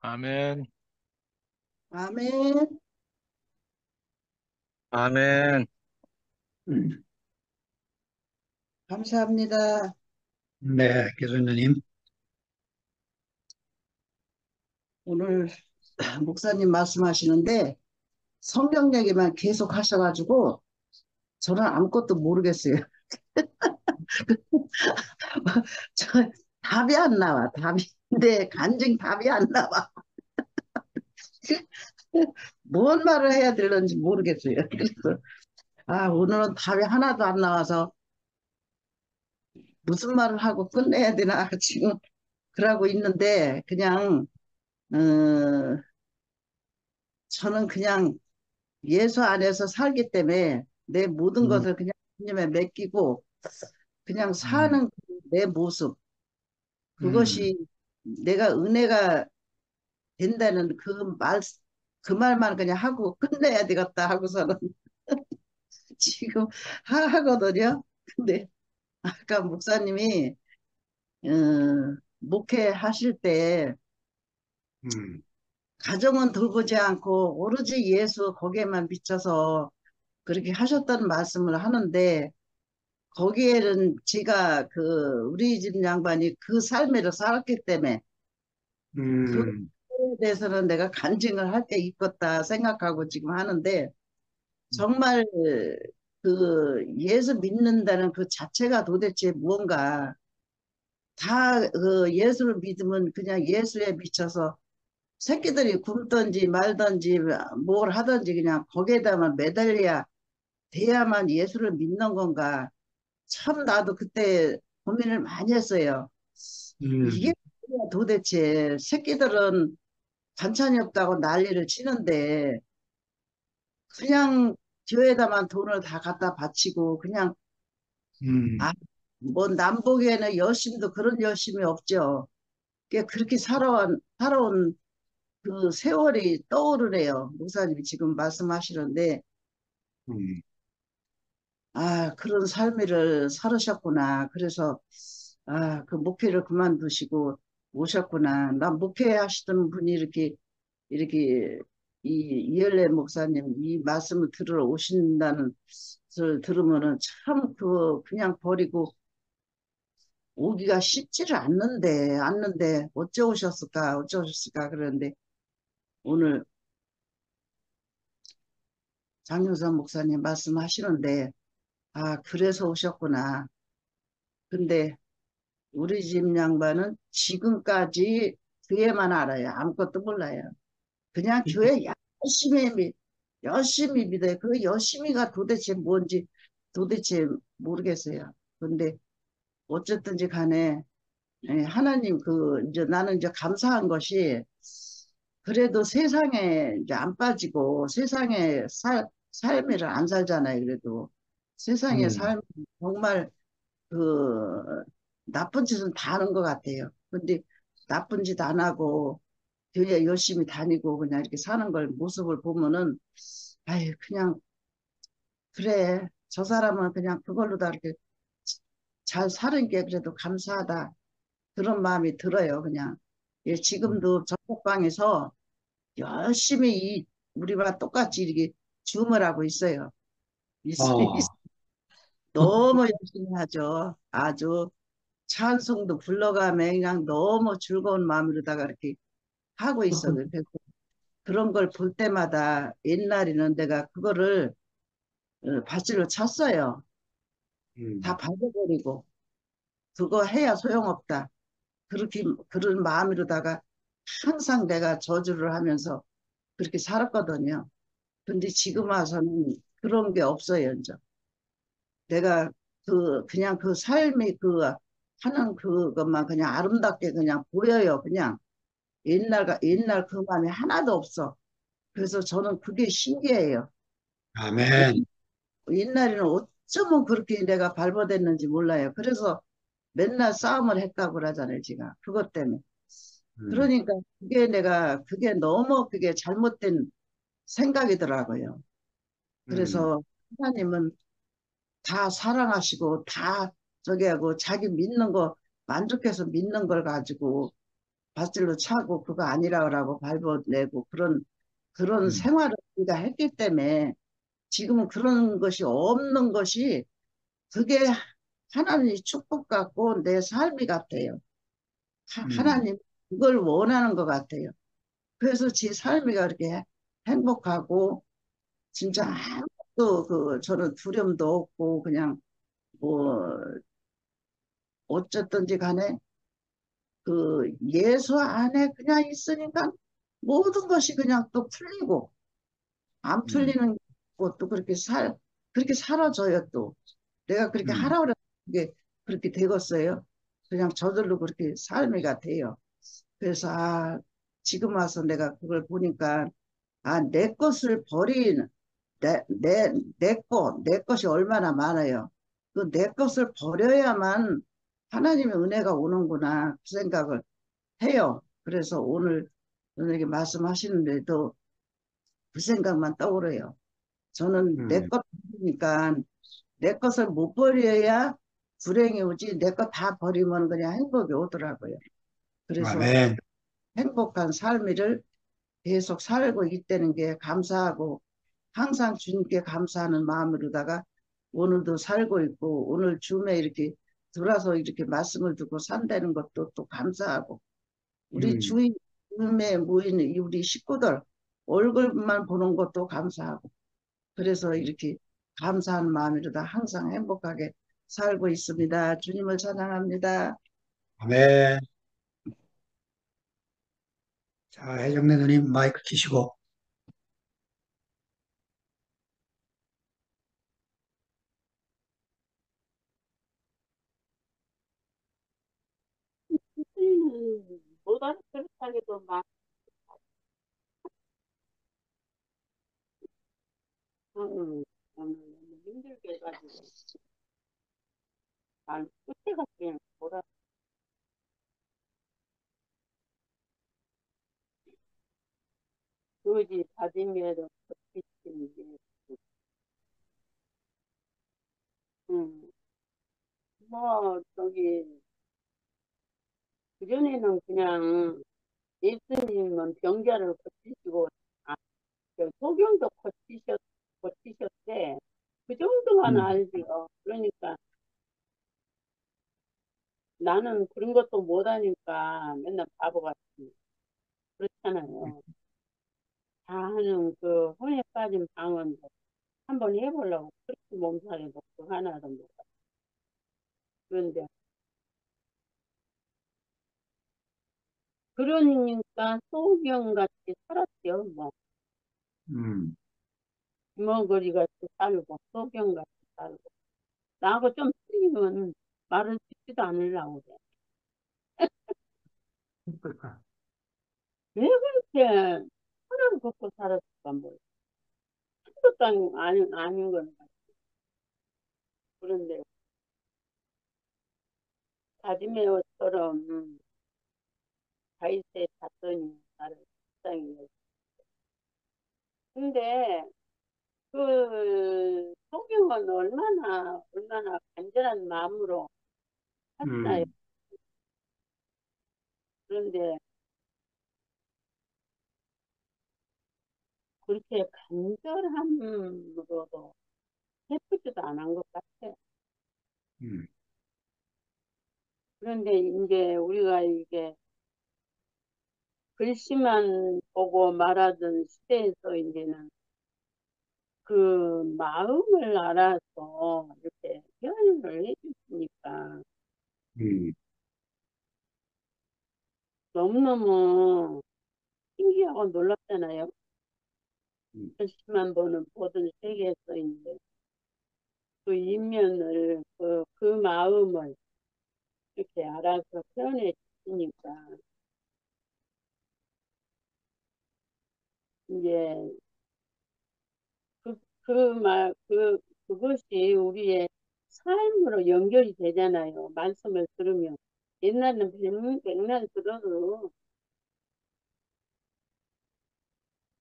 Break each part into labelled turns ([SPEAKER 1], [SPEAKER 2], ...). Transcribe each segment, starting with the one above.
[SPEAKER 1] 아멘,
[SPEAKER 2] 아멘.
[SPEAKER 1] 아멘.
[SPEAKER 2] 음, 감사합니다.
[SPEAKER 3] 네, 교수님.
[SPEAKER 2] 오늘 목사님 말씀하시는데 성경 얘기만 계속 하셔가지고 저는 아무것도 모르겠어요. 저 답이 안 나와. 답이. 내 간증 답이 안 나와. 뭔 말을 해야 되는지 모르겠어요. 그래서 오늘은 답이 하나도 안 나와서 무슨 말을 하고 끝내야 되나 지금 그러고 있는데 그냥 어, 저는 그냥 예수 안에서 살기 때문에 내 모든
[SPEAKER 3] 음,
[SPEAKER 2] 것을 그냥 주님에 맡기고 그냥
[SPEAKER 3] 음,
[SPEAKER 2] 사는 내 모습,
[SPEAKER 3] 음,
[SPEAKER 2] 그것이 내가 은혜가 된다는 그 말만 그냥 하고 끝내야 되겠다 하고서는 지금 하거든요. 근데 아까 목사님이 어, 목회하실 때
[SPEAKER 3] 음,
[SPEAKER 2] 가정은 돌보지 않고 오로지 예수 거기에만 비춰서 그렇게 하셨다는 말씀을 하는데 거기에는 제가 우리 집 양반이 그 삶을 살았기 때문에 그거에
[SPEAKER 3] 음,
[SPEAKER 2] 대해서는 내가 간증을 할 게 있겠다 생각하고 지금 하는데 정말 예수 믿는다는 그 자체가 도대체 무언가 다 예수를 믿으면 그냥 예수에 미쳐서 새끼들이 굶든지 말든지 뭘 하든지 그냥 거기에다만 매달려야 돼야만 예수를 믿는 건가 참 나도 그때 고민을 많이 했어요. 이게
[SPEAKER 3] 음,
[SPEAKER 2] 뭐야 도대체 새끼들은 반찬이 없다고 난리를 치는데 그냥 교회에다만 돈을 다 갖다 바치고 그냥
[SPEAKER 3] 음,
[SPEAKER 2] 아, 뭐 남보기에는 열심도 그런 열심이 없죠. 그렇게 살아온 그 세월이 떠오르네요. 목사님이 지금 말씀하시는데
[SPEAKER 3] 음,
[SPEAKER 2] 그런 삶을 살으셨구나. 그래서 그 목회를 그만두시고 오셨구나. 난 목회하시던 분이 이렇게 이열래 목사님 이 말씀을 들으러 오신다는 것을 들으면은 참 그냥 버리고 오기가 쉽지를 않는데 어쩌셨을까 그러는데 오늘 장효선 목사님 말씀하시는데 그래서 오셨구나. 근데 우리 집 양반은 지금까지 교회만 알아요. 아무것도 몰라요. 그냥 교회 열심히 믿어요. 그 열심히가 도대체 뭔지 도대체 모르겠어요. 근데 어쨌든지 간에 하나님 이제 나는 이제 감사한 것이 그래도 세상에 이제 안 빠지고 세상에 삶을 안 살잖아요. 그래도 세상의
[SPEAKER 3] 음,
[SPEAKER 2] 삶 정말 그 나쁜 짓은 다 하는 것 같아요. 근데 나쁜 짓 안 하고 교회 열심히 다니고 그냥 이렇게 사는 걸 모습을 보면은 아유 그냥 그래 저 사람은 그냥 그걸로 다 이렇게 잘 사는 게 그래도 감사하다 그런 마음이 들어요. 그냥 지금도 전복방에서 열심히 우리와 똑같이 이렇게 줌을 하고 있어요.
[SPEAKER 3] 어,
[SPEAKER 2] 너무 열심히 하죠. 아주 찬송도 불러가며 그냥 너무 즐거운 마음으로다가 이렇게 하고 있어. 그래서 그런 걸 볼 때마다 옛날에는 내가 그거를 바지로 찼어요. 다
[SPEAKER 3] 음,
[SPEAKER 2] 받아버리고 그거 해야 소용없다. 그렇게 그런 마음으로다가 항상 내가 저주를 하면서 그렇게 살았거든요. 근데 지금 와서는 그런 게 없어요, 이제. 내가 그냥 그 삶이 하는 그것만 그냥 아름답게 그냥 보여요. 그냥 옛날 그 마음이 하나도 없어. 그래서 저는 그게 신기해요.
[SPEAKER 3] 아멘.
[SPEAKER 2] 옛날에는 어쩌면 그렇게 내가 발버됐는지 몰라요. 그래서 맨날 싸움을 했다고 그러잖아요, 제가. 그것 때문에.
[SPEAKER 3] 음,
[SPEAKER 2] 그러니까 그게 너무 그게 잘못된 생각이더라고요.
[SPEAKER 3] 음,
[SPEAKER 2] 그래서 하나님은 다 사랑하시고 다 저기 하고 자기 믿는 거 만족해서 믿는 걸 가지고 밧줄로 차고 그거 아니라고 발버내고 그런
[SPEAKER 3] 음,
[SPEAKER 2] 생활을 우리가 했기 때문에 지금은 그런 것이 없는 것이 그게 하나님의 축복 같고 내 삶이 같아요.
[SPEAKER 3] 음,
[SPEAKER 2] 하나님 그걸 원하는 것 같아요. 그래서 제 삶이 그렇게 행복하고 진짜 아무것도 저는 두려움도 없고 그냥 뭐 어쨌든지 간에 예수 안에 그냥 있으니까 모든 것이 그냥 또 풀리고 안
[SPEAKER 3] 음,
[SPEAKER 2] 풀리는 것도 그렇게 살아져요 또. 내가 그렇게
[SPEAKER 3] 음,
[SPEAKER 2] 하라 그래 게 그렇게 되겠어요. 그냥 저절로 그렇게 삶이 같아요. 그래서 지금 와서 내가 그걸 보니까 내 것을 버리는 내 것이 얼마나 많아요. 그 내 것을 버려야만 하나님의 은혜가 오는구나 그 생각을 해요. 그래서 오늘 선생님께 말씀하시는데도 그 생각만 떠오르요. 저는 내
[SPEAKER 3] 음.
[SPEAKER 2] 것 버리니까 내 것을 못 버려야 불행이 오지 내 것 다 버리면 그냥 행복이 오더라고요. 그래서
[SPEAKER 3] 아멘.
[SPEAKER 2] 행복한 삶을 계속 살고 있다는 게 감사하고 항상 주님께 감사하는 마음으로다가 오늘도 살고 있고 오늘 줌에 이렇게 들어와서 이렇게 말씀을 듣고 산다는 것도 또 감사하고 우리
[SPEAKER 3] 음,
[SPEAKER 2] 주임에 모인 우리 식구들 얼굴만 보는 것도 감사하고 그래서 이렇게 감사한 마음으로다 항상 행복하게 살고 있습니다. 주님을 찬양합니다.
[SPEAKER 3] 아멘. 자, 해정래 누님 마이크 키시고.
[SPEAKER 1] 못 알아듣겠다기도 막, 오늘 너무 힘들게 해가지고, 난 끝에가 그냥 뭐라, 그지, 다짐에도 버티는 게, 음, 저기, 그전에는 그냥 예수님은 병자를 고치시고, 아, 소경도 고치셨대. 그 정도만
[SPEAKER 3] 음,
[SPEAKER 1] 알지요. 그러니까 나는 그런 것도 못하니까 맨날 바보같이 그렇잖아요. 다 하는 그 혼에 빠진 방언 한번 해보려고 그렇게 몸살이고 그 하나도 못 가. 그런데 그러니까 소경같이 살았죠. 뭐
[SPEAKER 3] 음.
[SPEAKER 1] 이모거리 같이 살고 소경같이 살고 나하고 좀 틀리면 말을 듣지도 않으려고 그래. 왜 그렇게 하나를 걷고 살았을까 뭐 한것도 아닌 건 그런데 가지메오처럼 다이세 잤더니 나를 불쌍히 근데 그 소경은 얼마나 간절한 마음으로 하시나요?
[SPEAKER 3] 음,
[SPEAKER 1] 그런데 그렇게 간절함으로도 해프지도 않은 것 같아.
[SPEAKER 3] 음,
[SPEAKER 1] 그런데 이제 우리가 이게 글씨만 보고 말하던 시대에서 이제는 그 마음을 알아서 이렇게 표현을 해주시니까
[SPEAKER 3] 음,
[SPEAKER 1] 너무너무 신기하고 놀랍잖아요.
[SPEAKER 3] 음,
[SPEAKER 1] 글씨만 보던 세계에서 이제 그 인면을, 그 마음을 이렇게 알아서 표현해 주시니까 이제 그것이 우리의 삶으로 연결이 되잖아요. 말씀을 들으면. 옛날에는 백날 들어도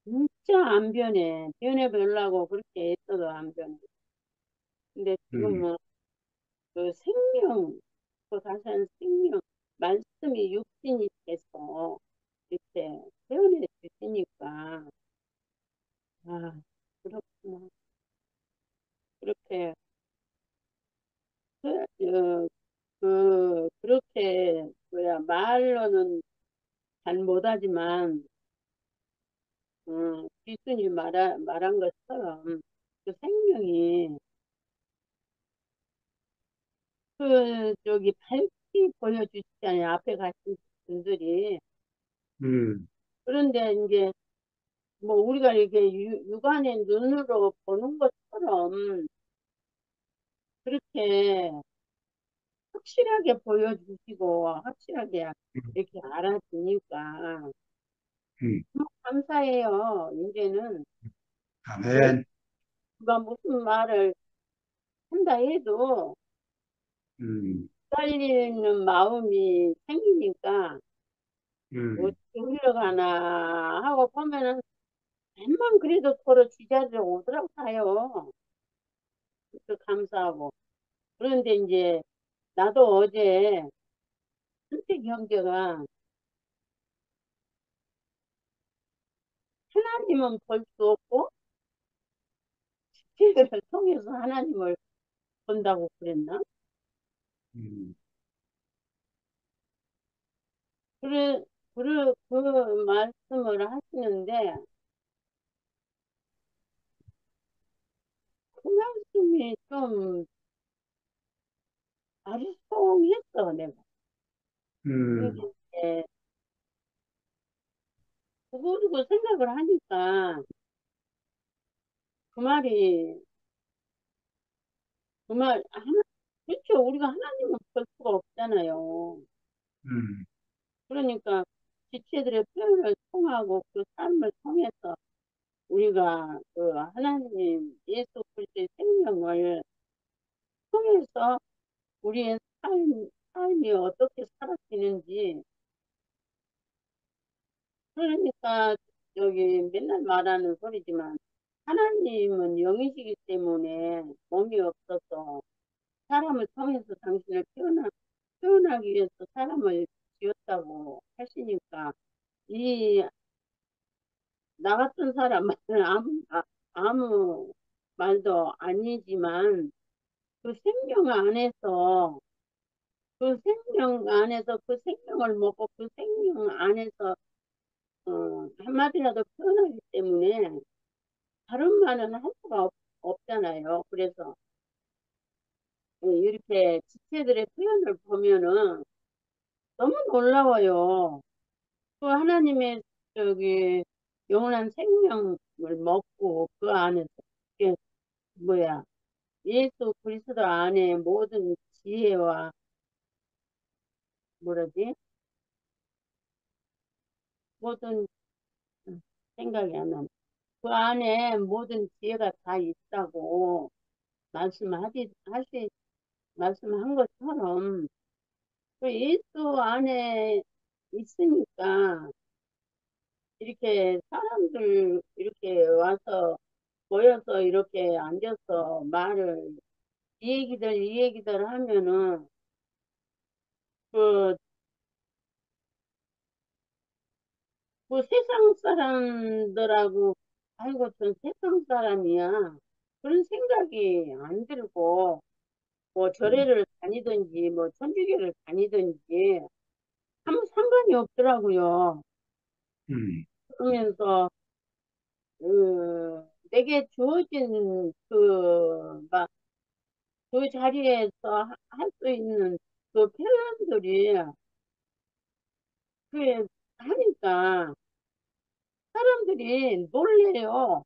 [SPEAKER 1] 진짜 안 변해. 변해보려고 그렇게 애써도 안 변해. 근데
[SPEAKER 3] 음,
[SPEAKER 1] 지금은 그 생명, 또 다시 한 생명. 말씀이 육신이 돼서 이렇게 표현해 주시니까, 아, 그렇구나. 그렇게, 그렇게, 말로는 잘 못하지만, 귀순이 말한 것처럼, 그 생명이, 밝게 보여주시잖아요. 앞에 가신 분들이.
[SPEAKER 3] 음,
[SPEAKER 1] 그런데 이제, 뭐, 우리가 이렇게 육안의 눈으로 보는 것처럼, 그렇게 확실하게 보여주시고, 확실하게 이렇게 알아주니까,
[SPEAKER 3] 음,
[SPEAKER 1] 감사해요. 이제는, 뭐,
[SPEAKER 3] 아멘.
[SPEAKER 1] 누가 무슨 말을 한다 해도,
[SPEAKER 3] 음,
[SPEAKER 1] 기다리는 마음이 생기니까,
[SPEAKER 3] 음,
[SPEAKER 1] 어떻게 흘러가나 하고 보면은, 웬만 그래도 서로 지자리로 오더라고 가요. 그 감사하고. 그런데 이제, 나도 어제 선택 형제가 하나님은 볼 수 없고, 지혜를 통해서 하나님을 본다고 그랬나?
[SPEAKER 3] 음,
[SPEAKER 1] 그래, 그 말씀을 하시는데, 그 말씀이 좀 아리송했어, 내가. 근데
[SPEAKER 3] 음,
[SPEAKER 1] 이제, 그거 두고 생각을 하니까, 그 말이, 그렇죠. 우리가 하나님은 볼 수가 없잖아요.
[SPEAKER 3] 음,
[SPEAKER 1] 그러니까, 지체들의 표현을 통하고 그 삶을 통해서 우리가 그 하나님 예수 그리스도의 생명을 통해서 우리의 삶이 어떻게 살아지는지, 그러니까 여기 맨날 말하는 소리지만 하나님은 영이시기 때문에 몸이 없어서 사람을 통해서 당신을 표현하기 위해서 사람을 지었다고 하시니까 이 나 같은 사람은 아무 말도 아니지만 그 생명 안에서 그 생명을 먹고 그 생명 안에서 한마디라도 표현하기 때문에 다른 말은 할 수가 없잖아요. 그래서 이렇게 지체들의 표현을 보면은 너무 놀라워요. 그 하나님의 저기 영원한 생명을 먹고 그 안에서 이게 뭐야 예수 그리스도 안에 모든 지혜와 뭐라지 모든 생각이 안 나네. 그 안에 모든 지혜가 다 있다고 말씀한 것처럼 그 예수 안에 있으니까 이렇게 사람들 이렇게 와서 모여서 이렇게 앉아서 이 얘기들 하면은 그, 그 세상 사람들하고 아이고 전 세상 사람이야 그런 생각이 안 들고 뭐
[SPEAKER 3] 음,
[SPEAKER 1] 절에를 다니든지 뭐 천주교를 다니든지 아무 상관이 없더라고요.
[SPEAKER 3] 음,
[SPEAKER 1] 그러면서 내게 주어진 그 자리에서 할 수 있는 그 표현들이 그 하니까 사람들이 놀래요.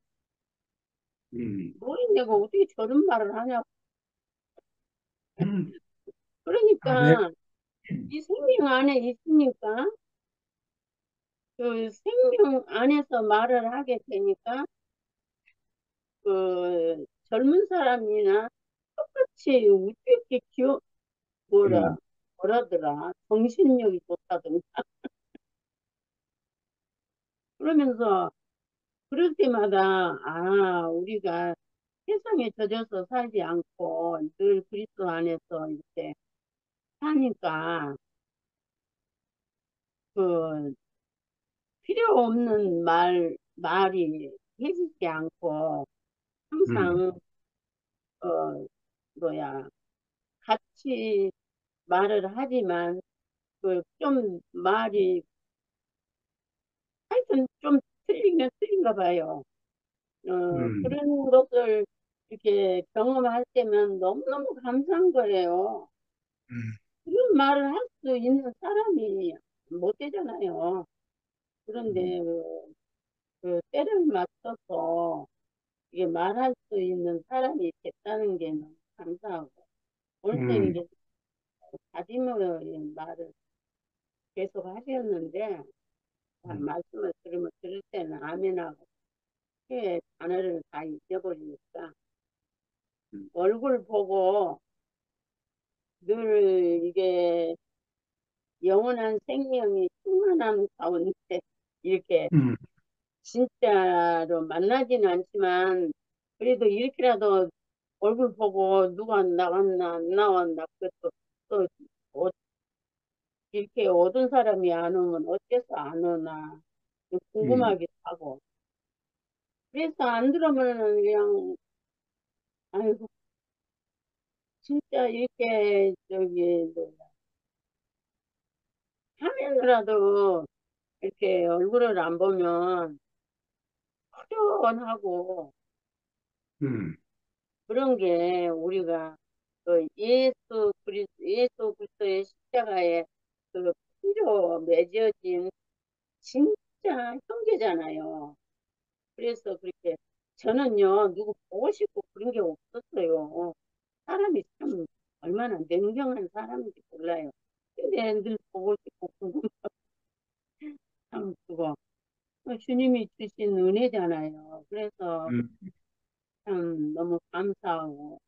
[SPEAKER 3] 음,
[SPEAKER 1] 내가 어떻게 저런 말을 하냐고.
[SPEAKER 3] 음, 아멘.
[SPEAKER 1] 그러니까 이 생명 안에 있으니까 그 생명 안에서 말을 하게 되니까 그 젊은 사람이나 똑같이 우리에게 뭐라
[SPEAKER 3] 음,
[SPEAKER 1] 뭐라더라 정신력이 좋다든가 그러면서 그럴 때마다 우리가 세상에 젖어서 살지 않고 늘 그리스도 안에서 이렇게 사니까 그 필요 없는 말이 해지지 않고
[SPEAKER 3] 음,
[SPEAKER 1] 항상 어 뭐야 같이 말을 하지만 그 좀 말이 하여튼 좀 틀리면 틀린가 봐요.
[SPEAKER 3] 음,
[SPEAKER 1] 그런 것을 이렇게 경험할 때면 너무너무 감사한 거예요.
[SPEAKER 3] 음,
[SPEAKER 1] 그런 말을 할 수 있는 사람이 못 되잖아요.
[SPEAKER 3] 음,
[SPEAKER 1] 그런데 그 때를 맞춰서 이게 말할 수 있는 사람이 됐다는 게 너무 감사하고 올쌤
[SPEAKER 3] 음,
[SPEAKER 1] 이게 다짐의 말을 계속 하셨는데 말씀을 들으면 들을 때는 아멘하고 그 단어를 다 잊어버리니까
[SPEAKER 3] 음,
[SPEAKER 1] 얼굴 보고 늘 이게 영원한 생명이 충만한 가운데 이렇게
[SPEAKER 3] 음,
[SPEAKER 1] 진짜로 만나지는 않지만 그래도 이렇게라도 얼굴 보고 누가 나왔나 안 나왔나 그것도 또 어- 이렇게 얻은 사람이 안 오면 어째서 안 오나
[SPEAKER 3] 음,
[SPEAKER 1] 궁금하기도 하고 그래서 안 들어오면은 그냥 아이고 진짜 이렇게 저기 뭐야, 화면으로라도 이렇게 얼굴을 안 보면 후련하고
[SPEAKER 3] 음,
[SPEAKER 1] 그런 게 우리가 그 예수 그리스도의 십자가에 그 피로 맺어진 진짜 형제잖아요. 그래서 그렇게 저는요 누구 보고 싶고 그런 게 없었어요. 사람이 참 얼마나 냉정한 사람인지 몰라요. 근데 늘 보고 싶고 궁금하고 참 그거 주님이 주신 은혜잖아요. 그래서
[SPEAKER 3] 음,
[SPEAKER 1] 참 너무 감사하고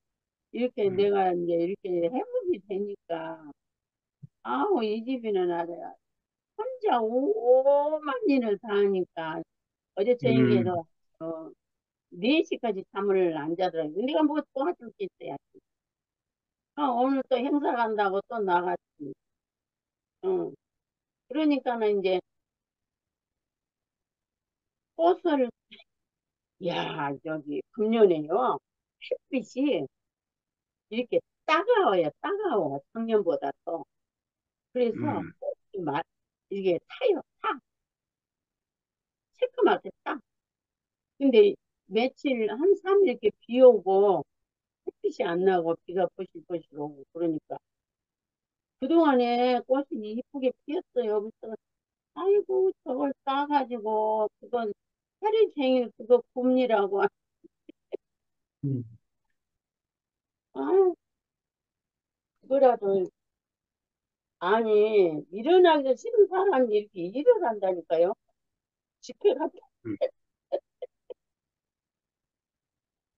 [SPEAKER 1] 이렇게
[SPEAKER 3] 음,
[SPEAKER 1] 내가 이제 이렇게 회복이 되니까 아우 이 집이는 아주 혼자 오만 일을 다 하니까 어제
[SPEAKER 3] 음,
[SPEAKER 1] 저녁에도 어, 4시까지 잠을 안 자더라고요. 내가 뭐 도와줄 게 있어야지. 오늘 또 행사 간다고 또 나갔지. 어. 그러니까는 이제 꽃을 야 저기 금년에요 햇빛이 이렇게 따가워요. 따가워 작년보다 더. 그래서
[SPEAKER 3] 음,
[SPEAKER 1] 꽃이 이게 타요. 타. 새까맣게 타. 근데 며칠 한 3일 이렇게 비 오고 햇빛이 안 나고 비가 부실부실 오고 그러니까 그동안에 꽃이 이쁘게 피었어요. 그래서 아이고 저걸 따가지고 그건 하루 종일 그거 굽니라고
[SPEAKER 3] 음,
[SPEAKER 1] 아 그거라도 아니 일어나기 싫은 사람이 이렇게 일을 한다니까요. 집회 갔다
[SPEAKER 3] 음,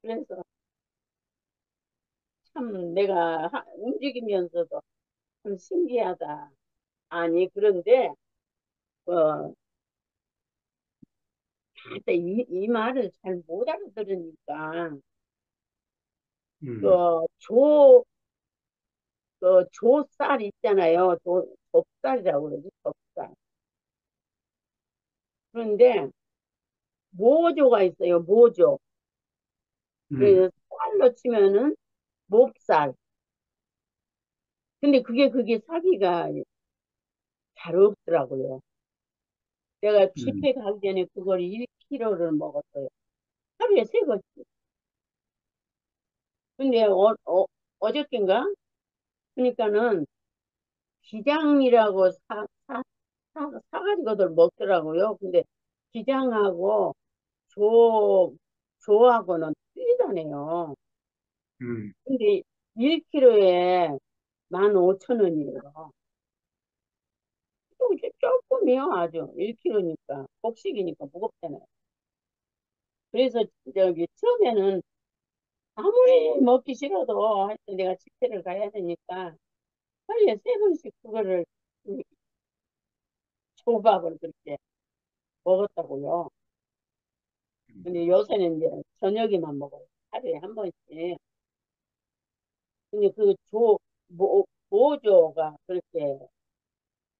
[SPEAKER 1] 그래서 참 내가 움직이면서도 참 신기하다. 아니 그런데 어 다들 이 말을 잘 못 알아들으니까
[SPEAKER 3] 음,
[SPEAKER 1] 그 조쌀 있잖아요. 좁쌀이라고 그러지, 좁쌀. 그런데 모조가 있어요, 모조.
[SPEAKER 3] 음,
[SPEAKER 1] 그래서 쌀로 치면은 몹쌀. 근데 그게 사기가 잘 없더라고요. 내가
[SPEAKER 3] 음,
[SPEAKER 1] 집회 가기 전에 그걸 1kg를 먹었어요. 하루에 3번. 근데 어저께인가? 그러니까는 기장이라고 사가지고들 먹더라고요. 근데 기장하고 조, 조하고는 틀리다네요.
[SPEAKER 3] 음,
[SPEAKER 1] 근데 1kg에 15,000원이에요. 또 이제 조금이요, 아주. 1kg니까. 곡식이니까 무겁잖아요. 그래서 저기 처음에는 아무리 먹기 싫어도 하여튼 내가 집회를 가야 되니까 하루에 3번씩 그거를 조밥을 그렇게 먹었다고요. 근데 요새는 이제 저녁에만 먹어요. 하루에 한 번씩. 근데 모조가 그렇게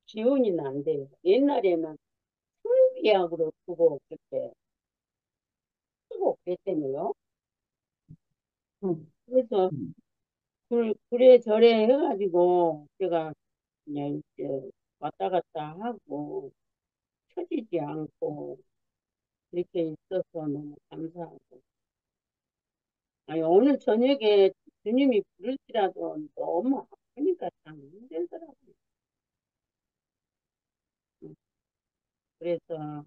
[SPEAKER 1] 지원이는 안 돼요. 옛날에는 계약으로 두고 그렇게 쓰고 그랬다며요. 그래서
[SPEAKER 2] 음.
[SPEAKER 1] 그래 저래 해가지고 제가 그냥 이제 왔다 갔다 하고 처지지 않고 이렇게 있어서 너무 감사하고. 아니, 오늘 저녁에 주님이 부를지라도 너무 아프니까 참 힘들더라고요. 그래서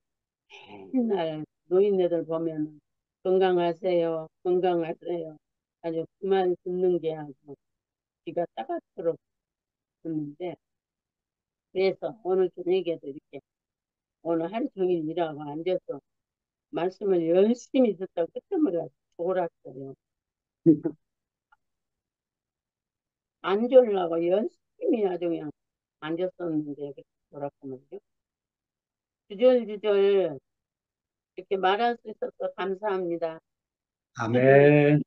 [SPEAKER 1] 맨날 노인네들 보면 건강하세요, 건강하세요. 아주 그만 듣는 게 아주 귀가 따갑도록 듣는데, 그래서 오늘 저녁에도 이렇게 오늘 하루 종일 일하고 앉아서 말씀을 열심히 듣다 끝머리가 졸았어요. 안 졸라고 열심히 아주 그냥 앉았었는데 이렇게 졸았구만요. 주절주절 이렇게 말할 수 있어서 감사합니다. 주님
[SPEAKER 3] 아멘.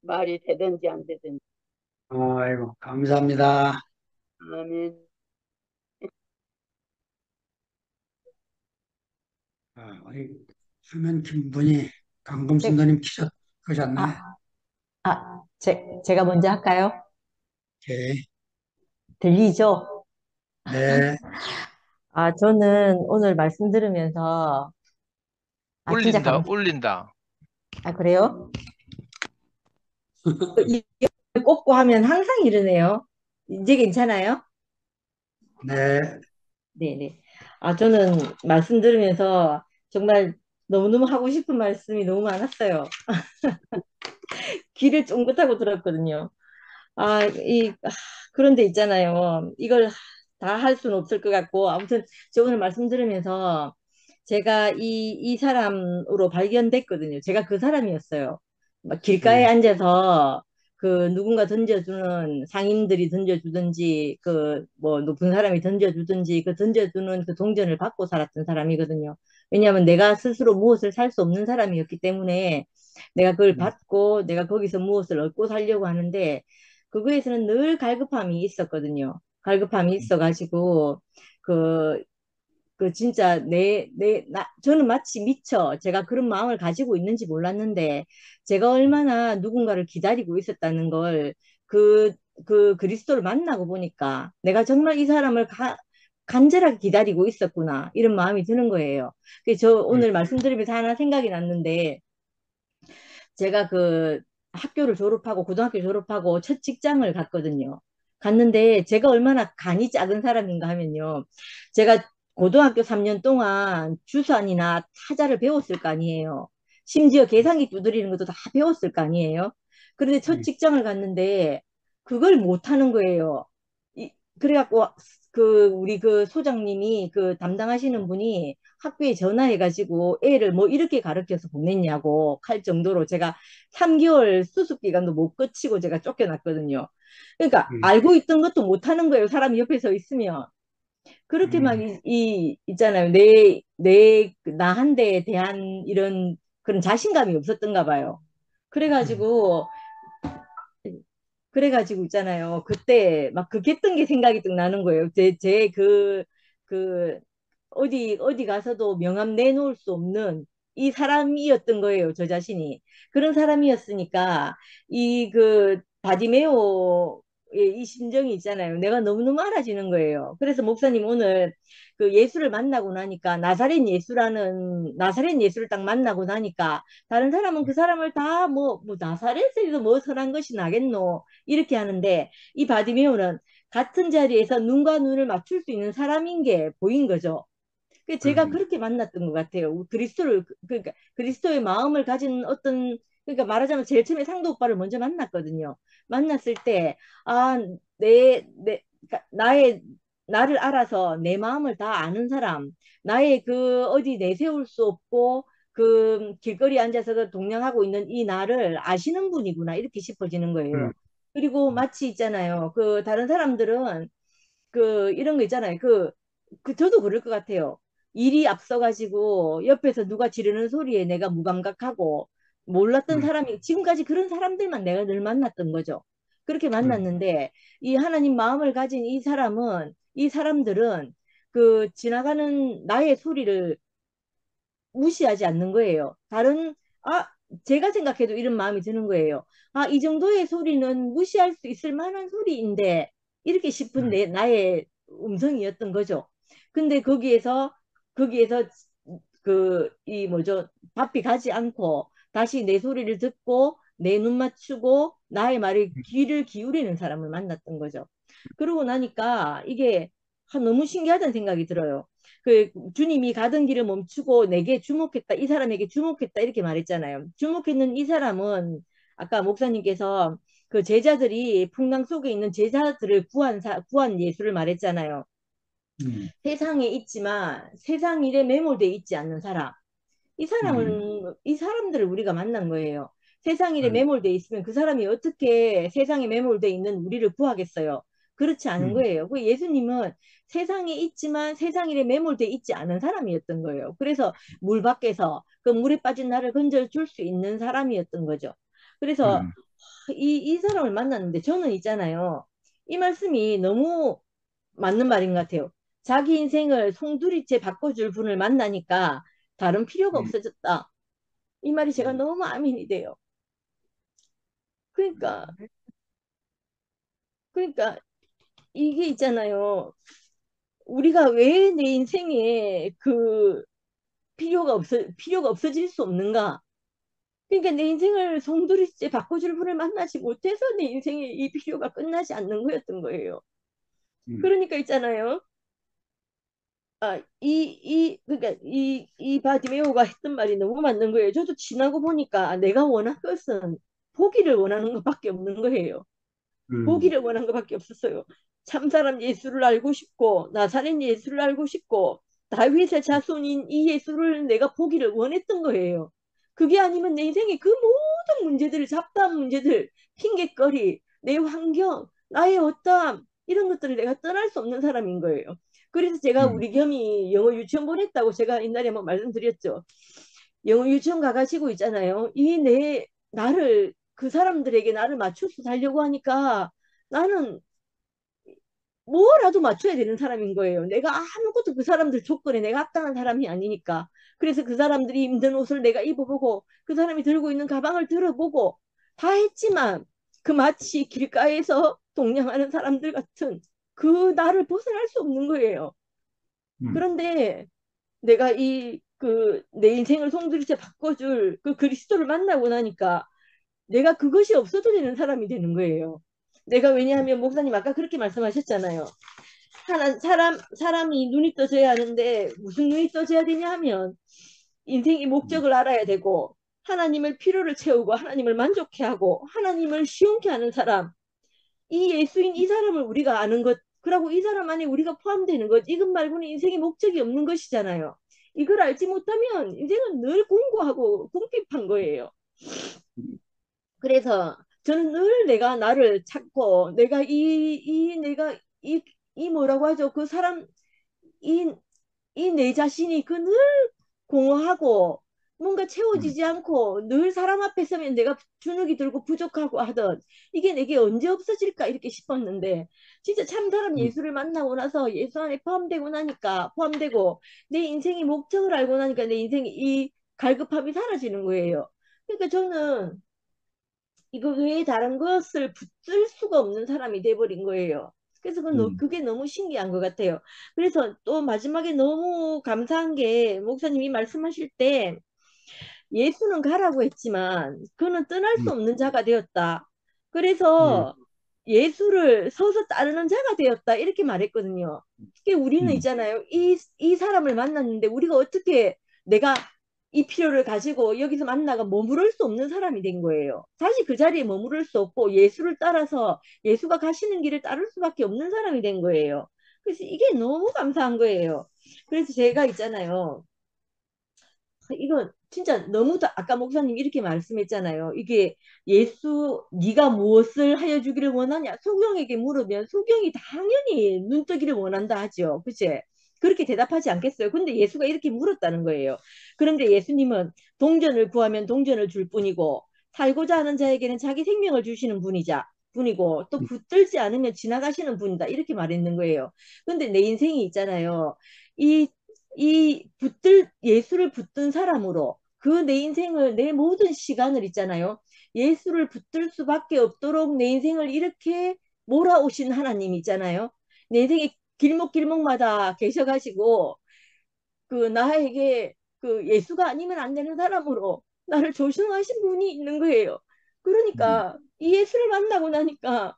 [SPEAKER 1] 말이 되든지 안 되든지.
[SPEAKER 3] 아이고, 감사합니다.
[SPEAKER 1] 아멘.
[SPEAKER 3] 우리 수면 김분이 강금
[SPEAKER 4] 네.
[SPEAKER 3] 순자님 켜셨네.
[SPEAKER 4] 아, 제가 먼저 할까요?
[SPEAKER 3] 오케이.
[SPEAKER 4] 들리죠?
[SPEAKER 3] 네.
[SPEAKER 4] 저는 오늘 말씀 들으면서, 진짜
[SPEAKER 5] 울린다, 울린다.
[SPEAKER 4] 그래요? 이 꽂고 하면 항상 이러네요. 이제 괜찮아요?
[SPEAKER 3] 네.
[SPEAKER 4] 네네. 저는 말씀 들으면서 정말 너무너무 하고 싶은 말씀이 너무 많았어요. 귀를 쫑긋하고 들었거든요. 그런데 있잖아요. 이걸 다 할 수는 없을 것 같고, 아무튼 저 오늘 말씀 들으면서 제가 이 사람으로 발견됐거든요. 제가 그 사람이었어요. 막 길가에
[SPEAKER 3] 음,
[SPEAKER 4] 앉아서 그 누군가 던져주는 상인들이 던져주든지 그 뭐 높은 사람이 던져주든지 그 던져주는 그 동전을 받고 살았던 사람이거든요. 왜냐하면 내가 스스로 무엇을 살 수 없는 사람이었기 때문에 내가 그걸
[SPEAKER 3] 음,
[SPEAKER 4] 받고 내가 거기서 무엇을 얻고 살려고 하는데 그거에서는 늘 갈급함이 있었거든요. 갈급함이 있어가지고 그 진짜 저는 마치 미처 제가 그런 마음을 가지고 있는지 몰랐는데 제가 얼마나 누군가를 기다리고 있었다는 걸 그리스도를 만나고 보니까 내가 정말 이 사람을 간절하게 기다리고 있었구나 이런 마음이 드는 거예요. 그래서 저
[SPEAKER 3] 음,
[SPEAKER 4] 오늘 말씀드리면서 하나 생각이 났는데 제가 그 학교를 졸업하고 고등학교 졸업하고 첫 직장을 갔거든요. 갔는데 제가 얼마나 간이 작은 사람인가 하면요. 제가 고등학교 3년 동안 주산이나 타자를 배웠을 거 아니에요. 심지어 계산기 두드리는 것도 다 배웠을 거 아니에요. 그런데 첫
[SPEAKER 3] 음,
[SPEAKER 4] 직장을 갔는데 그걸 못 하는 거예요. 그래갖고 그 우리 그 소장님이 그 담당하시는 분이 학교에 전화해가지고 애를 뭐 이렇게 가르쳐서 보냈냐고 할 정도로 제가 3개월 수습 기간도 못 거치고 제가 쫓겨났거든요. 그러니까
[SPEAKER 3] 음,
[SPEAKER 4] 알고 있던 것도 못하는 거예요. 사람이 옆에 서 있으면. 그렇게 막
[SPEAKER 3] 음,
[SPEAKER 4] 있잖아요. 나한테에 대한 이런 그런 자신감이 없었던가 봐요.
[SPEAKER 3] 음,
[SPEAKER 4] 그래가지고 있잖아요. 그때 막 극했던 게 생각이 딱 나는 거예요. 그, 어디 가서도 명함 내놓을 수 없는 이 사람이었던 거예요. 저 자신이. 그런 사람이었으니까 바디메오의 이 심정이 있잖아요. 내가 너무너무 알아지는 거예요. 그래서 목사님 오늘 그 예수를 만나고 나니까 나사렛 예수를 딱 만나고 나니까 다른 사람은 그 사람을 다 뭐 나사렛에서 뭐 선한 것이 나겠노 이렇게 하는데 이 바디메오는 같은 자리에서 눈과 눈을 맞출 수 있는 사람인 게 보인 거죠. 제가
[SPEAKER 3] 음,
[SPEAKER 4] 그렇게 만났던 것 같아요. 그러니까 그리스도의 마음을 가진 그러니까 말하자면 제일 처음에 상도 오빠를 먼저 만났거든요. 만났을 때, 아, 그러니까 나를 알아서 내 마음을 다 아는 사람, 나의 그 어디 내세울 수 없고 그 길거리에 앉아서 그 동냥하고 있는 이 나를 아시는 분이구나 이렇게 싶어지는
[SPEAKER 3] 음,
[SPEAKER 4] 거예요. 그리고 마치 있잖아요. 그 다른 사람들은 이런 거 있잖아요. 저도 그럴 것 같아요. 일이 앞서가지고 옆에서 누가 지르는 소리에 내가 무감각하고 몰랐던
[SPEAKER 3] 음,
[SPEAKER 4] 사람이 지금까지 그런 사람들만 내가 늘 만났던 거죠. 그렇게 만났는데 이 하나님 마음을 가진 이 사람들은 그 지나가는 나의 소리를 무시하지 않는 거예요. 아, 제가 생각해도 이런 마음이 드는 거예요. 아, 이 정도의 소리는 무시할 수 있을 만한 소리인데, 이렇게 싶은 나의 음성이었던 거죠. 근데 거기에서 이 뭐죠, 밥이 가지 않고, 다시 내 소리를 듣고, 내 눈 맞추고, 나의 말에 귀를 기울이는 사람을 만났던 거죠. 그러고 나니까 이게 너무 신기하다는 생각이 들어요. 그 주님이 가던 길을 멈추고 내게 주목했다. 이 사람에게 주목했다. 이렇게 말했잖아요. 주목했는 이 사람은 아까 목사님께서 그 제자들이 풍랑 속에 있는 제자들을 구한 예수를 말했잖아요. 세상에 있지만 세상 일에 매몰돼 있지 않는 사람. 이 사람들을 우리가 만난 거예요. 세상 일에 매몰돼 있으면 그 사람이 어떻게 세상에 매몰돼 있는 우리를 구하겠어요? 그렇지 않은 거예요. 그 예수님은 세상에 있지만 세상 일에 매몰돼 있지 않은 사람이었던 거예요. 그래서 물 밖에서 그 물에 빠진 나를 건져 줄 수 있는 사람이었던 거죠. 그래서 이 사람을 만났는데 저는 있잖아요. 이 말씀이 너무 맞는 말인 것 같아요. 자기 인생을 송두리째 바꿔줄 분을 만나니까 다른 필요가 없어졌다. 이 말이 제가 너무 아멘이 돼요. 그러니까, 그러니까 이게 있잖아요. 우리가 왜 내 인생에 그 필요가 없어질 수 없는가? 그러니까 내 인생을 송두리째 바꿔줄 분을 만나지 못해서 내 인생에 이 필요가 끝나지 않는 거였던 거예요. 그러니까 있잖아요. 그러니까 이 바디메오가 했던 말이 너무 맞는 거예요. 저도 지나고 보니까 내가 원한 것은 보기를 원하는 것밖에 없는 거예요. 보기를 원한 것밖에 없었어요. 참사람 예수를 알고 싶고 나사렛 예수를 알고 싶고 다윗의 자손인 이 예수를 내가 보기를 원했던 거예요. 그게 아니면 내 인생의 그 모든 문제들, 잡다한 문제들, 핑계거리, 내 환경, 나의 어떠함 이런 것들을 내가 떠날 수 없는 사람인 거예요. 그래서 제가 우리 겸이 영어 유치원 보냈다고 제가 옛날에 한번 말씀드렸죠. 영어 유치원 가가지고 있잖아요. 그 사람들에게 나를 맞춰서 살려고 하니까 나는 뭐라도 맞춰야 되는 사람인 거예요. 내가 아무것도 그 사람들 조건에 내가 합당한 사람이 아니니까. 그래서 그 사람들이 입는 옷을 내가 입어보고 그 사람이 들고 있는 가방을 들어보고 다 했지만 그 마치 길가에서 동냥하는 사람들 같은 그 나를 벗어날 수 없는 거예요. 그런데 내가 내 인생을 송두리째 바꿔줄 그 그리스도를 만나고 나니까 내가 그것이 없어도 되는 사람이 되는 거예요. 왜냐하면 목사님 아까 그렇게 말씀하셨잖아요. 사람이 눈이 떠져야 하는데 무슨 눈이 떠져야 되냐 하면 인생의 목적을 알아야 되고 하나님을 필요를 채우고 하나님을 만족해 하고 하나님을 시원케 하는 사람. 이 예수인 이 사람을 우리가 아는 것, 그리고 이 사람 안에 우리가 포함되는 것, 이것 말고는 인생의 목적이 없는 것이잖아요. 이걸 알지 못하면 인생은 늘 공고하고 궁핍한 거예요. 그래서 저는 늘 내가 나를 찾고 이 뭐라고 하죠? 그 사람 이 내 자신이 그 늘 공허하고 뭔가 채워지지 않고 늘 사람 앞에 서면 내가 주눅이 들고 부족하고 하던 이게 내게 언제 없어질까 이렇게 싶었는데 진짜 참 사람 예수를 만나고 나서 예수 안에 포함되고 내 인생의 목적을 알고 나니까 내 인생의 이 갈급함이 사라지는 거예요. 그러니까 저는 이거 외에 다른 것을 붙들 수가 없는 사람이 돼버린 거예요. 그래서 그게 너무 신기한 것 같아요. 그래서 또 마지막에 너무 감사한 게 목사님이 말씀하실 때 예수는 가라고 했지만 그는 떠날 수 없는 자가 되었다. 그래서 예수를 서서 따르는 자가 되었다. 이렇게 말했거든요. 특히 우리는 있잖아요. 이 사람을 만났는데 우리가 어떻게 내가 이 필요를 가지고 여기서 만나가 머무를 수 없는 사람이 된 거예요. 다시 그 자리에 머무를 수 없고 예수를 따라서 예수가 가시는 길을 따를 수밖에 없는 사람이 된 거예요. 그래서 이게 너무 감사한 거예요. 그래서 제가 있잖아요. 이건 진짜 너무 아까 목사님 이렇게 말씀했잖아요. 이게 네가 무엇을 하여 주기를 원하냐? 소경에게 물으면 소경이 당연히 눈뜨기를 원한다 하죠. 그치? 그렇게 대답하지 않겠어요. 근데 예수가 이렇게 물었다는 거예요. 그런데 예수님은 동전을 구하면 동전을 줄 뿐이고 살고자 하는 자에게는 자기 생명을 주시는 분이자 분이고 또 붙들지 않으면 지나가시는 분이다. 이렇게 말했는 거예요. 근데 내 인생이 있잖아요. 이, 예수를 붙든 사람으로 그 내 인생을, 내 모든 시간을 있잖아요. 예수를 붙들 수밖에 없도록 내 인생을 이렇게 몰아오신 하나님 있잖아요. 내 인생의 길목길목마다 계셔가지고 그 나에게 그 예수가 아니면 안 되는 사람으로 나를 조성하신 분이 있는 거예요. 그러니까 이 예수를 만나고 나니까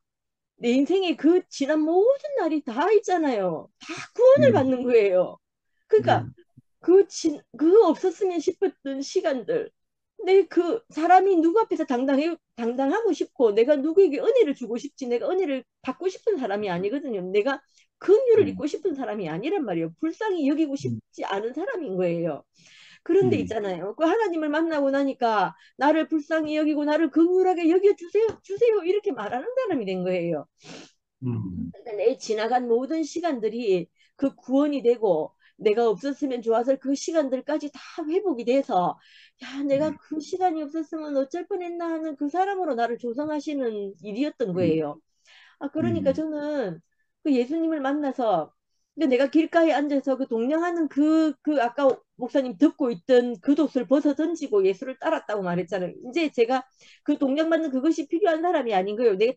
[SPEAKER 4] 내 인생의 그 지난 모든 날이 다 있잖아요. 다 구원을
[SPEAKER 3] 음,
[SPEAKER 4] 받는 거예요. 그러니까
[SPEAKER 3] 음,
[SPEAKER 4] 그 없었으면 싶었던 시간들, 내 그 사람이 누구 앞에서 당당하고 싶고 내가 누구에게 은혜를 주고 싶지, 내가 은혜를 받고 싶은 사람이 아니거든요. 내가 긍휼을
[SPEAKER 3] 음,
[SPEAKER 4] 입고 싶은 사람이 아니란 말이에요. 불쌍히 여기고
[SPEAKER 3] 음,
[SPEAKER 4] 싶지 않은 사람인 거예요. 그런데
[SPEAKER 3] 음,
[SPEAKER 4] 있잖아요. 그 하나님을 만나고 나니까 나를 불쌍히 여기고 나를 긍휼하게 여겨주세요 이렇게 말하는 사람이 된 거예요.
[SPEAKER 3] 음,
[SPEAKER 4] 근데 내 지나간 모든 시간들이 그 구원이 되고 내가 없었으면 좋아서 그 시간들까지 다 회복이 돼서, 야, 내가 그 시간이 없었으면 어쩔 뻔했나 하는 그 사람으로 나를 조성하시는 일이었던
[SPEAKER 3] 음,
[SPEAKER 4] 거예요. 아, 그러니까
[SPEAKER 3] 음,
[SPEAKER 4] 저는 그 예수님을 만나서, 근데 내가 길가에 앉아서 그 동냥하는 그 아까 목사님 듣고 있던 그 돛을 벗어 던지고 예수를 따랐다고 말했잖아요. 이제 제가 그 동냥받는 그것이 필요한 사람이 아닌 거예요. 내가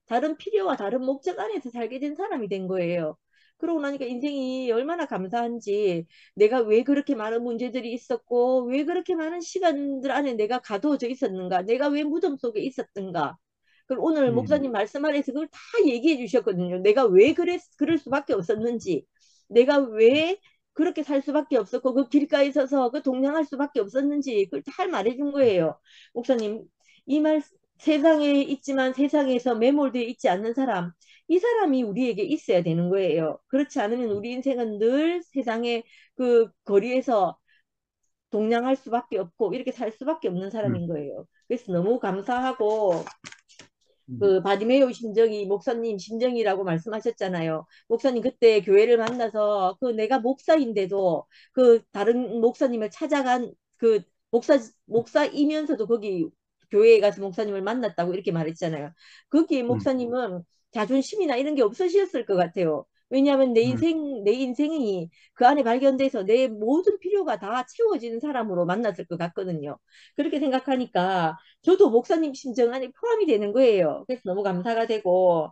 [SPEAKER 4] 다른 필요와 다른 목적 안에서 살게 된 사람이 된 거예요. 그러고 나니까 인생이 얼마나 감사한지, 내가 왜 그렇게 많은 문제들이 있었고 왜 그렇게 많은 시간들 안에 내가 가두어져 있었는가, 내가 왜 무덤 속에 있었던가. 그리고 오늘
[SPEAKER 3] 음,
[SPEAKER 4] 목사님 말씀 안에서 그걸 다 얘기해 주셨거든요. 내가 왜 그럴 수밖에 없었는지, 내가 왜 그렇게 살 수밖에 없었고 그 길가에 서서 그 동냥할 수밖에 없었는지 그걸 다 말해 준 거예요. 목사님, 이 말, 세상에 있지만 세상에서 매몰되어 있지 않는 사람, 이 사람이 우리에게 있어야 되는 거예요. 그렇지 않으면 우리 인생은 늘 세상의 그 거리에서 동냥할 수밖에 없고 이렇게 살 수밖에 없는
[SPEAKER 3] 음,
[SPEAKER 4] 사람인 거예요. 그래서 너무 감사하고,
[SPEAKER 3] 음,
[SPEAKER 4] 그 바디메오 심정이 목사님 심정이라고 말씀하셨잖아요. 목사님 그때 교회를 만나서 그 내가 목사인데도 그 다른 목사님을 찾아간 그 목사이면서도 거기 교회에 가서 목사님을 만났다고 이렇게 말했잖아요. 거기
[SPEAKER 3] 음,
[SPEAKER 4] 목사님은 자존심이나 이런 게 없으셨을 것 같아요. 왜냐하면
[SPEAKER 3] 음,
[SPEAKER 4] 내 인생이 그 안에 발견돼서 내 모든 필요가 다 채워지는 사람으로 만났을 것 같거든요. 그렇게 생각하니까 저도 목사님 심정 안에 포함이 되는 거예요. 그래서 너무 감사가 되고,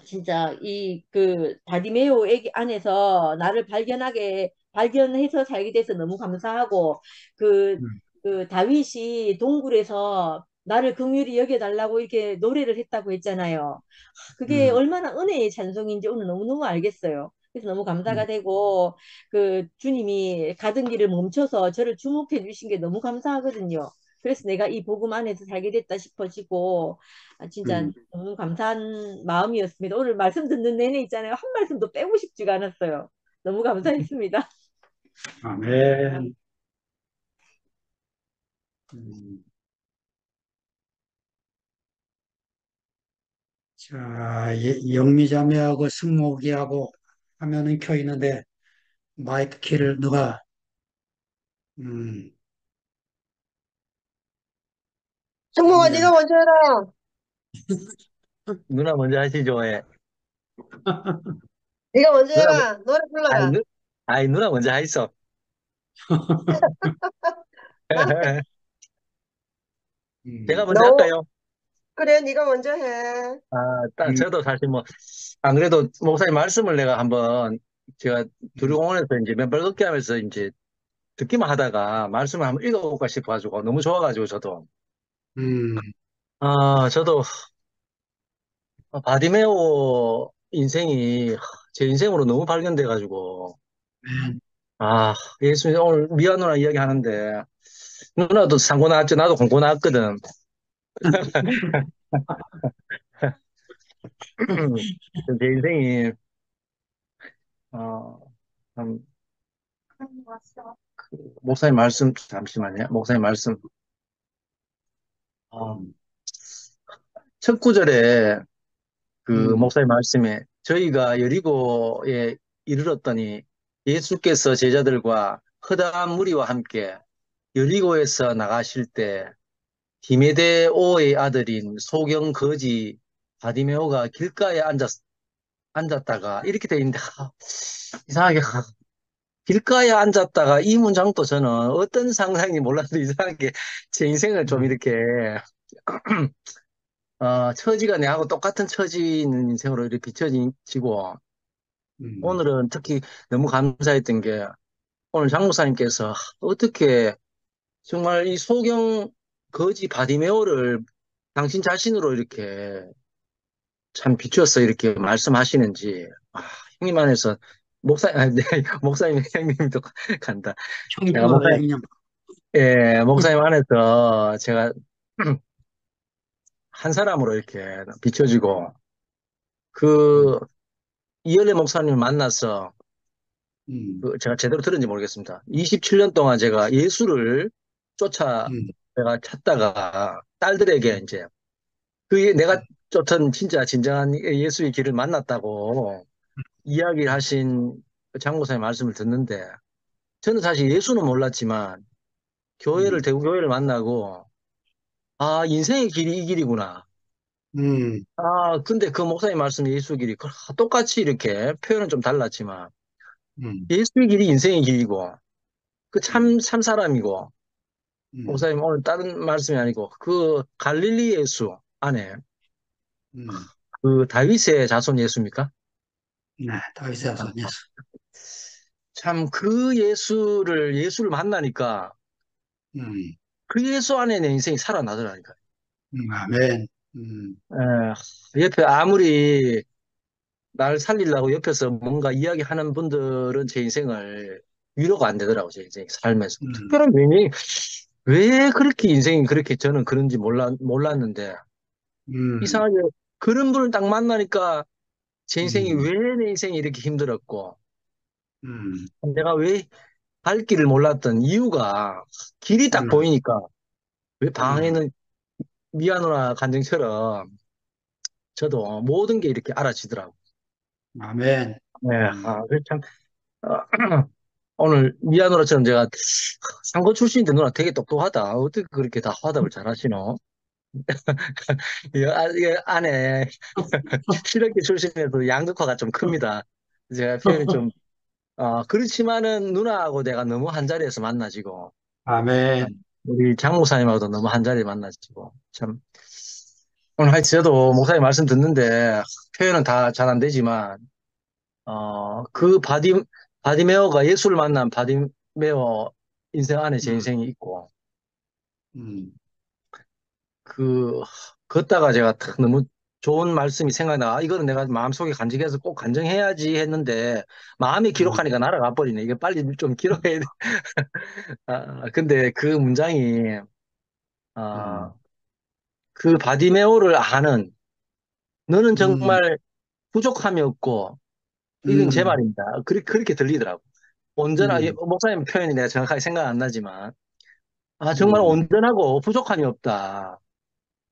[SPEAKER 4] 진짜 이 그 바디메오 애기 안에서 나를 발견해서 살게 돼서 너무 감사하고, 그,
[SPEAKER 3] 음,
[SPEAKER 4] 그 다윗이 동굴에서 나를 긍휼히 여겨달라고 이렇게 노래를 했다고 했잖아요. 그게
[SPEAKER 3] 음,
[SPEAKER 4] 얼마나 은혜의 찬송인지 오늘 너무너무 알겠어요. 그래서 너무 감사가
[SPEAKER 3] 음,
[SPEAKER 4] 되고, 그 주님이 가던 길을 멈춰서 저를 주목해 주신 게 너무 감사하거든요. 그래서 내가 이 복음 안에서 살게 됐다 싶어지고, 아, 진짜
[SPEAKER 3] 음.
[SPEAKER 4] 너무 감사한 마음이었습니다. 오늘 말씀 듣는 내내 있잖아요. 한 말씀도 빼고 싶지가 않았어요. 너무 감사했습니다.
[SPEAKER 3] 아멘. 음. 자, 영미자매하고 승목이하고 화면은 켜 있는데 마이크 키를 누가 음,
[SPEAKER 5] 승모가
[SPEAKER 3] 영미자매.
[SPEAKER 5] 네가 먼저 해라.
[SPEAKER 6] 누나 먼저 하시죠. 예.
[SPEAKER 5] 네가 먼저
[SPEAKER 6] 누나,
[SPEAKER 5] 해라. 노래
[SPEAKER 6] 아이,
[SPEAKER 5] 불러라.
[SPEAKER 6] 누나 먼저 하있어.
[SPEAKER 5] 아,
[SPEAKER 6] 제가
[SPEAKER 3] 음,
[SPEAKER 6] 먼저
[SPEAKER 5] 너
[SPEAKER 6] 할까요?
[SPEAKER 5] 그래 네가 먼저 해.
[SPEAKER 3] 음,
[SPEAKER 6] 저도 사실 뭐, 안 그래도 목사님 말씀을 내가 한번, 제가
[SPEAKER 3] 음,
[SPEAKER 6] 두루공원에서 이제 맨발 걷기 하면서 이제 듣기만 하다가 말씀을 한번 읽어볼까 싶어가지고 너무 좋아가지고 저도.
[SPEAKER 3] 음,
[SPEAKER 6] 저도 바디메오 인생이 제 인생으로 너무 발견돼가지고,
[SPEAKER 3] 아멘.
[SPEAKER 6] 예수님 오늘 미아 누나 이야기 하는데, 누나도 상고 나왔죠. 나도 공고 나왔거든. 제 인생이, 어, 참, 목사님 말씀, 잠시만요. 목사님 말씀. 어, 첫 구절에 그
[SPEAKER 3] 음,
[SPEAKER 6] 목사님 말씀에 저희가 여리고에 이르렀더니 예수께서 제자들과 허다한 무리와 함께 여리고에서 나가실 때 디메데오의 아들인 소경 거지 바디메오가 길가에 앉았다가 이렇게 돼 있는데, 이상하게, 길가에 앉았다가 이 문장도 저는 어떤 상상인지 몰라도 이상하게 제 인생을 좀
[SPEAKER 3] 음,
[SPEAKER 6] 이렇게, 처지가 내하고 똑같은 처지는 인생으로 이렇게 비춰지고,
[SPEAKER 3] 음,
[SPEAKER 6] 오늘은 특히 너무 감사했던 게, 오늘 장 목사님께서 어떻게 정말 이 소경 거지 바디메오를 당신 자신으로 이렇게 참 비추어서 이렇게 말씀하시는지, 형님 안에서 아니, 네, 목사님, 형님도 간다. 제가
[SPEAKER 3] 형님하고 형님.
[SPEAKER 6] 목사님 안에서 제가 한 사람으로 이렇게 비춰지고,
[SPEAKER 3] 음,
[SPEAKER 6] 그, 이열래 목사님을 만나서,
[SPEAKER 3] 음,
[SPEAKER 6] 제가 제대로 들은지 모르겠습니다. 27년 동안 제가 예수를
[SPEAKER 3] 음,
[SPEAKER 6] 제가 찾다가 딸들에게 이제, 내가 쫓던 진짜 진정한 예수의 길을 만났다고 이야기를 하신 장모사의 말씀을 듣는데, 저는 사실 예수는 몰랐지만,
[SPEAKER 3] 음,
[SPEAKER 6] 대구교회를 만나고, 인생의 길이 이 길이구나.
[SPEAKER 3] 음,
[SPEAKER 6] 근데 그 목사님 말씀 예수의 길이 똑같이 이렇게 표현은 좀 달랐지만,
[SPEAKER 3] 음,
[SPEAKER 6] 예수의 길이 인생의 길이고, 그
[SPEAKER 3] 음,
[SPEAKER 6] 참 사람이고,
[SPEAKER 3] 음,
[SPEAKER 6] 목사님 오늘 다른 말씀이 아니고, 그 갈릴리 예수 안에,
[SPEAKER 3] 음.
[SPEAKER 6] 그 다윗의 자손 예수입니까?
[SPEAKER 3] 네, 다윗의 아들 예수.
[SPEAKER 6] 참 예수를 만나니까,
[SPEAKER 3] 음,
[SPEAKER 6] 그 예수 안에 내 인생이 살아나더라니까.
[SPEAKER 3] 아멘.
[SPEAKER 6] 옆에 아무리 날 살리려고 옆에서 뭔가 이야기하는 분들은 제 인생을 위로가 안 되더라고, 제 인생 삶에서.
[SPEAKER 3] 음,
[SPEAKER 6] 특별한原因, 왜 그렇게 인생이 그렇게 저는 그런지 몰랐는데,
[SPEAKER 3] 음,
[SPEAKER 6] 이상하게 그런 분을 딱 만나니까 제 인생이
[SPEAKER 3] 음,
[SPEAKER 6] 왜 내 인생이 이렇게 힘들었고,
[SPEAKER 3] 음,
[SPEAKER 6] 내가 왜 갈 길을 몰랐던 이유가 길이 딱 보이니까 왜
[SPEAKER 3] 음,
[SPEAKER 6] 방에는 미아 누나 간증처럼 저도 모든 게 이렇게 알아지더라고.
[SPEAKER 3] 아멘.
[SPEAKER 6] 네, 그래서 참, 어, 오늘 미아 누나처럼 제가 상고 출신인데 누나 되게 똑똑하다. 어떻게 그렇게 다 화답을 잘 하시노? 이 안에 실력계 출신에도 양극화가 좀 큽니다. 제가 표현이 좀, 그렇지만은 누나하고 내가 너무 한 자리에서 만나지고, 아,
[SPEAKER 3] 아멘.
[SPEAKER 6] 우리 장 목사님하고도 너무 한 자리에 만나지고, 참, 오늘 하여튼 저도 목사님 말씀 듣는데 표현은 다 잘 안 되지만, 그 바디메어가 예수를 만난 바디메어 인생 안에 제
[SPEAKER 3] 음,
[SPEAKER 6] 인생이 있고,
[SPEAKER 3] 음,
[SPEAKER 6] 그, 걷다가 제가 탁 너무 좋은 말씀이 생각나. 이거는 내가 마음속에 간직해서 꼭 간증해야지 했는데, 마음이
[SPEAKER 3] 음,
[SPEAKER 6] 기록하니까 날아가 버리네. 이게 빨리 좀 기록해야 돼. 근데 그 문장이, 아,
[SPEAKER 3] 음,
[SPEAKER 6] 그 바디메오를 아는, 너는
[SPEAKER 3] 음,
[SPEAKER 6] 정말 부족함이 없고, 이건 제
[SPEAKER 3] 음,
[SPEAKER 6] 말입니다. 그렇게 들리더라고.
[SPEAKER 3] 음,
[SPEAKER 6] 목사님 표현이 내가 정확하게 생각 안 나지만, 정말
[SPEAKER 3] 음,
[SPEAKER 6] 온전하고 부족함이 없다.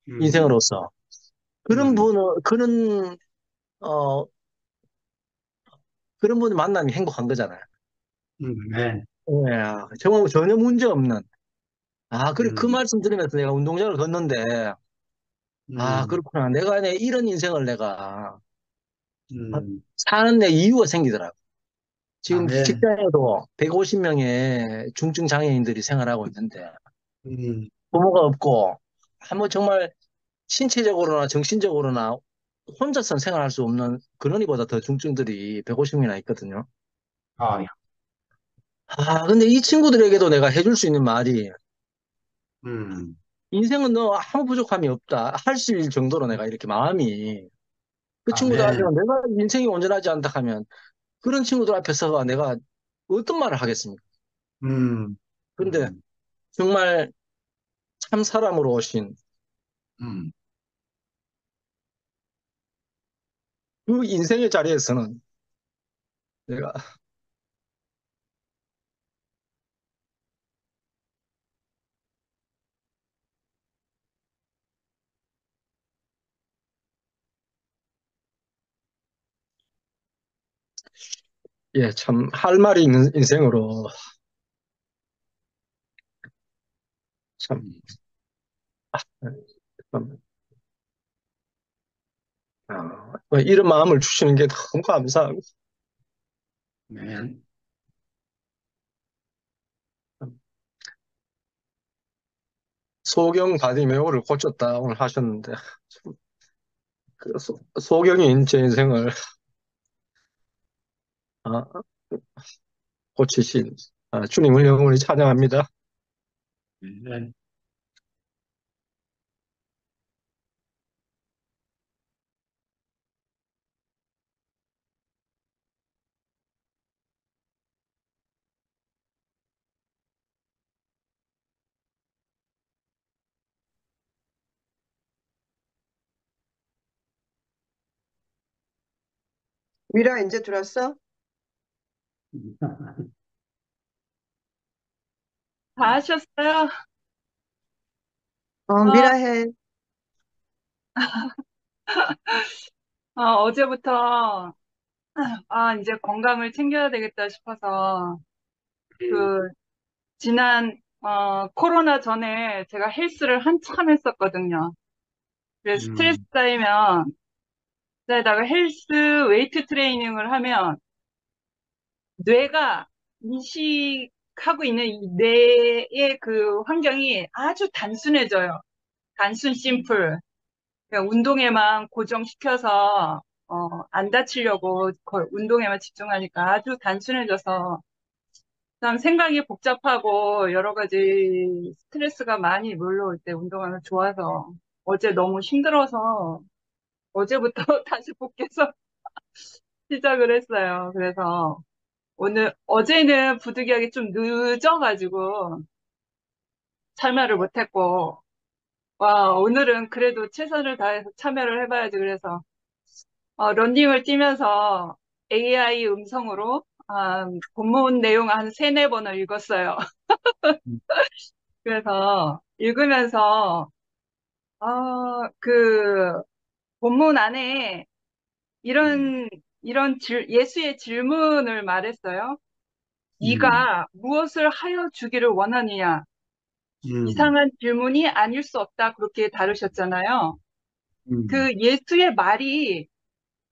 [SPEAKER 3] 음,
[SPEAKER 6] 인생으로서.
[SPEAKER 3] 음,
[SPEAKER 6] 어, 그런 분을 만나면 행복한 거잖아요.
[SPEAKER 3] 아멘.
[SPEAKER 6] 예, 정말 전혀 문제 없는. 그래, 그
[SPEAKER 3] 음,
[SPEAKER 6] 말씀 들으면서 내가 운동장을 걷는데,
[SPEAKER 3] 음,
[SPEAKER 6] 그렇구나. 이런 인생을 내가
[SPEAKER 3] 음,
[SPEAKER 6] 사는 내 이유가 생기더라고. 지금
[SPEAKER 3] 아멘.
[SPEAKER 6] 직장에도 150명의 중증 장애인들이 생활하고 있는데,
[SPEAKER 3] 음,
[SPEAKER 6] 부모가 없고, 한번 정말 신체적으로나 정신적으로나 혼자서 생활할 수 없는 그러니보다 더 중증들이 150명이나 있거든요.
[SPEAKER 3] 아,
[SPEAKER 6] 근데 이 친구들에게도 내가 해줄 수 있는 말이,
[SPEAKER 3] 음,
[SPEAKER 6] 인생은 너 아무 부족함이 없다. 할 수 있을 정도로 내가 이렇게 마음이, 그 친구들 앞에서
[SPEAKER 3] 아멘.
[SPEAKER 6] 내가 인생이 온전하지 않다 하면, 그런 친구들 앞에서 내가 어떤 말을 하겠습니까?
[SPEAKER 3] 음,
[SPEAKER 6] 근데
[SPEAKER 3] 음,
[SPEAKER 6] 정말 참 사람으로 오신
[SPEAKER 3] 음,
[SPEAKER 6] 그 인생의 자리에서는 내가, 참 할 말이 있는 인생으로 참
[SPEAKER 3] 음.
[SPEAKER 6] 참, 이런 마음을 주시는 게 너무 감사하고,
[SPEAKER 3] 네.
[SPEAKER 6] 소경 바디메오를 고쳤다 오늘 하셨는데, 참, 그 소경인 제 인생을 아, 고치신 주님을 영원히 찬양합니다.
[SPEAKER 3] 네.
[SPEAKER 5] 미라 이제 들었어?
[SPEAKER 7] 다 하셨어요? 어,
[SPEAKER 5] 미라 해.
[SPEAKER 7] 어제부터, 이제 건강을 챙겨야 되겠다 싶어서, 그, 지난, 코로나 전에 제가 헬스를 한참 했었거든요. 그래서 스트레스
[SPEAKER 3] 음,
[SPEAKER 7] 쌓이면, 그다가 헬스 웨이트 트레이닝을 하면, 뇌가 인식하고 있는 이 뇌의 그 환경이 아주 단순해져요. 단순, 심플. 그냥 운동에만 고정시켜서 안 다치려고 운동에만 집중하니까 아주 단순해져서 그다음 생각이 복잡하고 여러 가지 스트레스가 많이 몰려올 때 운동하면 좋아서 어제 너무 힘들어서 어제부터 다시 복귀해서 시작을 했어요. 그래서 어제는 부득이하게 좀 늦어가지고 참여를 못했고 와, 오늘은 그래도 최선을 다해서 참여를 해봐야지 그래서 런닝을 뛰면서 AI 음성으로 본문 내용 한 세네 번을 읽었어요. 그래서 읽으면서 그 본문 안에
[SPEAKER 3] 음,
[SPEAKER 7] 이런 예수의 질문을 말했어요.
[SPEAKER 3] 음,
[SPEAKER 7] 네가 무엇을 하여 주기를 원하느냐?
[SPEAKER 3] 음,
[SPEAKER 7] 이상한 질문이 아닐 수 없다. 그렇게 다루셨잖아요.
[SPEAKER 3] 음,
[SPEAKER 7] 그 예수의 말이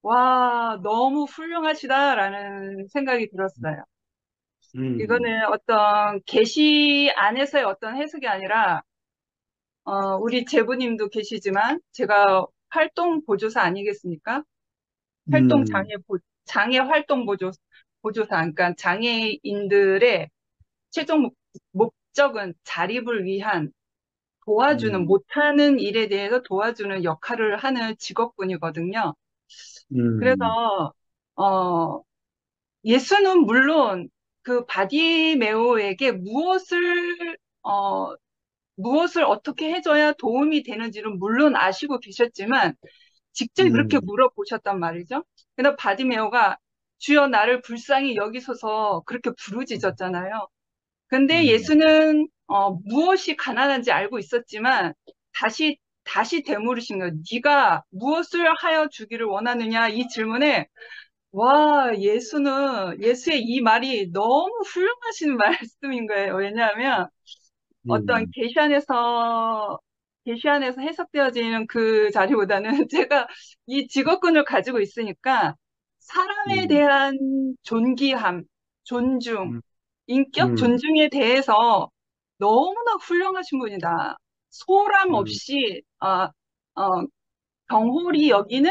[SPEAKER 7] 와, 너무 훌륭하시다라는 생각이 들었어요.
[SPEAKER 3] 음,
[SPEAKER 7] 이거는 어떤 계시 안에서의 어떤 해석이 아니라 우리 제부님도 계시지만 제가 활동 보조사 아니겠습니까? 활동
[SPEAKER 3] 음,
[SPEAKER 7] 장애 활동 보조사 그러니까 장애인들의 최종 목적은 자립을 위한 도와주는
[SPEAKER 3] 음,
[SPEAKER 7] 못하는 일에 대해서 도와주는 역할을 하는 직업군이거든요.
[SPEAKER 3] 음,
[SPEAKER 7] 그래서 어 예수는 물론 그 바디메오에게 어, 무엇을 어떻게 해줘야 도움이 되는지는 물론 아시고 계셨지만, 직접 그렇게
[SPEAKER 3] 음,
[SPEAKER 7] 물어보셨단 말이죠. 근데 바디메오가 주여 나를 불쌍히 여기소서 그렇게 부르짖었잖아요. 근데
[SPEAKER 3] 음,
[SPEAKER 7] 예수는, 무엇이 가난한지 알고 있었지만, 다시 되물으신 거예요. 네가 무엇을 하여 주기를 원하느냐? 이 질문에 와, 예수의 이 말이 너무 훌륭하신 말씀인 거예요. 왜냐하면 어떤
[SPEAKER 3] 음,
[SPEAKER 7] 계시 안에서 해석되어지는 그 자리보다는 제가 이 직업군을 가지고 있으니까 사람에
[SPEAKER 3] 음,
[SPEAKER 7] 대한 존귀함, 존중,
[SPEAKER 3] 음,
[SPEAKER 7] 인격
[SPEAKER 3] 음,
[SPEAKER 7] 존중에 대해서 너무나 훌륭하신 분이다. 소람
[SPEAKER 3] 음,
[SPEAKER 7] 없이, 어, 경홀히 여기는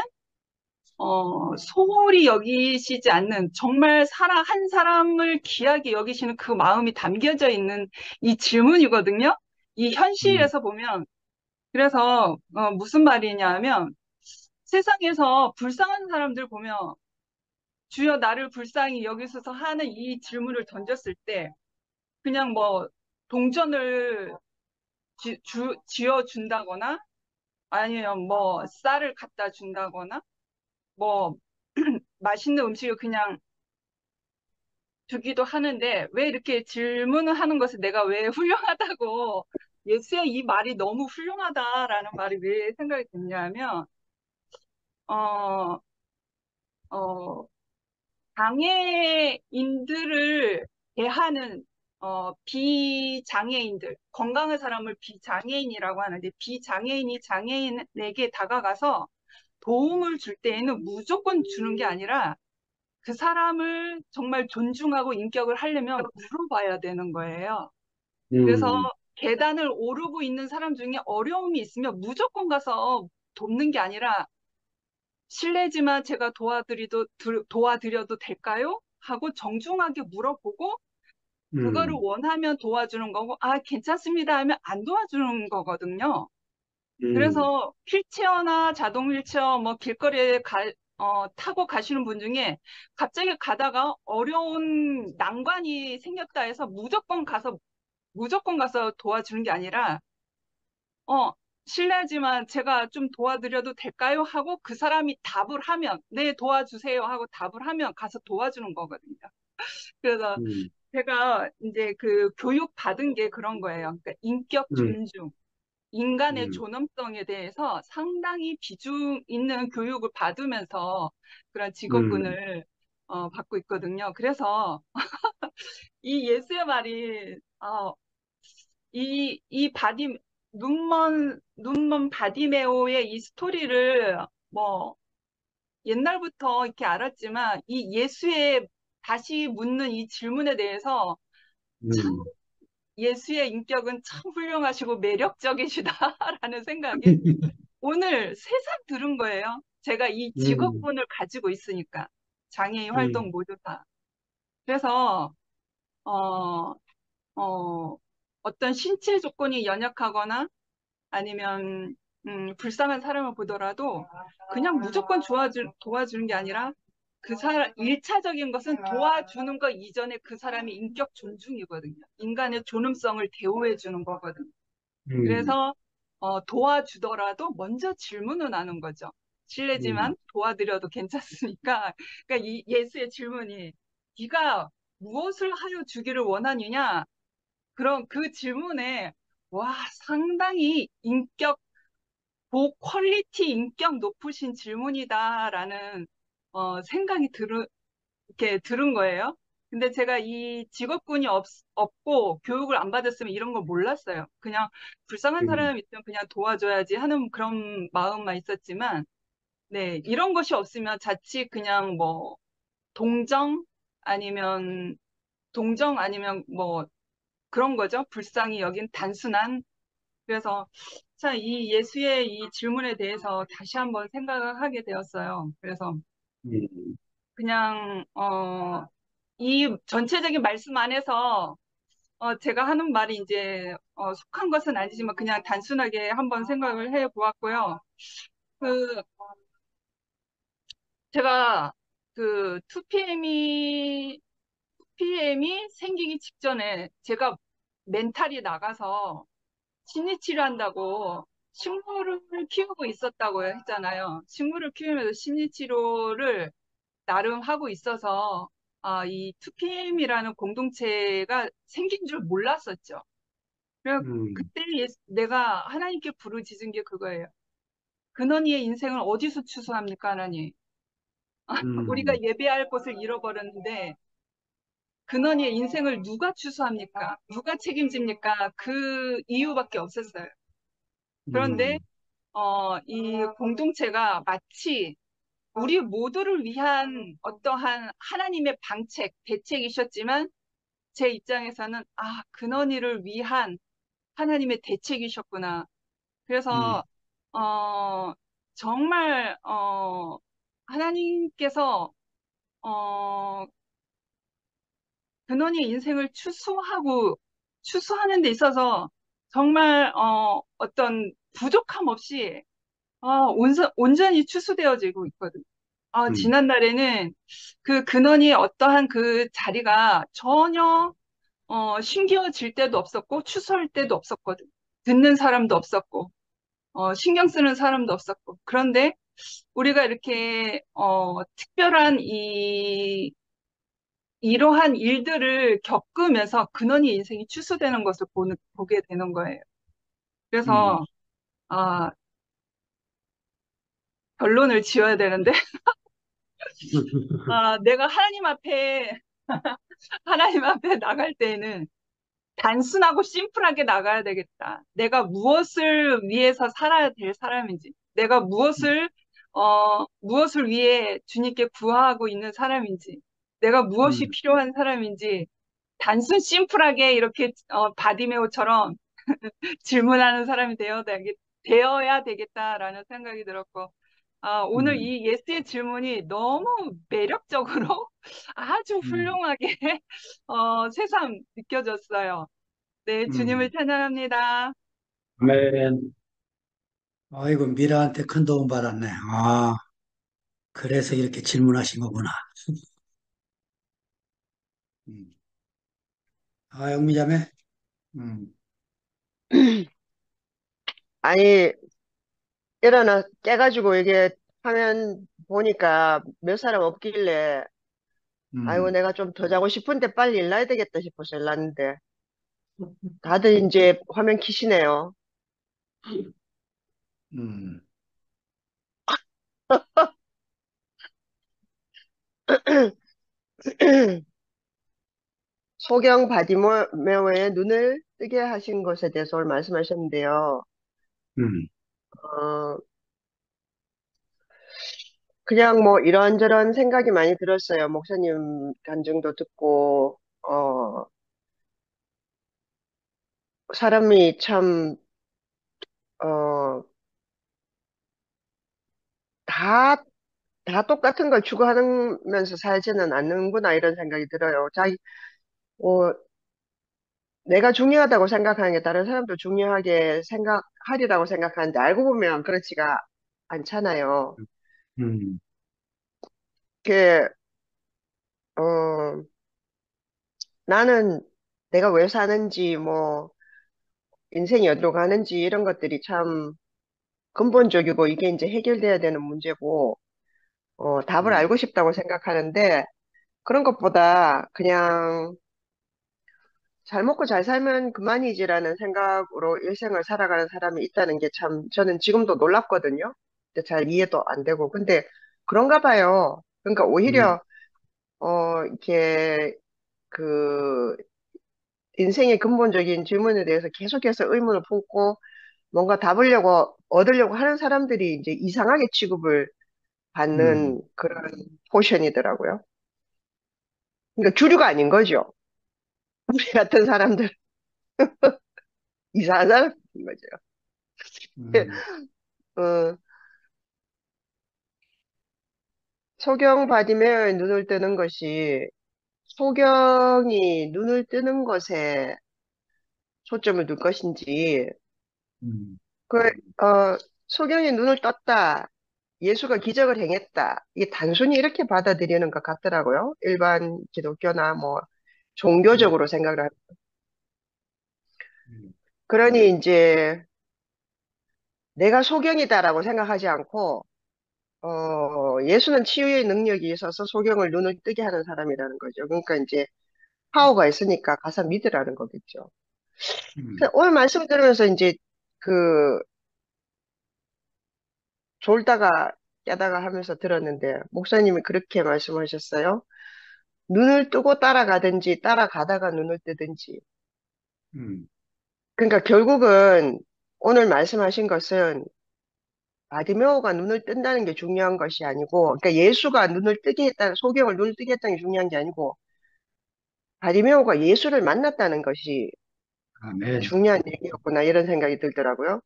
[SPEAKER 7] 소홀히 여기시지 않는 정말 한 사람을 귀하게 여기시는 그 마음이 담겨져 있는 이 질문이거든요. 이
[SPEAKER 3] 음,
[SPEAKER 7] 현실에서 보면 그래서 무슨 말이냐 하면 세상에서 불쌍한 사람들 보면 주여 나를 불쌍히 여기소서 하는 이 질문을 던졌을 때 그냥 뭐 동전을 쥐어 준다거나 아니면 뭐 쌀을 갖다 준다거나 뭐 맛있는 음식을 그냥 주기도 하는데 왜 이렇게 질문을 하는 것을 내가 왜 훌륭하다고 예수의 이 말이 너무 훌륭하다라는 말이 왜 생각이 드냐면 어, 어, 장애인들을 대하는 비장애인들, 건강한 사람을 비장애인이라고 하는데, 비장애인이 장애인에게 다가가서 도움을 줄 때에는 무조건 주는 게 아니라 그 사람을 정말 존중하고 인격을 하려면 물어봐야 되는 거예요. 그래서 계단을 오르고 있는 사람 중에 어려움이 있으면 무조건 가서 돕는 게 아니라 실례지만 제가 도와드려도 될까요? 하고 정중하게 물어보고 그거를 원하면 도와주는 거고, 아, 괜찮습니다 하면 안 도와주는 거거든요. 그래서 휠체어나 자동 휠체어, 뭐 길거리에 타고 가시는 분 중에 갑자기 가다가 어려운 난관이 생겼다 해서 무조건 가서 도와주는 게 아니라, 실례지만 제가 좀 도와드려도 될까요? 하고 그 사람이 답을 하면, 네, 도와주세요 하고 답을 하면 가서 도와주는 거거든요. 그래서 제가 이제 그 교육 받은 게 그런 거예요. 그러니까 인격 존중, 인간의 존엄성에 대해서 상당히 비중 있는 교육을 받으면서 그런 직업군을 받고 있거든요. 그래서 이 예수의 말이 이 눈먼 바디메오의 이 스토리를 뭐 옛날부터 이렇게 알았지만 이 예수의 다시 묻는 이 질문에 대해서 참 예수의 인격은 참 훌륭하시고 매력적이시다라는 생각이 오늘 새삼 들은 거예요. 제가 이 직업군을 가지고 있으니까 장애인 활동 모두 다. 그래서 어, 어떤 신체 조건이 연약하거나 아니면 불쌍한 사람을 보더라도 그냥 무조건 도와주는 게 아니라 그 사람 1차적인 것은 도와주는 것 이전에 그 사람의 인격 존중이거든요. 인간의 존엄성을 대우해 주는 거거든요. 그래서 도와주더라도 먼저 질문을 하는 거죠. 실례지만 도와드려도 괜찮습니까? 그러니까 이 예수의 질문이 네가 무엇을 하여 주기를 원하느냐? 그런 그 질문에 와 상당히 퀄리티 인격 높으신 질문이다라는 생각이 이렇게 들은 거예요. 근데 제가 이 직업군이 없고 교육을 안 받았으면 이런 걸 몰랐어요. 그냥 불쌍한 사람이 있으면 그냥 도와줘야지 하는 그런 마음만 있었지만, 네, 이런 것이 없으면 자칫 그냥 뭐 아니면 동정 아니면 뭐 그런 거죠. 불쌍히 여긴 단순한. 그래서 자, 이 예수의 이 질문에 대해서 다시 한번 생각을 하게 되었어요. 그래서 그냥 이 전체적인 말씀 안에서 제가 하는 말이 이제 속한 것은 아니지만 그냥 단순하게 한번 생각을 해 보았고요. 그 제가 그 2PM이 생기기 직전에 제가 멘탈이 나가서 심리치료한다고 식물을 키우고 있었다고 했잖아요. 식물을 키우면서 심리치료를 나름 하고 있어서 이 2PM이라는 공동체가 생긴 줄 몰랐었죠. 그래서 그때 내가 하나님께 부르짖은 게 그거예요. 근원이의 인생을 어디서 추수합니까, 하나님? 우리가 예배할 곳을 잃어버렸는데 근원이의 인생을 누가 추수합니까? 누가 책임집니까? 그 이유밖에 없었어요. 그런데 이 공동체가 마치 우리 모두를 위한 어떠한 하나님의 대책이셨지만 제 입장에서는 근원이를 위한 하나님의 대책이셨구나. 그래서 정말 하나님께서 근원이의 인생을 추수하는 데 있어서 정말 어떤 부족함 없이 온전히 추수되어지고 있거든요. 지난날에는 그 근원이 어떠한 그 자리가 전혀 신기해질 때도 없었고 추수할 때도 없었거든. 듣는 사람도 없었고 신경 쓰는 사람도 없었고. 그런데 우리가 이렇게 특별한 이러한 일들을 겪으면서 근원이 인생이 추수되는 것을 보게 되는 거예요. 그래서 결론을 지어야 되는데 내가 하나님 앞에 나갈 때에는 단순하고 심플하게 나가야 되겠다. 내가 무엇을 위해서 살아야 될 사람인지, 내가 무엇을 위해 주님께 구하고 있는 사람인지, 내가 무엇이
[SPEAKER 3] 음,
[SPEAKER 7] 필요한 사람인지, 단순 심플하게 이렇게 바디메오처럼 질문하는 사람이 되어야 되겠다라는 생각이 들었고, 오늘
[SPEAKER 3] 음,
[SPEAKER 7] 이 예스의 질문이 너무 매력적으로 아주
[SPEAKER 3] 음,
[SPEAKER 7] 훌륭하게 새삼 느껴졌어요. 네, 주님을
[SPEAKER 3] 음.
[SPEAKER 7] 찬양합니다.
[SPEAKER 3] 아멘. 아이고, 미라한테 큰 도움 받았네. 아, 그래서 이렇게 질문하신 거구나. 음. 아, 영미자매? 음,
[SPEAKER 5] 아니, 깨가지고 이게 화면 보니까 몇 사람 없길래, 아이고,
[SPEAKER 3] 음,
[SPEAKER 5] 내가 좀 더 자고 싶은데 빨리 일어나야 되겠다 싶어서 일어났는데, 다들 이제 화면 키시네요.
[SPEAKER 3] 음,
[SPEAKER 5] 소경 바디메오의 눈을 뜨게 하신 것에 대해서 오늘 말씀하셨는데요.
[SPEAKER 3] 음,
[SPEAKER 5] 어, 그냥 뭐 이런저런 생각이 많이 들었어요. 목사님 간증도 듣고, 사람이 참, 어, 다, 다 똑같은 걸 추구하면서 살지는 않는구나, 이런 생각이 들어요. 어, 내가 중요하다고 생각하는 게 다른 사람도 중요하게 생각하리라고 생각하는데, 알고 보면 그렇지가 않잖아요.
[SPEAKER 3] 음,
[SPEAKER 5] 그, 어, 나는 내가 왜 사는지, 뭐, 인생이 어디로 가는지, 이런 것들이 참 근본적이고, 이게 이제 해결돼야 되는 문제고, 답을
[SPEAKER 3] 음,
[SPEAKER 5] 알고 싶다고 생각하는데, 그런 것보다 그냥 잘 먹고 잘 살면 그만이지라는 생각으로 일생을 살아가는 사람이 있다는 게 참 저는 지금도 놀랍거든요. 근데 잘 이해도 안 되고. 근데 그런가 봐요. 그러니까
[SPEAKER 3] 음,
[SPEAKER 5] 오히려 이렇게 그 인생의 근본적인 질문에 대해서 계속해서 의문을 품고 뭔가 얻으려고 하는 사람들이 이제 이상하게 취급을
[SPEAKER 3] 음,
[SPEAKER 5] 받는 그런 포션이더라고요. 그러니까 주류가 아닌 거죠. 우리 같은 사람들 이상한 사람인 거죠.
[SPEAKER 3] 음,
[SPEAKER 5] 어, 소경 받으면 눈을 뜨는 것이 소경이 눈을 뜨는 것에 초점을 둘 것인지,
[SPEAKER 3] 음,
[SPEAKER 5] 그, 소경이 눈을 떴다. 예수가 기적을 행했다. 이게 단순히 이렇게 받아들이는 것 같더라고요. 일반 기독교나 뭐,
[SPEAKER 3] 음,
[SPEAKER 5] 종교적으로 생각을 하면.
[SPEAKER 3] 음,
[SPEAKER 5] 그러니 이제 내가 소경이다라고 생각하지 않고, 예수는 치유의 능력이 있어서 소경을 눈을 뜨게 하는 사람이라는 거죠. 그러니까 이제 파워가 있으니까 가서 믿으라는 거겠죠.
[SPEAKER 3] 음,
[SPEAKER 5] 오늘 말씀 들으면서 이제 그 졸다가 깨다가 하면서 들었는데 목사님이 그렇게 말씀하셨어요. 눈을 뜨고 따라가든지 따라가다가 눈을 뜨든지.
[SPEAKER 3] 음,
[SPEAKER 5] 그러니까 결국은 오늘 말씀하신 것은 바디메오가 눈을 뜬다는 게 중요한 것이 아니고, 그러니까 예수가 소경을 눈을 뜨게 했다는 게 중요한 게 아니고, 바디메오가 예수를 만났다는 것이
[SPEAKER 3] 아멘.
[SPEAKER 5] 중요한 얘기였구나, 이런 생각이 들더라고요.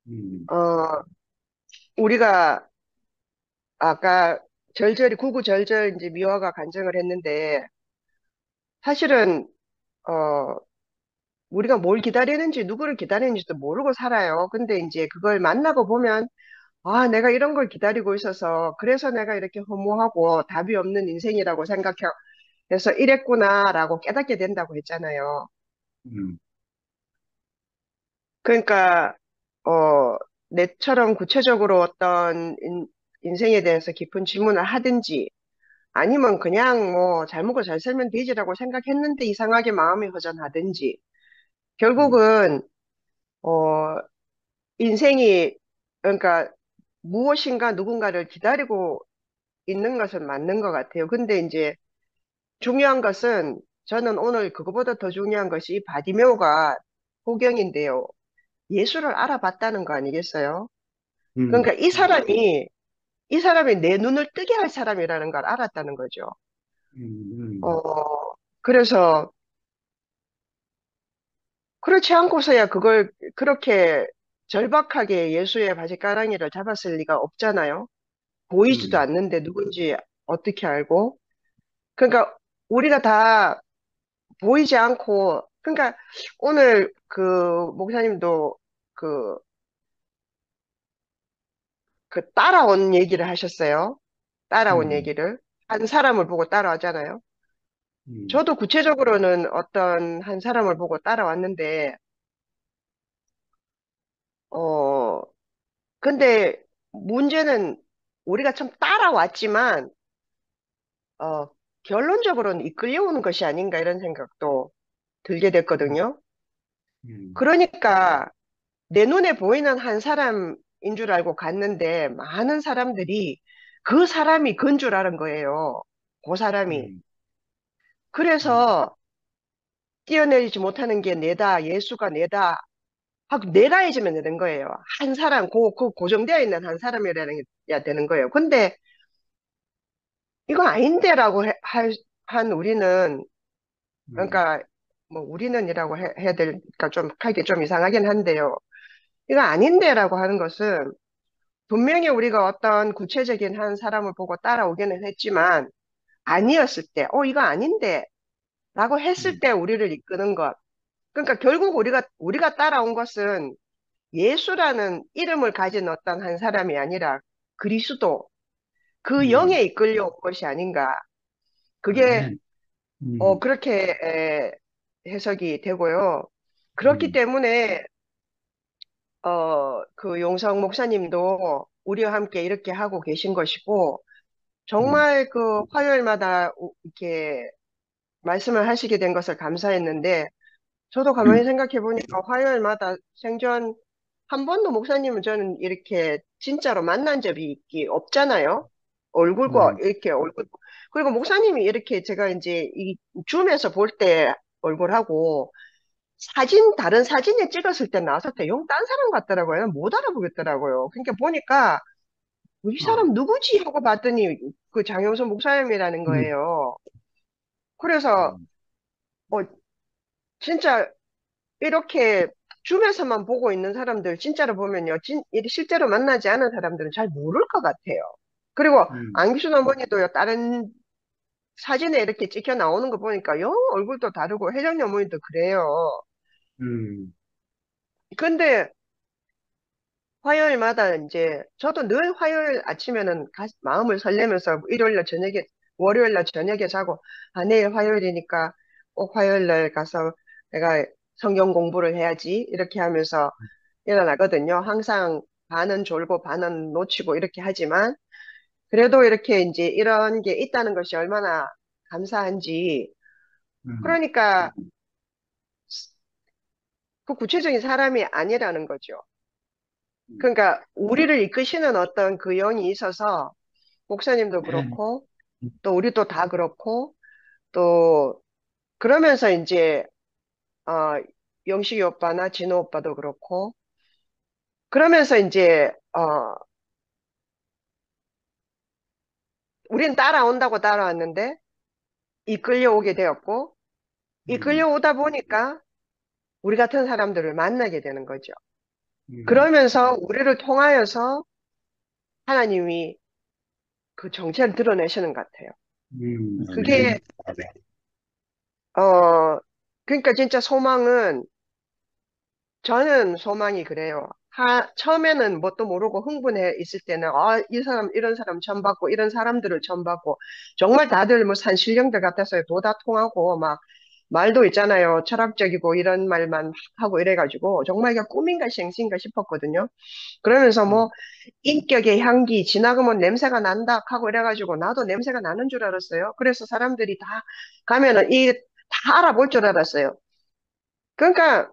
[SPEAKER 3] 음,
[SPEAKER 5] 어, 우리가 아까 구구절절 이제 미화가 간증을 했는데, 사실은, 어, 우리가 뭘 기다리는지, 누구를 기다리는지도 모르고 살아요. 근데 이제 그걸 만나고 보면, 아, 내가 이런 걸 기다리고 있어서, 그래서 내가 이렇게 허무하고 답이 없는 인생이라고 생각해서 이랬구나라고 깨닫게 된다고 했잖아요.
[SPEAKER 3] 음,
[SPEAKER 5] 그러니까, 어, 내처럼 구체적으로 어떤 인생에 대해서 깊은 질문을 하든지, 아니면 그냥 뭐 잘 먹고 잘 살면 되지라고 생각했는데 이상하게 마음이 허전하든지
[SPEAKER 3] 음,
[SPEAKER 5] 결국은 어 인생이 그러니까 무엇인가 누군가를 기다리고 있는 것은 맞는 것 같아요. 근데 이제 중요한 것은 저는 오늘 그거보다 더 중요한 것이 이 바디메오가 호경인데요. 예수를 알아봤다는 거 아니겠어요? 그러니까 이 사람이 내 눈을 뜨게 할 사람이라는 걸 알았다는 거죠. 그래서 그렇지 않고서야 그걸 그렇게 절박하게 예수의 바지가랑이를 잡았을 리가 없잖아요. 보이지도 않는데 누군지 어떻게 알고? 그러니까 우리가 다 보이지 않고, 그러니까 오늘 그 목사님도 그, 그 따라온 얘기를 하셨어요. 따라온 얘기를. 한 사람을 보고 따라왔잖아요. 저도 구체적으로는 어떤 한 사람을 보고 따라왔는데, 어, 근데 문제는 우리가 참 따라왔지만, 어, 결론적으로는 이끌려오는 것이 아닌가 이런 생각도 들게 됐거든요. 그러니까 내 눈에 보이는 한 사람인 줄 알고 갔는데 많은 사람들이 그 사람이 건 줄 아는 거예요. 그 사람이. 그래서 뛰어내리지 못하는 게 내다, 예수가 내다 하고 내라해지면 되는 거예요. 한 사람, 그 고정되어 있는 한 사람이라야 되는 거예요. 근데 이거 아닌데라고 한 우리는, 그러니까 뭐 우리는이라고 해야 될까 좀 하기 좀 이상하긴 한데요. 이거 아닌데라고 하는 것은 분명히 우리가 어떤 구체적인 한 사람을 보고 따라오기는 했지만 아니었을 때, 이거 아닌데 라고 했을 때 우리를 이끄는 것. 그러니까 결국 우리가 따라온 것은 예수라는 이름을 가진 어떤 한 사람이 아니라 그리스도, 그 영에 이끌려온 것이 아닌가. 그게,
[SPEAKER 3] 아멘. 음,
[SPEAKER 5] 그렇게 해석이 되고요. 그렇기
[SPEAKER 3] 음,
[SPEAKER 5] 때문에, 그 용성 목사님도 우리와 함께 이렇게 하고 계신 것이고,
[SPEAKER 3] 음,
[SPEAKER 5] 정말 그 화요일마다 이렇게 말씀을 하시게 된 것을 감사했는데, 저도 가만히 생각해 보니까 화요일마다 생전 한 번도 목사님은 저는 이렇게 진짜로 만난 적이 없잖아요. 얼굴과
[SPEAKER 3] 음,
[SPEAKER 5] 이렇게 얼굴. 그리고 목사님이 이렇게 제가 이제 이 줌에서 볼 때 얼굴하고 다른 사진에 찍었을 때 나왔을 때 영 딴 사람 같더라고요. 못 알아보겠더라고요. 그러니까 보니까 이
[SPEAKER 3] 아,
[SPEAKER 5] 사람 누구지? 하고 봤더니 그 장영선 목사님이라는
[SPEAKER 3] 음,
[SPEAKER 5] 거예요. 그래서
[SPEAKER 3] 음,
[SPEAKER 5] 어, 진짜 이렇게 줌에서만 보고 있는 사람들 진짜로 보면요. 실제로 만나지 않은 사람들은 잘 모를 것 같아요. 그리고
[SPEAKER 3] 음,
[SPEAKER 5] 안기순 어머니도요. 다른 사진에 이렇게 찍혀 나오는 거 보니까 영 얼굴도 다르고 혜정이 어머니도 그래요.
[SPEAKER 3] 음,
[SPEAKER 5] 근데 화요일마다 이제 저도 늘 화요일 아침에는 마음을 설레면서 일요일날 저녁에 월요일날 저녁에 자고 내일 화요일이니까 꼭 화요일날 가서 내가 성경 공부를 해야지 이렇게 하면서 일어나거든요. 항상 반은 졸고 반은 놓치고 이렇게 하지만 그래도 이렇게 이제 이런 게 있다는 것이 얼마나 감사한지.
[SPEAKER 3] 음,
[SPEAKER 5] 그러니까 그 구체적인 사람이 아니라는 거죠. 그러니까 우리를 이끄시는 어떤 그 영이 있어서 목사님도
[SPEAKER 3] 아멘.
[SPEAKER 5] 그렇고 또 우리도 다 그렇고 또 그러면서 이제 어 영식이 오빠나 진호 오빠도 그렇고 그러면서 이제 우리는 따라온다고 따라왔는데 이끌려오게 되었고
[SPEAKER 3] 음,
[SPEAKER 5] 이끌려오다 보니까 우리 같은 사람들을 만나게 되는 거죠.
[SPEAKER 3] 음,
[SPEAKER 5] 그러면서 우리를 통하여서 하나님이 그 정체를 드러내시는 것 같아요. 그게
[SPEAKER 3] 아멘. 아멘.
[SPEAKER 5] 어 그러니까 진짜 소망은 저는 소망이 그래요. 처음에는 뭣도 모르고 흥분해 있을 때는, 이 사람, 이런 사람 처음 봤고, 이런 사람들을 처음 봤고, 정말 다들 뭐 산신령들 같았어요. 도다 통하고, 막, 말도 있잖아요. 철학적이고, 이런 말만 막 하고 이래가지고, 정말 이게 꿈인가 생신가 싶었거든요. 그러면서 뭐, 인격의 향기, 지나가면 냄새가 난다 하고 이래가지고, 나도 냄새가 나는 줄 알았어요. 그래서 사람들이 다 가면은 다 알아볼 줄 알았어요. 그러니까,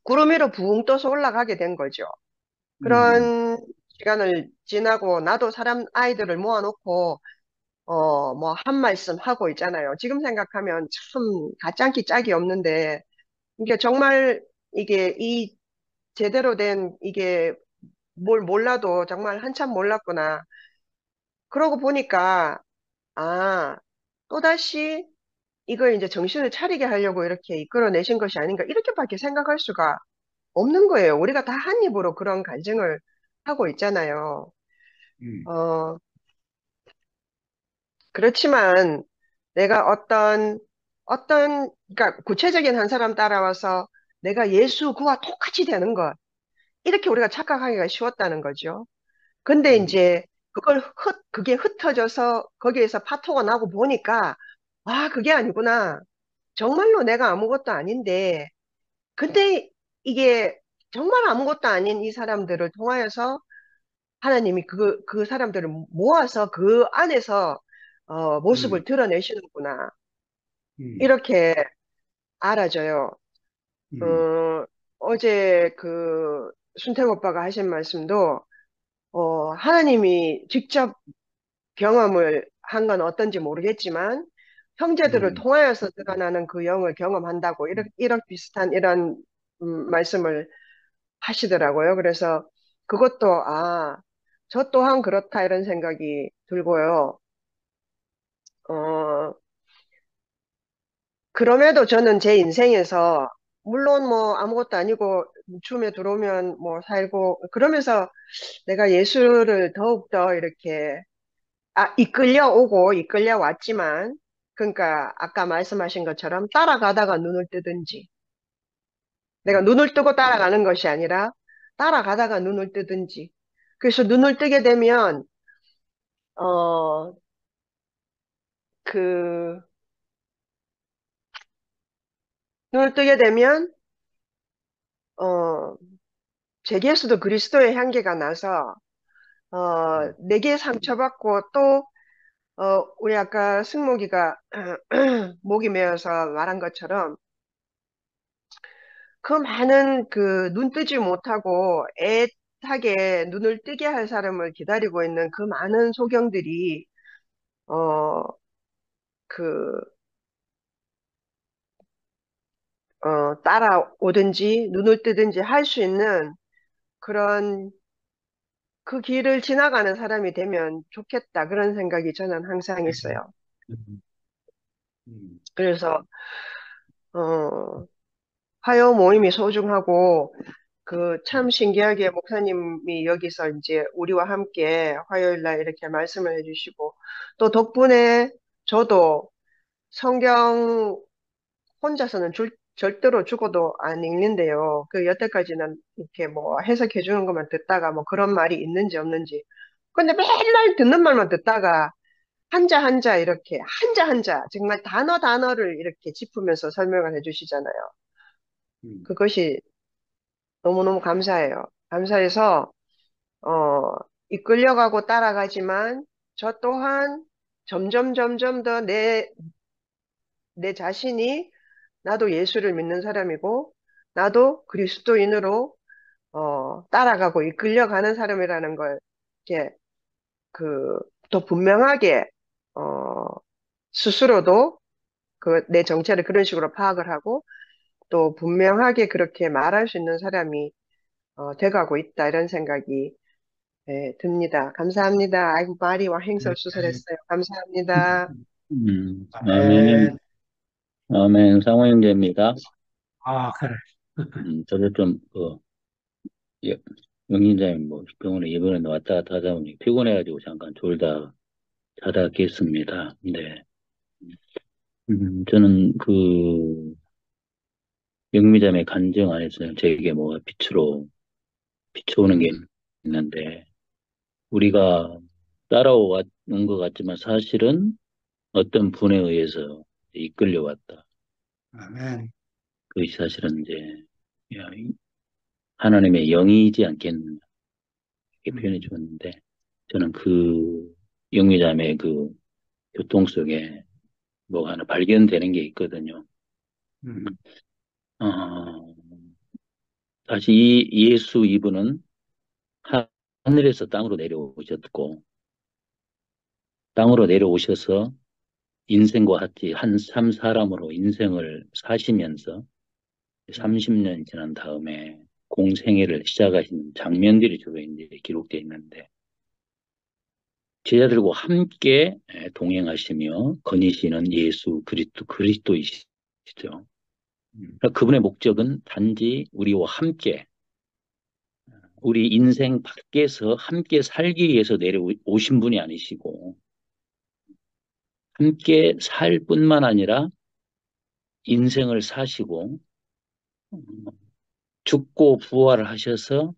[SPEAKER 5] 구름 위로 붕 떠서 올라가게 된 거죠.
[SPEAKER 3] 음,
[SPEAKER 5] 그런 시간을 지나고 나도 아이들을 모아놓고 뭐, 한 말씀 하고 있잖아요. 지금 생각하면 참 가짱기 짝이 없는데, 이게 정말 이게 제대로 된 이게 뭘 몰라도 정말 한참 몰랐구나. 그러고 보니까, 아, 또다시 이걸 이제 정신을 차리게 하려고 이렇게 이끌어내신 것이 아닌가, 이렇게밖에 생각할 수가 없는 거예요. 우리가 다 한 입으로 그런 간증을 하고 있잖아요. 어, 그렇지만 내가 그러니까 구체적인 한 사람 따라와서 내가 예수 그와 똑같이 되는 것, 이렇게 우리가 착각하기가 쉬웠다는 거죠. 근데 이제 그게 흩어져서 거기에서 파토가 나고 보니까, 아, 그게 아니구나. 정말로 내가 아무것도 아닌데, 근데 이게 정말 아무것도 아닌 이 사람들을 통하여서 하나님이 그 사람들을 모아서 그 안에서 모습을 드러내시는구나. 이렇게 알아져요. 어, 어제 순택 오빠가 하신 말씀도, 하나님이 직접 경험을 한 건 어떤지 모르겠지만, 형제들을 통하여서 드러나는 그 영을 경험한다고, 이런 비슷한 이런 말씀을 하시더라고요. 그래서 그것도, 저 또한 그렇다, 이런 생각이 들고요. 어, 그럼에도 저는 제 인생에서, 물론 뭐 아무것도 아니고, 춤에 들어오면 뭐 살고, 그러면서 내가 예수를 더욱더 이렇게, 이끌려오고, 이끌려왔지만, 그러니까 아까 말씀하신 것처럼 따라가다가 눈을 뜨든지, 내가 눈을 뜨고 따라가는 것이 아니라, 따라가다가 눈을 뜨든지, 그래서 어, 그, 눈을 뜨게 되면, 어, 제게서도 그리스도의 향기가 나서, 내게 상처받고 또, 우리 아까 승목이가 목이 메어서 말한 것처럼, 그 많은 눈 뜨지 못하고 애타게 눈을 뜨게 할 사람을 기다리고 있는 그 많은 소경들이, 어, 그, 따라오든지 눈을 뜨든지 할 수 있는 그런 그 길을 지나가는 사람이 되면 좋겠다. 그런 생각이 저는 항상 있어요. 그래서, 화요 모임이 소중하고, 참 신기하게 목사님이 여기서 이제 우리와 함께 화요일 날 이렇게 말씀을 해주시고, 또 덕분에 저도 성경 혼자서는 절대로 죽어도 안 읽는데요. 여태까지는 이렇게 뭐 해석해 주는 것만 듣다가 뭐 그런 말이 있는지 없는지. 근데 맨날 듣는 말만 듣다가 한자 한자 이렇게 한자 한자 정말 단어 단어를 이렇게 짚으면서 설명을 해주시잖아요. 그것이 너무너무 감사해요. 감사해서 이끌려가고 따라가지만 저 또한 점점 더 내 자신이 나도 예수를 믿는 사람이고 나도 그리스도인으로 따라가고 이끌려가는 사람이라는 걸 이렇게 더 분명하게 어, 스스로도 내 정체를 그런 식으로 파악을 하고 또 분명하게 그렇게 말할 수 있는 사람이 돼가고 있다 이런 생각이 듭니다. 감사합니다. 아이고 말이 횡설수설했어요. 감사합니다.
[SPEAKER 8] 아멘, 아멘, 상호 형제입니다.
[SPEAKER 3] 그래.
[SPEAKER 8] 저도 좀, 예, 영인자님 병원에 이번에 왔다 갔다 하다 보니 피곤해가지고 잠깐 졸다 자다 깼습니다. 네. 저는 영미자매 간증 안에서 제게 뭐가 비춰오는 게 있는데, 우리가 따라온 것 같지만 사실은 어떤 분에 의해서 이끌려왔다.
[SPEAKER 3] 아멘.
[SPEAKER 8] 그것이 사실은 이제, 야, 하나님의 영이지 않겠느냐, 이렇게 표현해 주었는데, 저는 영미자매의 교통 속에 뭐가 하나 발견되는 게 있거든요. 어, 사실 이 예수 이분은 하늘에서 땅으로 내려오셨고, 땅으로 내려오셔서 인생과 같이 한 사람으로 인생을 사시면서 30년 지난 다음에 공생애를 시작하신 장면들이 주로 이제 기록되어 있는데, 제자들과 함께 동행하시며 거니시는 예수 그리스도이시죠. 그분의 목적은 단지 우리와 함께, 우리 인생 밖에서 함께 살기 위해서 내려오신 분이 아니시고, 함께 살 뿐만 아니라 인생을 사시고 죽고 부활을 하셔서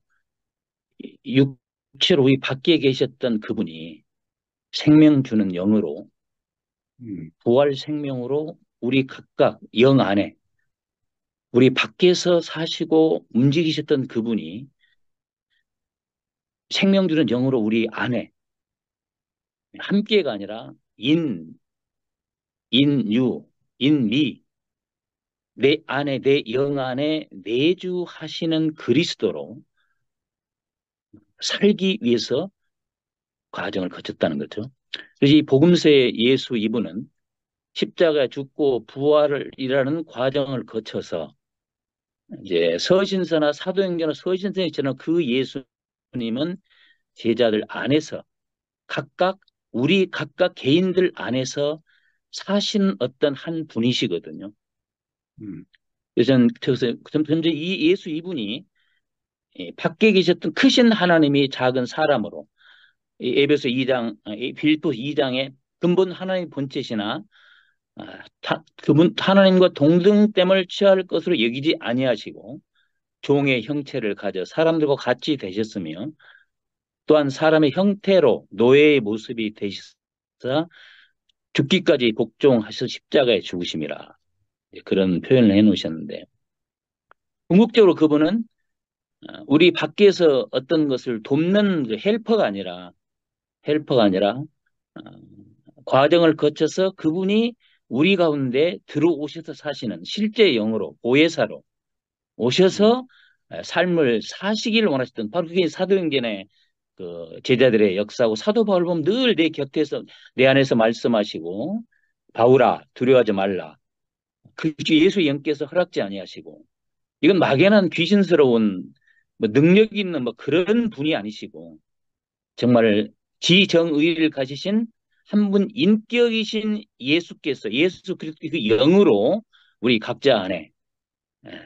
[SPEAKER 8] 육체로 우리 밖에 계셨던 그분이 생명 주는 영으로, 부활 생명으로 우리 각각 영 안에, 우리 밖에서 사시고 움직이셨던 그분이 생명 주는 영으로 우리 안에, 함께가 아니라 인유, 인미, 내 안에, 내 영 안에 내주하시는 그리스도로 살기 위해서 과정을 거쳤다는 거죠. 그래서 이 복음서의 예수 이분은 십자가에 죽고 부활이라는 과정을 거쳐서 이제 서신서나 사도행전이나 서신서처럼 그 예수님은 제자들 안에서 각각, 우리 각각 개인들 안에서 사신 어떤 한 분이시거든요. 그래서 점점 이 예수 이분이 밖에 계셨던 크신 하나님이 작은 사람으로, 에베소 2장, 빌립보 2장의 근본 하나님의 본체시나 그분 하나님과 동등됨을 취할 것으로 여기지 아니하시고 종의 형체를 가져 사람들과 같이 되셨으며, 또한 사람의 형태로 노예의 모습이 되셔서 죽기까지 복종하셔서 십자가에 죽으심이라, 그런 표현을 해놓으셨는데, 궁극적으로 그분은 우리 밖에서 어떤 것을 돕는 그 헬퍼가 아니라 과정을 거쳐서 그분이 우리 가운데 들어오셔서 사시는 실제 영으로, 보혜사로 오셔서 삶을 사시기를 원하셨던, 바로 그게 사도행전의 그 제자들의 역사고, 사도 바울 보면 늘 내 곁에서, 내 안에서 말씀하시고, 바울아 두려워하지 말라, 그 예수 영께서 허락지 아니하시고, 이건 막연한 귀신스러운 뭐 능력 있는 뭐 그런 분이 아니시고, 정말 지정의를 가지신 한 분 인격이신 예수께서, 예수 그리스도 그 영으로 우리 각자 안에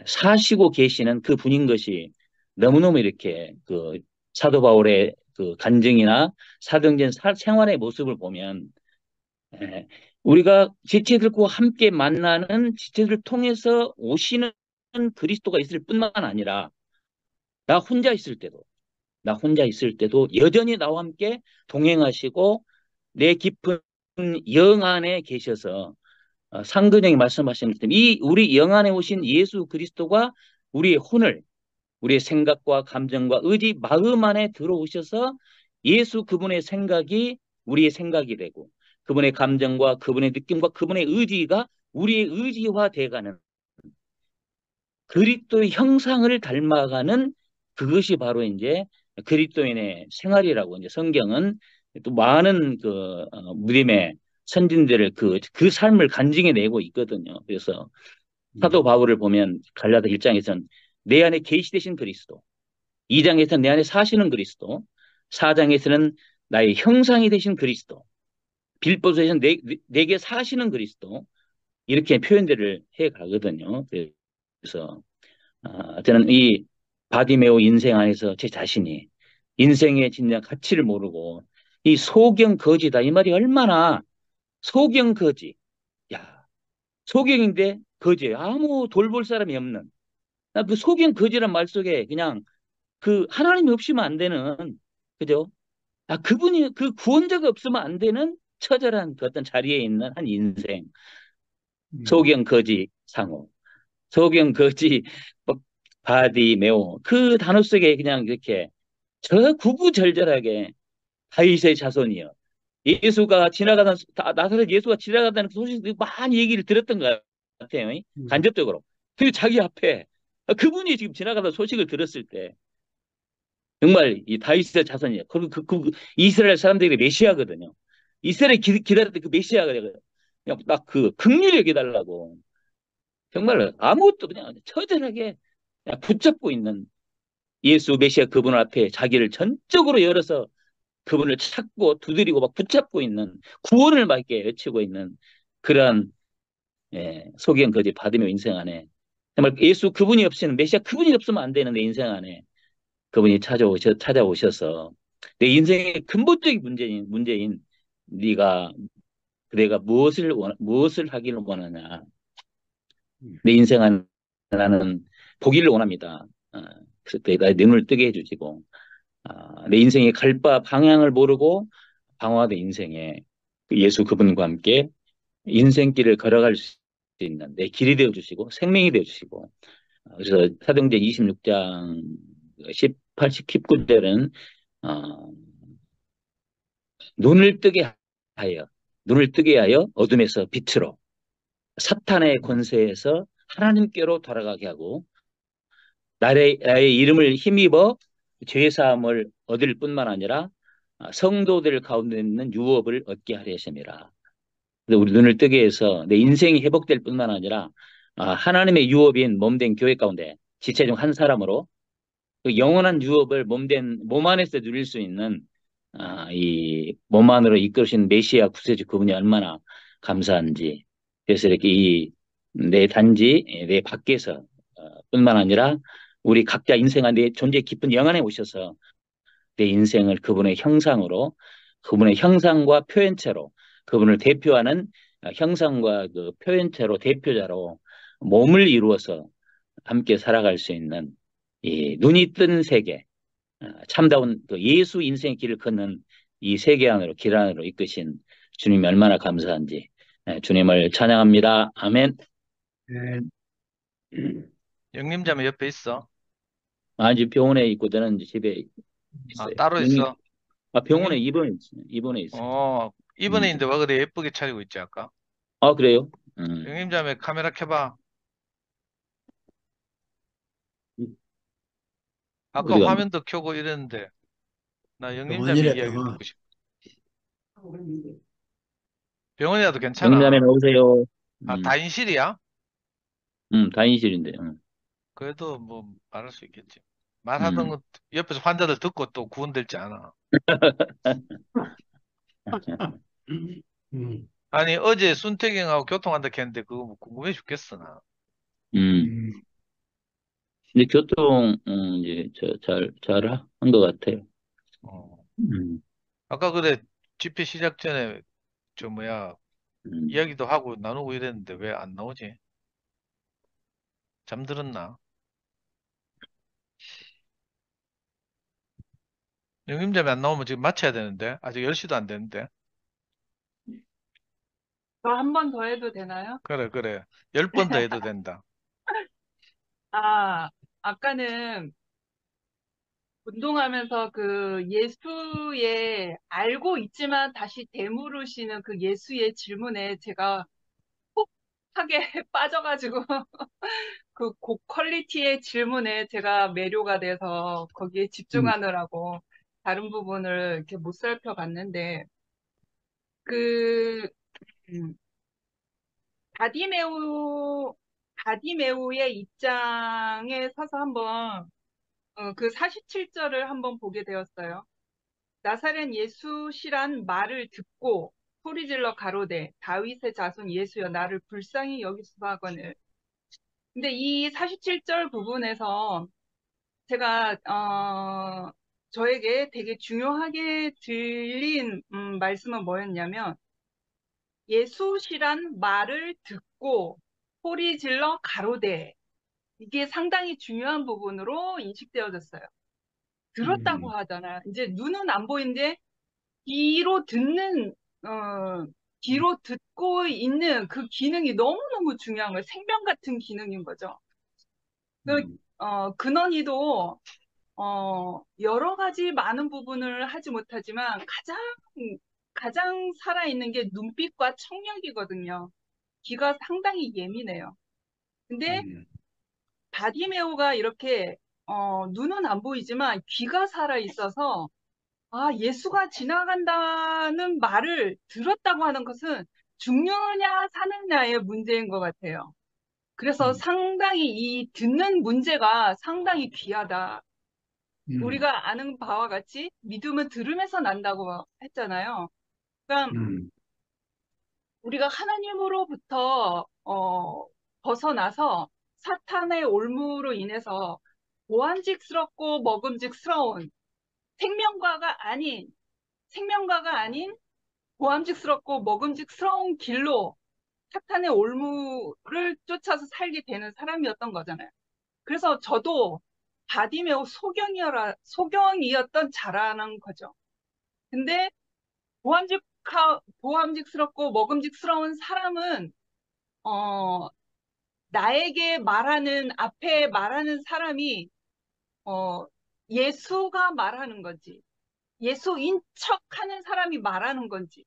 [SPEAKER 8] 사시고 계시는 그 분인 것이 너무너무 이렇게 그 사도 바울의 그 간증이나 사도행전 생활의 모습을 보면, 우리가 지체들과 함께 만나는, 지체들을 통해서 오시는 그리스도가 있을 뿐만 아니라 나 혼자 있을 때도 여전히 나와 함께 동행하시고 내 깊은 영 안에 계셔서, 상근형이 말씀하신 것처럼 이 우리 영 안에 오신 예수 그리스도가 우리의 혼을, 우리의 생각과 감정과 의지, 마음 안에 들어오셔서 예수 그분의 생각이 우리의 생각이 되고, 그분의 감정과 그분의 느낌과 그분의 의지가 우리의 의지화 돼가는, 그리스도의 형상을 닮아가는, 그것이 바로 이제 그리스도인의 생활이라고 이제 성경은 또 많은 그 믿음의 선진들을 그 삶을 간증해 내고 있거든요. 그래서 사도 바울을 보면 갈라디아 1장에서는 내 안에 계시되신 그리스도, 2장에서는 내 안에 사시는 그리스도, 4장에서는 나의 형상이 되신 그리스도, 빌보서에서는 내게 사시는 그리스도, 이렇게 표현들을 해 가거든요. 그래서 저는 이 바디메오 인생 안에서 제 자신이 인생의 진짜 가치를 모르고 이 소경 거지다, 이 말이 얼마나, 소경 거지, 야, 소경인데 거지예요. 아무 돌볼 사람이 없는, 나 그 소경 거지란 말 속에 그냥 그 하나님이 없으면 안 되는, 그죠? 그분이 그 구원자가 없으면 안 되는 처절한 그 어떤 자리에 있는 한 인생. 소경 거지 상호, 소경 거지 바디메오, 그 단어 속에 그냥 이렇게 저 구구절절하게 다윗의 자손이요, 예수가 지나가던, 나사렛 예수가 지나가다는 소식 많이 얘기를 들었던 것 같아요. 간접적으로. 그 자기 앞에 그분이 지금 지나가다 소식을 들었을 때 정말 이 다윗의 자손이에요. 이스라엘 사람들이 메시아거든요. 이스라엘이 기다렸던 그 메시아가 그냥 딱 그 긍휼히 여겨달라고 정말 아무것도 그냥 처절하게 그냥 붙잡고 있는 예수 메시아 그분 앞에 자기를 전적으로 열어서 그분을 찾고 두드리고 막 붙잡고 있는 구원을 막 이렇게 외치고 있는 그러한 소경 거지 바디메오 인생 안에 정말 예수 그분이 없이는 메시아 그분이 없으면 안 되는 내 인생 안에 그분이 찾아오셔서 내 인생의 근본적인 문제인 내가 무엇을 하기를 원하냐. 내 인생 안에 나는 보기를 원합니다. 그래서 내가 눈을 뜨게 해주시고 내 인생의 갈 바 방향을 모르고 방황하던 인생에 예수 그분과 함께 인생길을 걸어갈 수 있는 내 길이 되어주시고 생명이 되어주시고 그래서 사도행전 26장 18, 19절은 눈을 뜨게 하여 어둠에서 빛으로 사탄의 권세에서 하나님께로 돌아가게 하고 나의 이름을 힘입어 죄사함을 얻을 뿐만 아니라 성도들 가운데 있는 유업을 얻게 하려 하심이라. 우리 눈을 뜨게 해서 내 인생이 회복될 뿐만 아니라 하나님의 유업인 몸된 교회 가운데 지체 중 한 사람으로 그 영원한 유업을 몸 안에서 누릴 수 있는 이 몸 안으로 이끌으신 메시아 구세주 그분이 얼마나 감사한지. 그래서 이렇게 내 단지 내 밖에서 뿐만 아니라 우리 각자 인생 안에 존재 깊은 영안에 오셔서 내 인생을 그분의 형상으로 그분의 형상과 표현체로 그분을 대표하는 형상과 그 표현체로 대표자로 몸을 이루어서 함께 살아갈 수 있는 이 눈이 뜬 세계 참다운 그 예수 인생의 길을 걷는 이 세계 안으로 길 안으로 이끄신 주님이 얼마나 감사한지 주님을 찬양합니다. 아멘.
[SPEAKER 9] 영림자매 옆에 있어?
[SPEAKER 8] 이제 병원에 있고 저는 이제 집에 있어요.
[SPEAKER 9] 따로 있어?
[SPEAKER 8] 병원에 입원해 있어요.
[SPEAKER 9] 입원해 있는데 와 그래 예쁘게 차리고 있지 아까?
[SPEAKER 8] 그래요?
[SPEAKER 9] 영림자매 카메라 켜봐. 아까
[SPEAKER 8] 어디가?
[SPEAKER 9] 화면도 켜고 이랬는데 나 영림자매
[SPEAKER 3] 병원이래,
[SPEAKER 9] 이야기
[SPEAKER 3] 병원.
[SPEAKER 9] 듣고 싶어. 병원이라도 괜찮아.
[SPEAKER 8] 영림자매 나오세요.
[SPEAKER 9] 다인실이야?
[SPEAKER 8] 다인실인데.
[SPEAKER 9] 그래도 뭐 말할 수 있겠지. 말하던 것 옆에서 환자들 듣고 또 구원될지 않아. 아니 어제 순태경하고 교통한다 했는데 그거 뭐 궁금해 죽겠어 나.
[SPEAKER 8] 근데 교통 이제 잘한 것 같아요.
[SPEAKER 9] 아까 그래 집회 시작 전에 이야기도 하고 나누고 이랬는데 왜 안 나오지? 잠들었나? 영임자매 안 나오면 지금 마쳐야 되는데 아직 10시도 안 됐는데.
[SPEAKER 7] 저 한 번 더 해도 되나요?
[SPEAKER 9] 그래 10번 더 해도 된다.
[SPEAKER 7] 아까는 운동하면서 그 예수의 알고 있지만 다시 되물으시는 그 예수의 질문에 제가 혹 하게 빠져가지고 그 고퀄리티의 질문에 제가 매료가 돼서 거기에 집중하느라고 다른 부분을 이렇게 못 살펴봤는데 그 바디메오의 입장에 서서 한번 그 47절을 한번 보게 되었어요. 나사렛 예수시란 말을 듣고 소리질러 가로되 다윗의 자손 예수여 나를 불쌍히 여기소서하거늘. 근데 이 47절 부분에서 제가 저에게 되게 중요하게 들린 말씀은 뭐였냐면 예수시란 말을 듣고 소리질러 가로되 이게 상당히 중요한 부분으로 인식되어졌어요. 들었다고 하잖아요. 이제 눈은 안 보이는데 귀로 듣고 있는 그 기능이 너무너무 중요한 거예요. 생명 같은 기능인 거죠. 근원이도 여러 가지 많은 부분을 하지 못하지만 가장 살아있는 게 눈빛과 청력이거든요. 귀가 상당히 예민해요. 근데 바디메오가 이렇게 눈은 안 보이지만 귀가 살아있어서 예수가 지나간다는 말을 들었다고 하는 것은 죽느냐 사느냐의 문제인 것 같아요. 그래서 상당히 이 듣는 문제가 상당히 귀하다. 우리가 아는 바와 같이 믿음은 들음에서 난다고 했잖아요. 그러니까 우리가 하나님으로부터 벗어나서 사탄의 올무로 인해서 보암직스럽고 먹음직스러운 생명과가 아닌 보암직스럽고 먹음직스러운 길로 사탄의 올무를 쫓아서 살게 되는 사람이었던 거잖아요. 그래서 저도 바디메오 소경이었던 자라는 거죠. 근데 보암직스럽고 먹음직스러운 사람은 나에게 앞에 말하는 사람이 예수가 말하는 건지, 예수인 척하는 사람이 말하는 건지,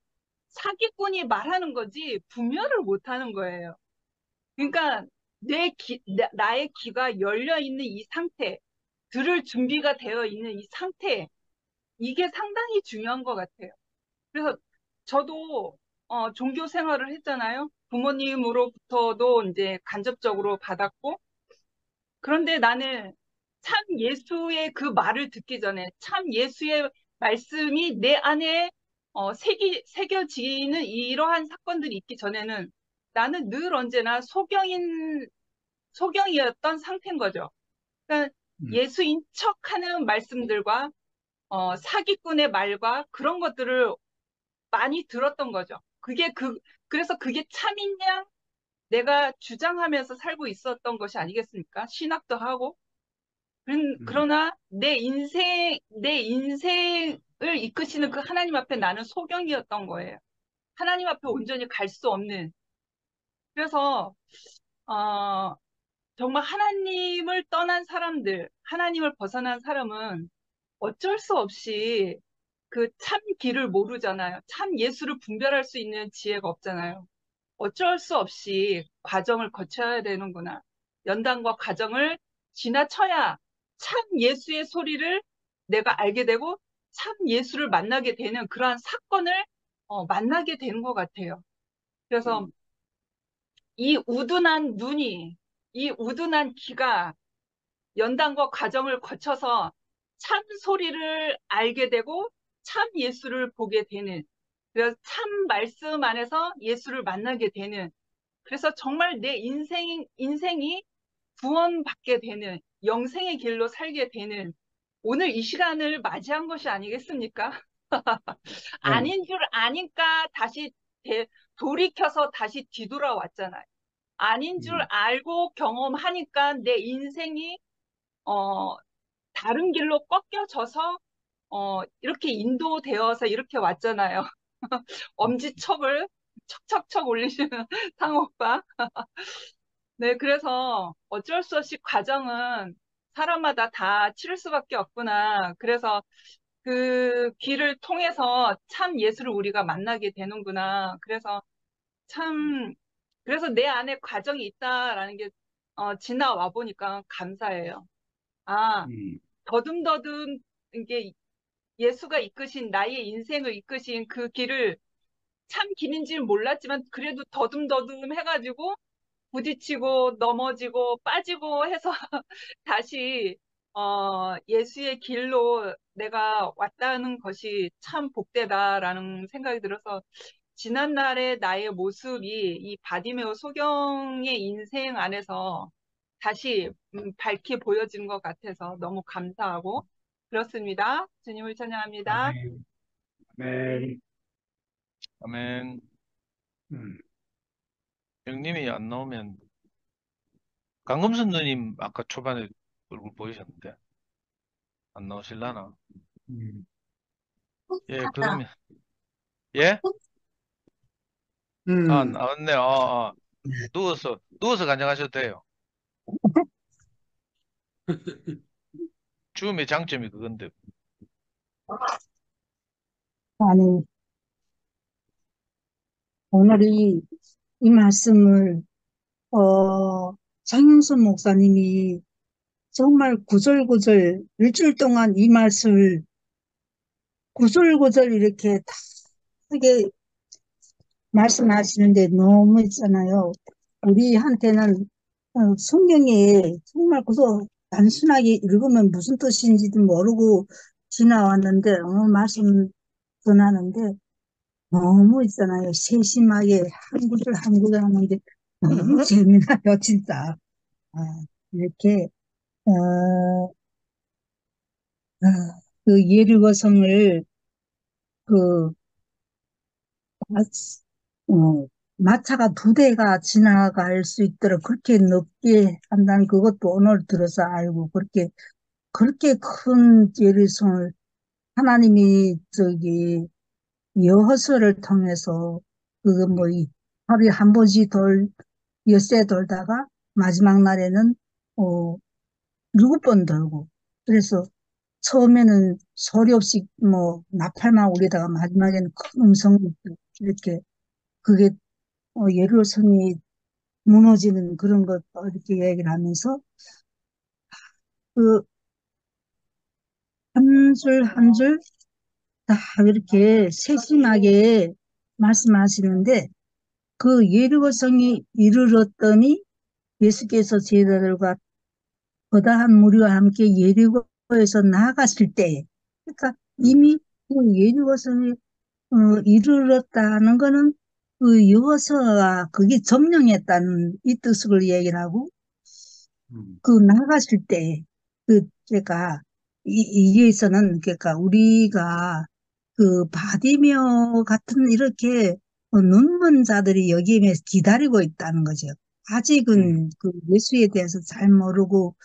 [SPEAKER 7] 사기꾼이 말하는 건지 분별을 못하는 거예요. 그러니까 나의 귀가 열려 있는 이 상태, 들을 준비가 되어 있는 이 상태, 이게 상당히 중요한 것 같아요. 그래서 저도 종교 생활을 했잖아요. 부모님으로부터도 이제 간접적으로 받았고, 그런데 나는 참 예수의 그 말을 듣기 전에, 참 예수의 말씀이 내 안에 새겨지는 이러한 사건들이 있기 전에는 나는 늘 언제나 소경이었던 상태인 거죠. 그러니까 예수인 척하는 말씀들과 사기꾼의 말과 그런 것들을 많이 들었던 거죠. 그래서 그게 참이냐? 내가 주장하면서 살고 있었던 것이 아니겠습니까? 신학도 하고. 그러나 내 인생을 이끄시는 그 하나님 앞에 나는 소경이었던 거예요. 하나님 앞에 온전히 갈 수 없는. 그래서, 정말 하나님을 떠난 사람들, 하나님을 벗어난 사람은 어쩔 수 없이 그 참 길을 모르잖아요. 참 예수를 분별할 수 있는 지혜가 없잖아요. 어쩔 수 없이 과정을 거쳐야 되는구나. 연단과 과정을 지나쳐야 참 예수의 소리를 내가 알게 되고 참 예수를 만나게 되는 그러한 사건을 만나게 되는 것 같아요. 그래서 이 우둔한 눈이, 이 우둔한 귀가 연단과 과정을 거쳐서 참 소리를 알게 되고 참 예수를 보게 되는, 그래서 참 말씀 안에서 예수를 만나게 되는, 그래서 정말 내 인생이 구원받게 되는, 영생의 길로 살게 되는 오늘 이 시간을 맞이한 것이 아니겠습니까? 아닌 줄 아니까 다시 돌이켜서 다시 뒤돌아왔잖아요. 아닌 줄 알고 경험하니까 내 인생이 다른 길로 꺾여져서 이렇게 인도되어서 이렇게 왔잖아요. 엄지척을 척척척 올리시는 상오빠. 네, 그래서 어쩔 수 없이 과정은 사람마다 다 치를 수밖에 없구나. 그래서 그 길을 통해서 참 예수를 우리가 만나게 되는구나. 그래서 내 안에 과정이 있다라는 게 지나와 보니까 감사해요. 더듬더듬 이게 예수가 이끄신 나의 인생을 이끄신 그 길을 참 길인지는 몰랐지만 그래도 더듬더듬 해가지고 부딪히고 넘어지고 빠지고 해서 다시 예수의 길로 내가 왔다는 것이 참 복되다라는 생각이 들어서 지난날의 나의 모습이 이 바디메오 소경의 인생 안에서 다시 밝게 보여진 것 같아서 너무 감사하고 그렇습니다. 주님을 찬양합니다.
[SPEAKER 3] 아멘. 아멘.
[SPEAKER 9] 아멘.
[SPEAKER 3] 음.
[SPEAKER 9] 형님이 안 나오면 강금순 누님 아까 초반에 얼굴 보이셨는데 안 나오실라나?
[SPEAKER 3] 음.
[SPEAKER 9] 예, 그러면 예?
[SPEAKER 3] 음.
[SPEAKER 9] 나왔네. 누워서 간증하셔도 돼요. 죽음의 장점이 그건데.
[SPEAKER 10] 아니, 오늘 이 말씀을, 장윤선 목사님이 정말 구절구절 일주일 동안 이 말씀을 구절구절 이렇게 다 크게 말씀하시는데 너무 있잖아요. 우리한테는 성경에 정말 그저 단순하게 읽으면 무슨 뜻인지도 모르고 지나왔는데 말씀 전하는데 너무 있잖아요. 세심하게 한 구절 한 구절 하는데 너무 재미나요, 진짜. 아, 이렇게 어, 그 예리고성을 그 마- 마차가 두 대가 지나갈 수 있도록 그렇게 높게 한다는 그것도 오늘 들어서 알고 그렇게 큰 예리성을 하나님이 여호수아를 통해서 그거 하루에 한 번씩 엿새 돌다가 마지막 날에는 어 7번 돌고 그래서 처음에는 소리 없이 나팔만 울리다가 마지막에는 큰 음성이 이렇게 그게 예루살렘이 무너지는 그런 것 이렇게 얘기를 하면서 그 한 줄 한 줄 다 이렇게 세심하게 말씀하시는데 그 예루고성이 이르렀더니 예수께서 제자들과 거다한 무리와 함께 예리고에서 나아가실 때 그러니까 이미 그 예리고성이 이르렀다는 거는 그 여호수아가 그게 점령했다는 이 뜻을 얘기를 하고 그 나가실 때, 그러니까, 이게서는, 그러니까, 우리가, 바디메어 같은 이렇게, 눈먼 자들이 여기에 기다리고 있다는 거죠. 아직은 그 예수에 대해서 잘 모르고,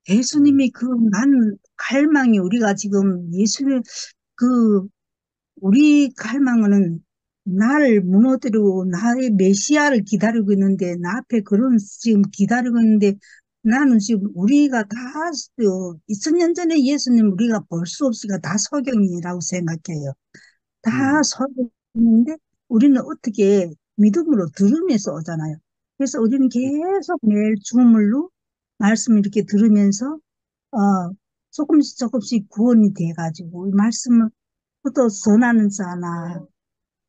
[SPEAKER 10] 예수님이 난 갈망이 우리가 지금 그, 우리 갈망은 나를 무너뜨리고 나의 메시아를 기다리고 있는데 나 앞에 그런 지금 기다리고 있는데 나는 지금 우리가 다 2000년 전에 예수님 우리가 볼 수 없이가 다 석영이라고 생각해요. 다 석영인데 우리는 어떻게 믿음으로 들으면서 오잖아요. 그래서 우리는 계속 매일 주물로 말씀 이렇게 들으면서 조금씩 조금씩 구원이 돼가지고 이 말씀을 또 전하는 자나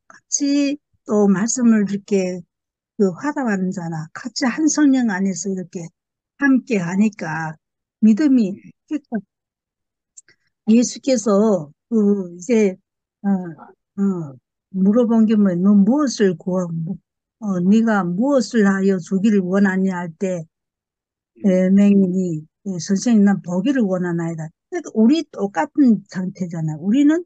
[SPEAKER 10] 같이 또 말씀을 이렇게 화답하는 자나 같이 한 성령 안에서 이렇게 함께 하니까 믿음이 그러니까 예수께서 이제 물어본 게 뭐야? 너 무엇을 네가 무엇을 하여 주기를 원하냐 할 때 맹인이 선생님 난 보기를 원하나이다. 그러니까 우리 똑같은 상태잖아. 우리는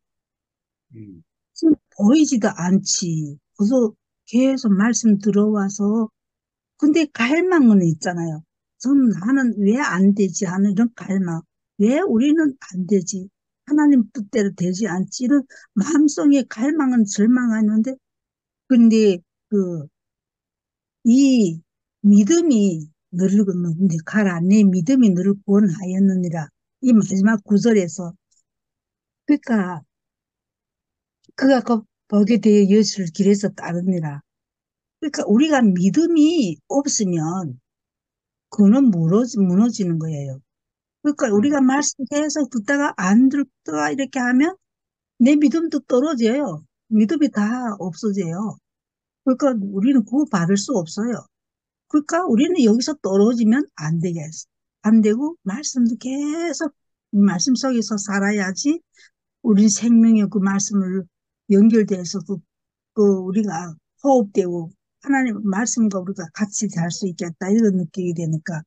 [SPEAKER 10] 지금 보이지도 않지. 그래서 계속 말씀 들어와서 근데 갈망은 있잖아요. 나는 왜 안 되지 하는 이런 갈망. 왜 우리는 안 되지? 하나님 뜻대로 되지 않지? 이런 마음속에 갈망은 절망하는데 근데 이 믿음이 너를 근데 가라 내 믿음이 너를 구원하였느니라. 이 마지막 구절에서 그러니까 그가 보게 되어 예수를 길에서 따르니라. 그러니까 우리가 믿음이 없으면 그는 무너지는 거예요. 그러니까 우리가 말씀 계속 듣다가 안 듣다가 이렇게 하면 내 믿음도 떨어져요. 믿음이 다 없어져요. 그러니까 우리는 구원받을 수 없어요. 그러니까 우리는 여기서 떨어지면 안 되겠어. 안 되고 말씀도 계속 이 말씀 속에서 살아야지 우리 생명의 그 말씀을 연결돼서 우리가 호흡되고 하나님 말씀과 우리가 같이 살 수 있겠다 이런 느끼게 되니까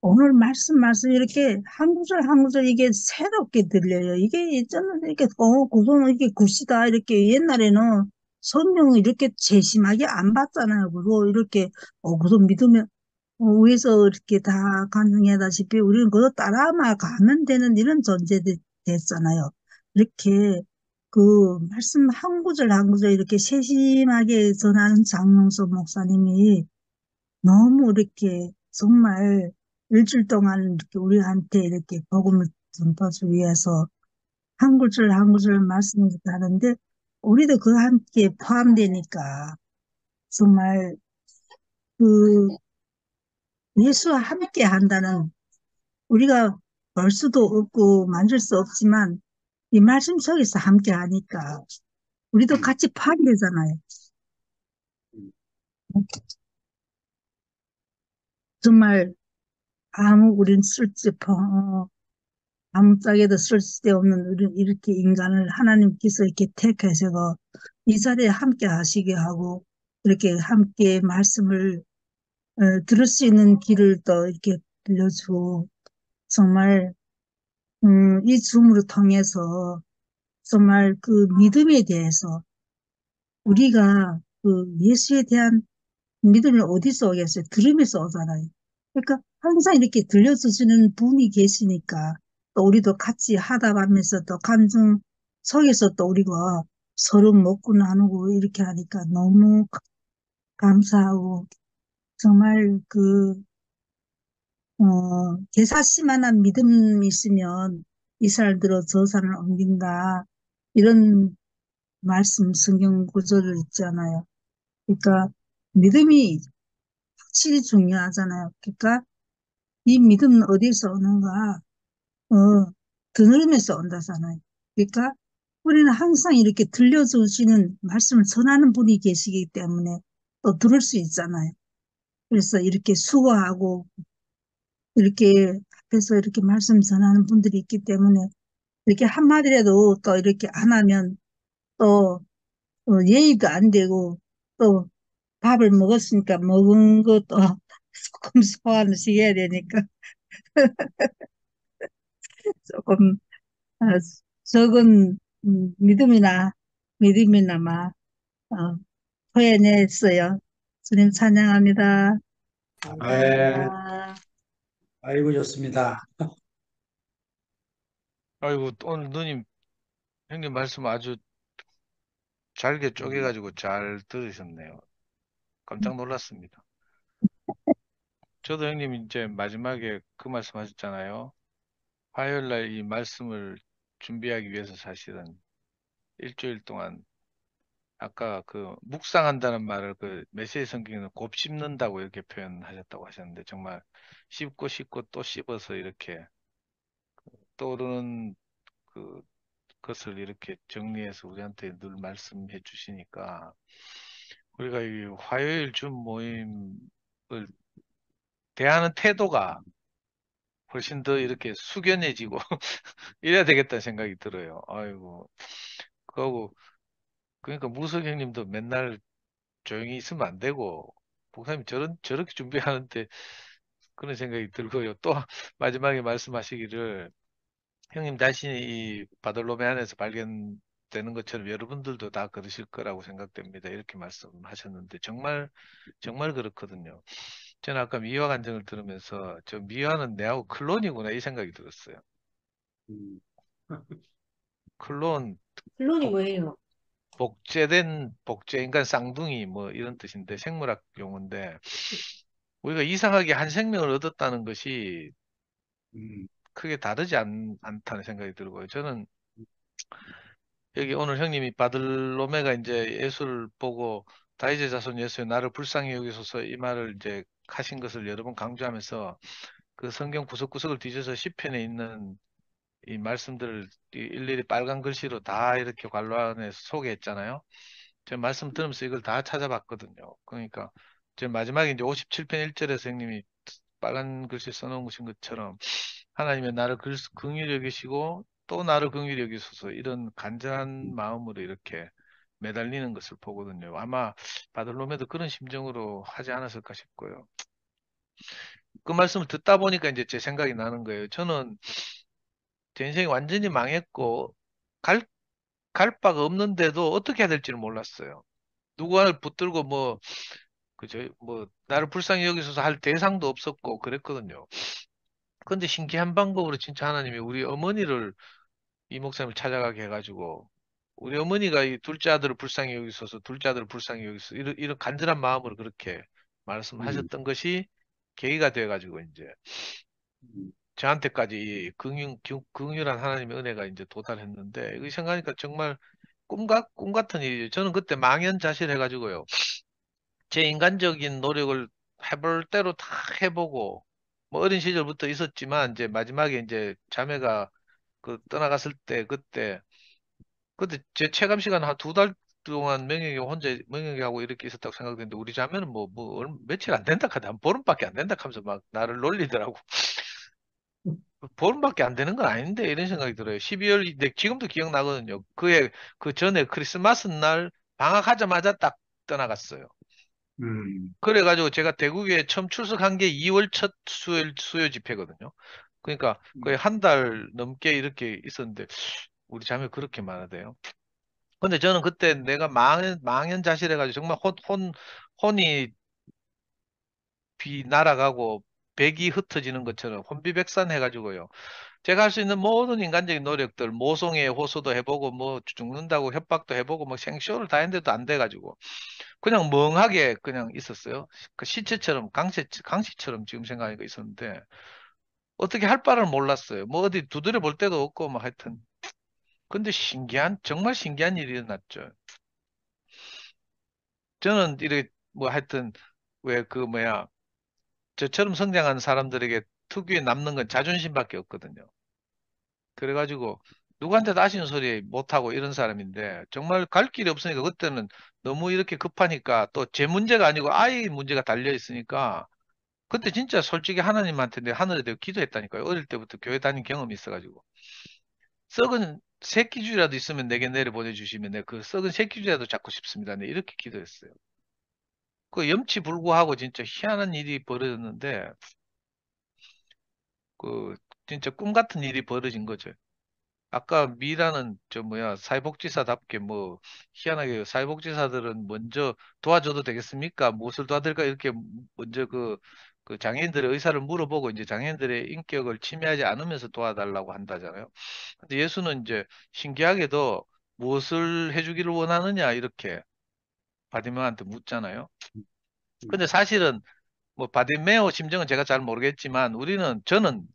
[SPEAKER 10] 오늘 말씀 이렇게 한 구절 한 구절 이게 새롭게 들려요. 이게 예전에 이렇게 그거는 이게 굿이다 이렇게 옛날에는 성경을 이렇게 세심하게 안 봤잖아요. 그리고 이렇게 그거 믿으면 위에서 이렇게 다 간증하다시피 우리는 그거 따라만 가면 되는 이런 존재들 됐잖아요. 이렇게 말씀 한 구절 한 구절 이렇게 세심하게 전하는 장명수 목사님이 너무 이렇게 정말 일주일 동안 이렇게 우리한테 이렇게 복음을 전파하기 위해서 한 구절 한 구절 말씀을 하는데 우리도 그 함께 포함되니까 정말 그 예수와 함께 한다는 우리가 볼 수도 없고 만질 수 없지만 이 말씀 속에서 함께 하니까 우리도 같이 파괴되잖아요. 정말 우린 아무짝에도 쓸데없는 우리 이렇게 인간을 하나님께서 이렇게 택하셔서 이 자리에 함께 하시게 하고 이렇게 함께 말씀을 들을 수 있는 길을 또 이렇게 들려주고 정말 이 줌으로 통해서 정말 그 믿음에 대해서 우리가 그 예수에 대한 믿음이 어디서 오겠어요? 들으면서 오잖아요. 그러니까 항상 이렇게 들려주시는 분이 계시니까 또 우리도 같이 하다 가면서 또 감정 속에서 또 우리가 서로 먹고 나누고 이렇게 하니까 너무 감사하고 정말 개사씨만한 믿음이 있으면 이 산을 저 산을 옮긴다. 이런 말씀 성경 구절을 있잖아요. 그러니까 믿음이 확실히 중요하잖아요. 그러니까 이 믿음은 어디서 오는가? 드늘으면서 온다잖아요. 그러니까 우리는 항상 이렇게 들려주시는 말씀을 전하는 분이 계시기 때문에 또 들을 수 있잖아요. 그래서 이렇게 수고하고 이렇게 앞에서 이렇게 말씀 전하는 분들이 있기 때문에 이렇게 한마디라도 또 이렇게 안 하면 또 예의도 안 되고 또 밥을 먹었으니까 먹은 것도 조금 소화는 시켜야 되니까 조금 어, 적은 믿음이나마 토해냈어요. 주님 찬양합니다.
[SPEAKER 3] 네,
[SPEAKER 4] 감사합니다.
[SPEAKER 3] 아이고, 좋습니다.
[SPEAKER 9] 아이고, 오늘 누님, 형님 말씀 아주 잘게 쪼개가지고 잘 들으셨네요. 깜짝 놀랐습니다. 저도 형님 이제 마지막에 그 말씀 하셨잖아요. 화요일 날 이 말씀을 준비하기 위해서 사실은 일주일 동안 아까 그 묵상한다는 말을 그 메시지 성경에는 곱 씹는다고 이렇게 표현하셨다고 하셨는데 정말 씹고 씹고 또 씹어서 이렇게 떠오르는 그 것을 이렇게 정리해서 우리한테 늘 말씀해 주시니까 우리가 이 화요일 줌 모임을 대하는 태도가 훨씬 더 이렇게 숙연해지고 이래야 되겠다는 생각이 들어요. 아이고, 그거고 그러니까 무석 형님도 맨날 조용히 있으면 안 되고 목사님 저렇게 준비하는데 그런 생각이 들고요. 또 마지막에 말씀하시기를 형님 자신이 이 바들로메 안에서 발견되는 것처럼 여러분들도 다 그러실 거라고 생각됩니다. 이렇게 말씀하셨는데 정말 정말 그렇거든요. 저는 아까 미화 간증을 들으면서 저 미화는 내하고 클론이구나 이 생각이 들었어요.
[SPEAKER 3] 음,
[SPEAKER 9] 클론
[SPEAKER 4] 클론이
[SPEAKER 9] 복,
[SPEAKER 4] 뭐예요?
[SPEAKER 9] 복제 인간 쌍둥이 뭐 이런 뜻인데 생물학 용어인데 우리가 이상하게 한 생명을 얻었다는 것이
[SPEAKER 3] 음,
[SPEAKER 9] 크게 다르지 않다는 생각이 들고요. 저는 여기 오늘 형님이 바들로메가 이제 예수를 보고 다윗의 자손 예수여 나를 불쌍히 여기소서 이 말을 이제 하신 것을 여러 번 강조하면서 그 성경 구석구석을 뒤져서 시편에 있는 이 말씀들을 일일이 빨간 글씨로 다 이렇게 관로안에 소개했잖아요. 제가 말씀 들으면서 이걸 다 찾아봤거든요. 그러니까 제 마지막에 이제 57편 1절에서 형님이 빨간 글씨 써놓은 것처럼 하나님의 나를 긍휼히 여기시고 또 나를 긍휼히 여기소서 이런 간절한 마음으로 이렇게 매달리는 것을 보거든요. 아마 바들로메도 그런 심정으로 하지 않았을까 싶고요. 그 말씀을 듣다 보니까 이제 제 생각이 나는 거예요. 저는 제 인생이 완전히 망했고 갈, 갈 바가 없는데도 어떻게 해야 될지를 몰랐어요. 누구를 붙들고 뭐 그죠? 뭐 나를 불쌍히 여기소서 할 대상도 없었고 그랬거든요. 근데 신기한 방법으로 진짜 하나님이 우리 어머니를 이 목사님을 찾아가게 해가지고 우리 어머니가 이 둘째 아들을 불쌍히 여기소서 둘째 아들을 불쌍히 여기소서 이런 간절한 마음으로 그렇게
[SPEAKER 3] 음,
[SPEAKER 9] 말씀하셨던 것이 계기가 돼가지고 이제
[SPEAKER 3] 음,
[SPEAKER 9] 저한테까지 이 긍휼한 하나님의 은혜가 이제 도달했는데 이 생각하니까 정말 꿈 같은 일이죠. 저는 그때 망연자실해가지고요. 제 인간적인 노력을 해볼 대로 다 해보고 뭐 어린 시절부터 있었지만 이제 마지막에 이제 자매가 그 떠나갔을 때 그때 제 체감 시간 한 2달 동안 명예이 혼자 명예하고 이렇게 있었다고 생각했는데 우리 자매는 며칠 안 된다 카대 한 보름밖에 안 된다 하면서 막 나를 놀리더라고. 보름밖에 안 되는 건 아닌데 이런 생각이 들어요. 12월 지금도 기억나거든요. 그 전에 크리스마스 날 방학하자마자 딱 떠나갔어요. 그래가지고 제가 대구에 처음 출석한 게 2월 첫 수요 집회거든요. 그러니까 거의 한 달 넘게 이렇게 있었는데 우리 자매 그렇게 많아대요. 근데 저는 그때 내가 망연자실해가지고 정말 혼이 날아가고 백이 흩어지는 것처럼 혼비백산 해가지고요. 제가 할 수 있는 모든 인간적인 노력들, 모성애 호소도 해보고, 뭐 죽는다고 협박도 해보고, 뭐 생쇼를 다 했는데도 안 돼가지고 그냥 멍하게 그냥 있었어요. 그 시체처럼 강시처럼 지금 생각하니까 있었는데 어떻게 할 바를 몰랐어요. 뭐 어디 두드려 볼 데도 없고, 뭐 하여튼. 근데 정말 신기한 일이 일어났죠. 저는 이렇게 뭐 하여튼 왜 그 뭐야 저처럼 성장한 사람들에게 특유에 남는 건 자존심밖에 없거든요. 그래가지고 누구한테도 아쉬운 소리 못하고 이런 사람인데 정말 갈 길이 없으니까 그때는 너무 이렇게 급하니까 또 제 문제가 아니고 아이의 문제가 달려 있으니까 그때 진짜 솔직히 하나님한테 내 하늘에 대고 기도했다니까요. 어릴 때부터 교회 다닌 경험이 있어가지고 썩은 새끼줄이라도 있으면 내게 내려 보내주시면 내가 그 썩은 새끼줄이라도 잡고 싶습니다. 네, 이렇게 기도했어요. 그 염치불구하고 진짜 희한한 일이 벌어졌는데 그 진짜 꿈 같은 일이 벌어진 거죠. 아까 미라는 저 뭐야 사회복지사답게 뭐 희한하게 사회복지사들은 먼저 도와줘도 되겠습니까? 무엇을 도와드릴까? 이렇게 먼저 그 장애인들의 의사를 물어보고 이제 장애인들의 인격을 침해하지 않으면서 도와달라고 한다잖아요. 근데 예수는 이제 신기하게도 무엇을 해주기를 원하느냐 이렇게 바디메오한테 묻잖아요. 근데 사실은 뭐 바디메오 심정은 제가 잘 모르겠지만 저는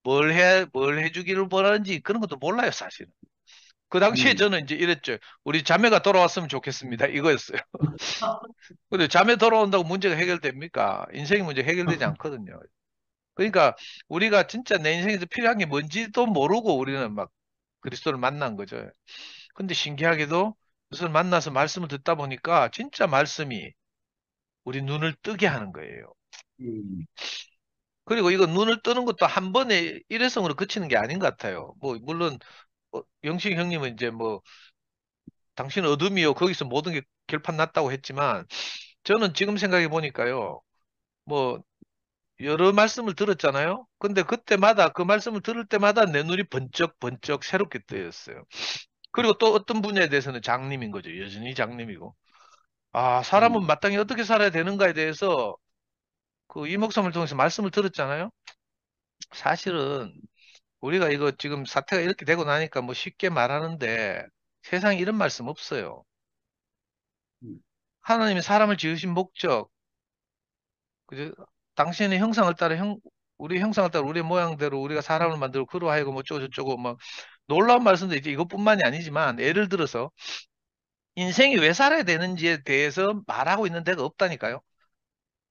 [SPEAKER 9] 뭘 해주기를 원하는지 그런 것도 몰라요, 사실은. 그 당시에 저는 이제 이랬죠. 우리 자매가 돌아왔으면 좋겠습니다. 이거였어요. 근데 자매 돌아온다고 문제가 해결됩니까? 인생의 문제 해결되지 않거든요. 그러니까 우리가 진짜 내 인생에서 필요한 게 뭔지도 모르고 우리는 막 그리스도를 만난 거죠. 근데 신기하게도 그것을 만나서 말씀을 듣다 보니까 진짜 말씀이 우리 눈을 뜨게 하는 거예요. 그리고 이거 눈을 뜨는 것도 한 번에 일회성으로 그치는 게 아닌 것 같아요. 뭐 물론 영식 형님은 이제 뭐 당신은 어둠이요. 거기서 모든 게 결판 났다고 했지만 저는 지금 생각해 보니까요. 뭐 여러 말씀을 들었잖아요. 근데 그때마다 그 말씀을 들을 때마다 내 눈이 번쩍번쩍 새롭게 뜨였어요. 그리고 또 어떤 분야에 대해서는 장님인 거죠. 여전히 장님이고. 아, 사람은 마땅히 어떻게 살아야 되는가에 대해서 그 이 목사님을 통해서 말씀을 들었잖아요. 사실은 우리가 이거 지금 사태가 이렇게 되고 나니까 뭐 쉽게 말하는데 세상에 이런 말씀 없어요. 하나님이 사람을 지으신 목적, 그죠? 당신의 형상을 따라 우리 형상을 따라 우리 모양대로 우리가 사람을 만들고 그러하여금 뭐 어쩌고저쩌고 막 놀라운 말씀도 이제 이것뿐만이 아니지만 예를 들어서 인생이 왜 살아야 되는지에 대해서 말하고 있는 데가 없다니까요.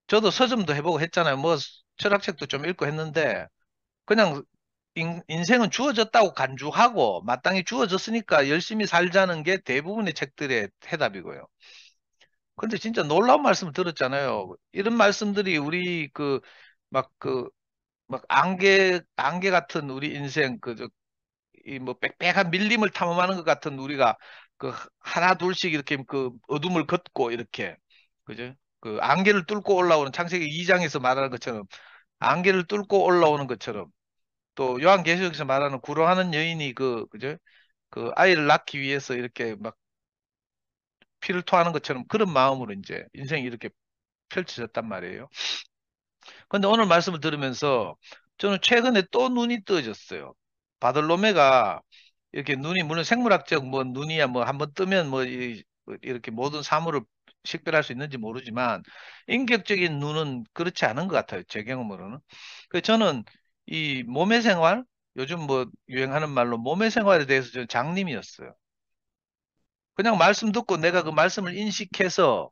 [SPEAKER 9] 저도 서점도 해보고 했잖아요. 뭐 철학책도 좀 읽고 했는데 그냥 인생은 주어졌다고 간주하고 마땅히 주어졌으니까 열심히 살자는 게 대부분의 책들의 해답이고요. 근데 진짜 놀라운 말씀을 들었잖아요. 이런 말씀들이 우리 막 안개 같은 우리 인생, 이 뭐 빽빽한 밀림을 탐험하는 것 같은 우리가 그 하나 둘씩 이렇게 그 어둠을 걷고 이렇게, 그죠? 그 안개를 뚫고 올라오는 창세기 2장에서 말하는 것처럼 안개를 뚫고 올라오는 것처럼 또 요한계시록에서 말하는 구로하는 여인이 그죠? 그 아이를 낳기 위해서 이렇게 막 피를 토하는 것처럼 그런 마음으로 이제 인생이 이렇게 펼쳐졌단 말이에요. 근데 오늘 말씀을 들으면서 저는 최근에 또 눈이 떠졌어요. 바들로메가 이렇게 눈이 물론 생물학적 뭐 눈이야 뭐 한번 뜨면 뭐 이렇게 모든 사물을 식별할 수 있는지 모르지만 인격적인 눈은 그렇지 않은 것 같아요. 제 경험으로는. 그래서 저는 이 몸의 생활, 요즘 뭐 유행하는 말로 몸의 생활에 대해서 저는 장님이었어요. 그냥 말씀 듣고 내가 그 말씀을 인식해서,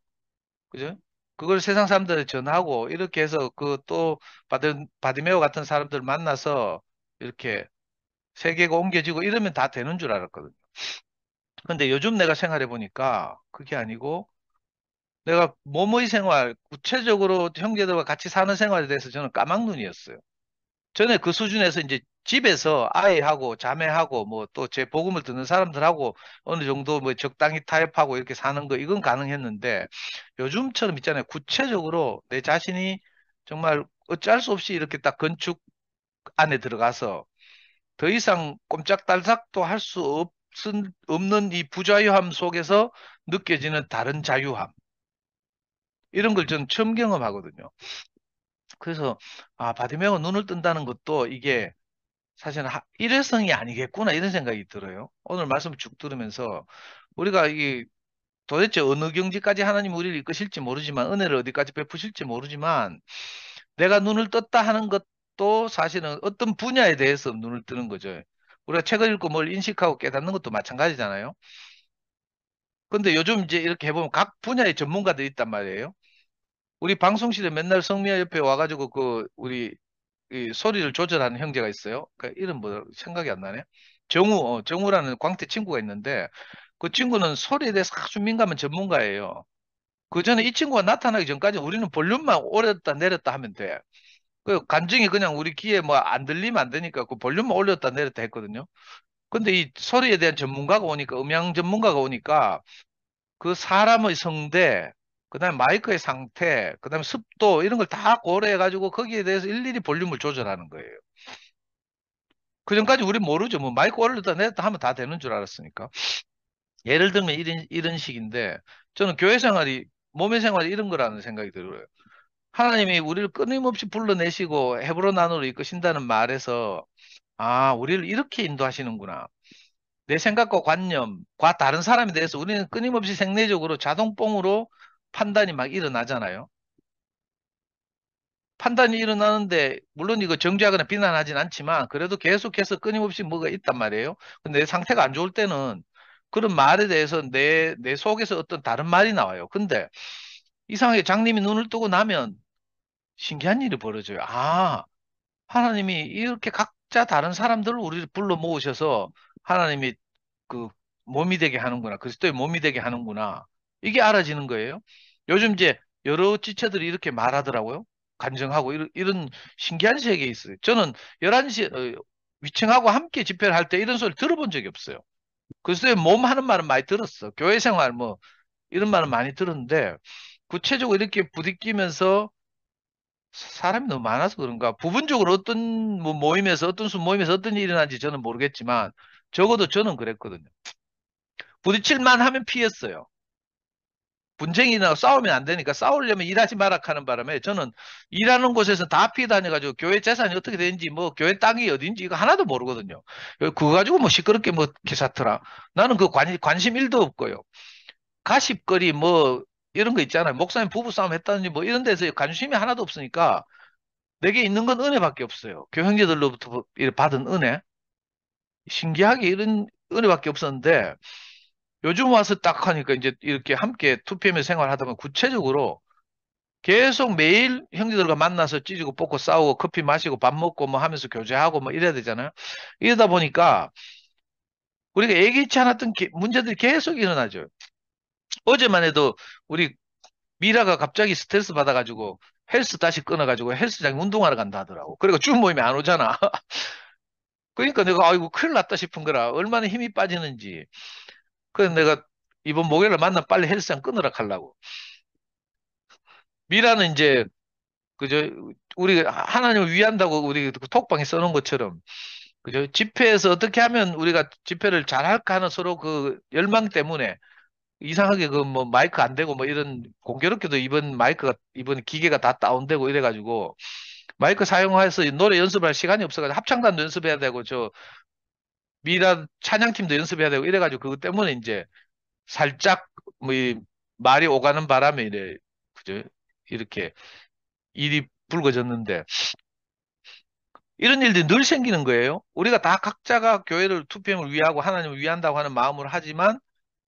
[SPEAKER 9] 그죠? 그걸 세상 사람들한테 전하고 이렇게 해서 그 또 바디메오 같은 사람들 만나서 이렇게 세계가 옮겨지고 이러면 다 되는 줄 알았거든요. 근데 요즘 내가 생활해 보니까 그게 아니고 내가 몸의 생활, 구체적으로 형제들과 같이 사는 생활에 대해서 저는 까막눈이었어요. 전에 그 수준에서 이제 집에서 아이하고 자매하고 뭐 또 제 복음을 듣는 사람들하고 어느 정도 뭐 적당히 타협하고 이렇게 사는 거 이건 가능했는데 요즘처럼 있잖아요. 구체적으로 내 자신이 정말 어쩔 수 없이 이렇게 딱 건축 안에 들어가서 더 이상 꼼짝달싹도 할 수 없는 이 부자유함 속에서 느껴지는 다른 자유함. 이런 걸 저는 처음 경험하거든요. 그래서 바디메오 눈을 뜬다는 것도 이게 사실은 일회성이 아니겠구나 이런 생각이 들어요. 오늘 말씀을 쭉 들으면서 우리가 이 도대체 어느 경지까지 하나님 우리를 이끄실지 모르지만 은혜를 어디까지 베푸실지 모르지만 내가 눈을 떴다 하는 것도 사실은 어떤 분야에 대해서 눈을 뜨는 거죠. 우리가 책을 읽고 뭘 인식하고 깨닫는 것도 마찬가지잖아요. 근데 요즘 이제 이렇게 해보면 각 분야의 전문가들이 있단 말이에요. 우리 방송실에 맨날 성미아 옆에 와가지고 그 우리 이 소리를 조절하는 형제가 있어요. 그 이름 뭐 생각이 안 나네. 정우라는 광태 친구가 있는데 그 친구는 소리에 대해서 아주 민감한 전문가예요. 그 전에 이 친구가 나타나기 전까지 우리는 볼륨만 올렸다 내렸다 하면 돼. 그 간증이 그냥 우리 귀에 뭐 안 들리면 안 되니까 그 볼륨만 올렸다 내렸다 했거든요. 근데 이 소리에 대한 전문가가 오니까 음향 전문가가 오니까 그 사람의 성대, 그다음에 마이크의 상태, 그다음에 습도 이런 걸 다 고려해 가지고 거기에 대해서 일일이 볼륨을 조절하는 거예요. 그전까지 우리 모르죠. 뭐 마이크 올렸다 내렸다 하면 다 되는 줄 알았으니까. 예를 들면 이런 식인데 저는 교회 생활이 몸의 생활이 이런 거라는 생각이 들어요. 하나님이 우리를 끊임없이 불러내시고 헤브론 안으로 이끄신다는 말에서 우리를 이렇게 인도하시는구나. 내 생각과 관념과 다른 사람에 대해서 우리는 끊임없이 생리적으로 자동뽕으로 판단이 막 일어나잖아요. 판단이 일어나는데 물론 이거 정죄하거나 비난하진 않지만 그래도 계속해서 끊임없이 뭐가 있단 말이에요. 근데 내 상태가 안 좋을 때는 그런 말에 대해서 내 속에서 어떤 다른 말이 나와요. 근데 이상하게 장님이 눈을 뜨고 나면 신기한 일이 벌어져요. 하나님이 이렇게 각자 다른 사람들을 우리를 불러 모으셔서 하나님이 그 몸이 되게 하는구나. 그리스도의 몸이 되게 하는구나. 이게 알아지는 거예요. 요즘 이제 여러 지체들이 이렇게 말하더라고요. 간증하고 이런 신기한 세계에 있어요. 저는 11시 위층하고 함께 집회를 할 때 이런 소리 들어본 적이 없어요. 그리스도의 몸 하는 말은 많이 들었어. 교회 생활 뭐 이런 말은 많이 들었는데 구체적으로 이렇게 부딪히면서 사람이 너무 많아서 그런가. 부분적으로 어떤 뭐 모임에서 어떤 수 모임에서 어떤 일이 일어난지 저는 모르겠지만 적어도 저는 그랬거든요. 부딪힐만 하면 피했어요. 분쟁이 나 싸우면 안 되니까 싸우려면 일하지 마라 하는 바람에 저는 일하는 곳에서 다 피해 다녀가지고 교회 재산이 어떻게 되는지 뭐 교회 땅이 어딘지 이거 하나도 모르거든요. 그거 가지고 뭐 시끄럽게 뭐 기사트라. 나는 그 관심 일도 없고요. 가십거리 뭐 이런 거 있잖아요. 목사님 부부싸움 했다든지 뭐 이런 데서 관심이 하나도 없으니까 내게 있는 건 은혜밖에 없어요. 교형제들로부터 받은 은혜. 신기하게 이런 은혜밖에 없었는데 요즘 와서 딱 하니까 이제 이렇게 함께 2PM에 생활하다 보면 구체적으로 계속 매일 형제들과 만나서 찌지고 뽑고 싸우고 커피 마시고 밥 먹고 뭐 하면서 교제하고 뭐 이래야 되잖아요. 이러다 보니까 우리가 예기치 않았던 문제들이 계속 일어나죠. 어제만 해도 우리 미라가 갑자기 스트레스 받아가지고 헬스 다시 끊어가지고 헬스장에 운동하러 간다 하더라고. 그리고 줌 모임에 안 오잖아. 그러니까 내가 아이고 큰일 났다 싶은 거라. 얼마나 힘이 빠지는지. 그래서 내가 이번 목요일에 만나 빨리 헬스장 끊으라 하려고. 미라는 이제 그저 우리 하나님을 위한다고 우리 그 톡방에 써놓은 것처럼 그죠? 집회에서 어떻게 하면 우리가 집회를 잘할까 하는 서로 그 열망 때문에 이상하게 그 뭐 마이크 안 되고 뭐 이런 공교롭게도 이번 기계가 다 다운되고 이래가지고 마이크 사용해서 노래 연습할 시간이 없어가지고 합창단도 연습해야 되고 저 미라 찬양팀도 연습해야 되고 이래가지고 그것 때문에 이제 살짝 뭐 이 말이 오가는 바람에 이래 그죠? 이렇게 일이 불거졌는데 이런 일들이 늘 생기는 거예요. 우리가 다 각자가 교회를 2PM을 위하고 하나님을 위한다고 하는 마음으로 하지만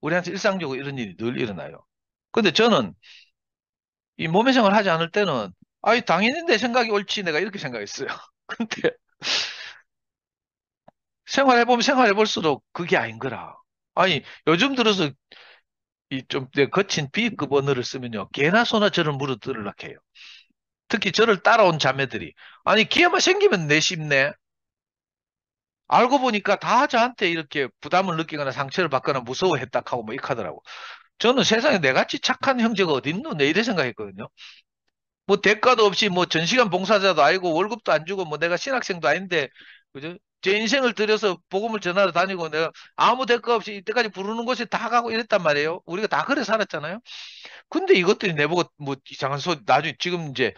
[SPEAKER 9] 우리한테 일상적으로 이런 일이 늘 일어나요. 근데 저는 이 몸의 생활을 하지 않을 때는 당연히 내 생각이 옳지 내가 이렇게 생각했어요. 근데 생활해보면 생활해볼수록 그게 아닌 거라. 아니, 요즘 들어서 이 좀 거친 B급 언어를 쓰면요. 개나 소나 저를 물어뜯으려고 해요. 특히 저를 따라온 자매들이. 아니, 기회만 생기면 내쉽네. 알고 보니까 다 저한테 이렇게 부담을 느끼거나 상처를 받거나 무서워했다 하고 뭐 이렇게 하더라고. 저는 세상에 내같이 착한 형제가 어딨노? 내 이래 생각했거든요. 뭐 대가도 없이 뭐 전시간 봉사자도 아니고 월급도 안 주고 뭐 내가 신학생도 아닌데 그죠? 제 인생을 들여서 복음을 전하러 다니고 내가 아무 대가 없이 이때까지 부르는 곳에 다 가고 이랬단 말이에요. 우리가 다 그래 살았잖아요. 근데 이것들이 내보고 뭐 이상한 소리 나중에 지금 이제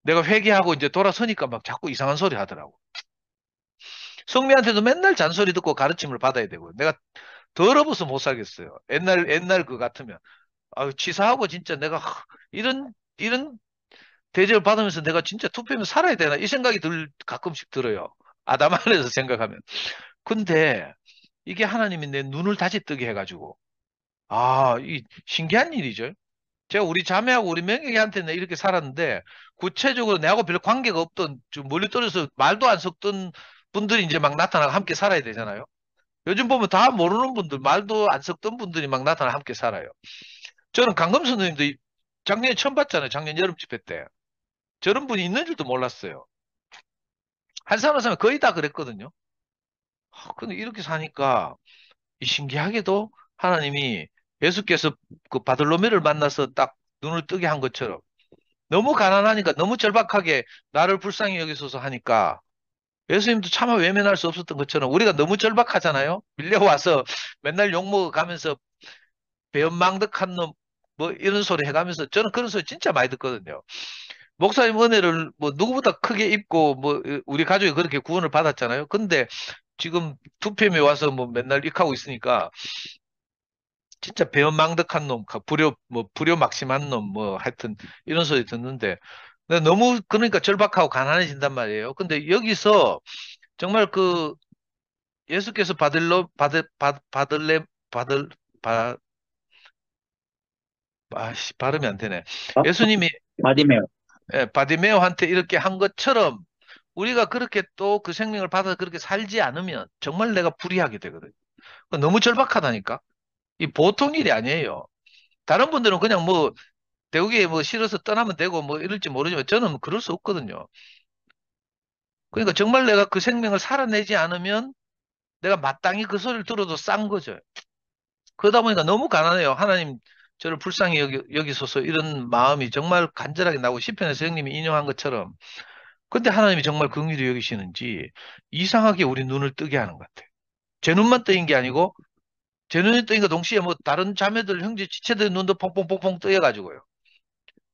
[SPEAKER 9] 내가 회개하고 이제 돌아서니까 막 자꾸 이상한 소리 하더라고. 성미한테도 맨날 잔소리 듣고 가르침을 받아야 되고 내가 더러워서 못 살겠어요. 옛날 그 같으면 아유 치사하고 진짜 내가 이런 대접을 받으면서 내가 진짜 투표면 살아야 되나 이 생각이 가끔씩 들어요. 아담 안에서 생각하면. 근데 이게 하나님이 내 눈을 다시 뜨게 해가지고 이 신기한 일이죠. 제가 우리 자매하고 우리 명예한테는 이렇게 살았는데 구체적으로 내하고 별 관계가 없던 좀 멀리 떨어져서 말도 안 섞던 분들이 이제 막 나타나고 함께 살아야 되잖아요. 요즘 보면 다 모르는 분들, 말도 안 섞던 분들이 막 나타나 함께 살아요. 저는 강금 선생님도 작년에 처음 봤잖아요. 작년 여름 집회 때. 저런 분이 있는 줄도 몰랐어요. 한 사람 한 사람 거의 다 그랬거든요. 근데 이렇게 사니까 신기하게도 하나님이 예수께서 그 바들로메를 만나서 딱 눈을 뜨게 한 것처럼 너무 가난하니까 너무 절박하게 나를 불쌍히 여기소서 하니까 예수님도 차마 외면할 수 없었던 것처럼 우리가 너무 절박하잖아요. 밀려와서 맨날 욕먹어 가면서 배은망덕한 놈 뭐 이런 소리 해가면서 저는 그런 소리 진짜 많이 듣거든요. 목사님 은혜를 뭐 누구보다 크게 입고 뭐 우리 가족이 그렇게 구원을 받았잖아요. 근데 지금 투표에 와서 뭐 맨날 익하고 있으니까 진짜 배은망덕한 놈, 불효막심한 놈, 뭐 하여튼 이런 소리 듣는데 근데 너무 그러니까 절박하고 가난해진단 말이에요. 근데 여기서 정말 그 예수께서 받을 바, 발음이 안 되네. 예수님이
[SPEAKER 8] 바디메오.
[SPEAKER 9] 바디메오한테 이렇게 한 것처럼 우리가 그렇게 또 그 생명을 받아 그렇게 살지 않으면 정말 내가 불의하게 되거든요. 너무 절박하다니까. 이 보통 일이 아니에요. 다른 분들은 그냥 뭐 대우기에 뭐 실어서 떠나면 되고 뭐 이럴지 모르지만 저는 그럴 수 없거든요. 그러니까 정말 내가 그 생명을 살아내지 않으면 내가 마땅히 그 소리를 들어도 싼 거죠. 그러다 보니까 너무 가난해요. 하나님 저를 불쌍히 여기소서 이런 마음이 정말 간절하게 나고 시편에서 형님이 인용한 것처럼 근데 하나님이 정말 긍휼히 여기시는지 이상하게 우리 눈을 뜨게 하는 것 같아요. 제 눈만 뜨인 게 아니고 제 눈이 뜨인과 동시에 뭐 다른 자매들 형제 지체들 눈도 퐁퐁퐁퐁 뜨여가지고요.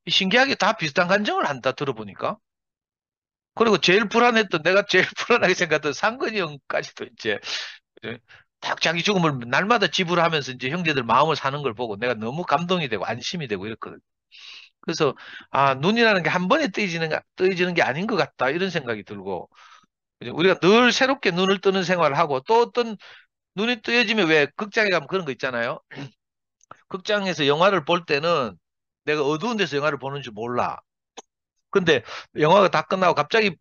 [SPEAKER 9] 신기하게 다 비슷한 감정을 한다 들어보니까. 그리고 제일 불안했던 내가 제일 불안하게 생각했던 상근이 형까지도 이제 딱 자기 죽음을 날마다 지불하면서 이제 형제들 마음을 사는 걸 보고 내가 너무 감동이 되고 안심이 되고 이랬거든요. 그래서 눈이라는 게 한 번에 뜨이지는 게 아닌 것 같다 이런 생각이 들고 우리가 늘 새롭게 눈을 뜨는 생활을 하고 또 어떤 눈이 뜨여지면 왜 극장에 가면 그런 거 있잖아요. 극장에서 영화를 볼 때는 내가 어두운 데서 영화를 보는 줄 몰라. 근데 영화가 다 끝나고 갑자기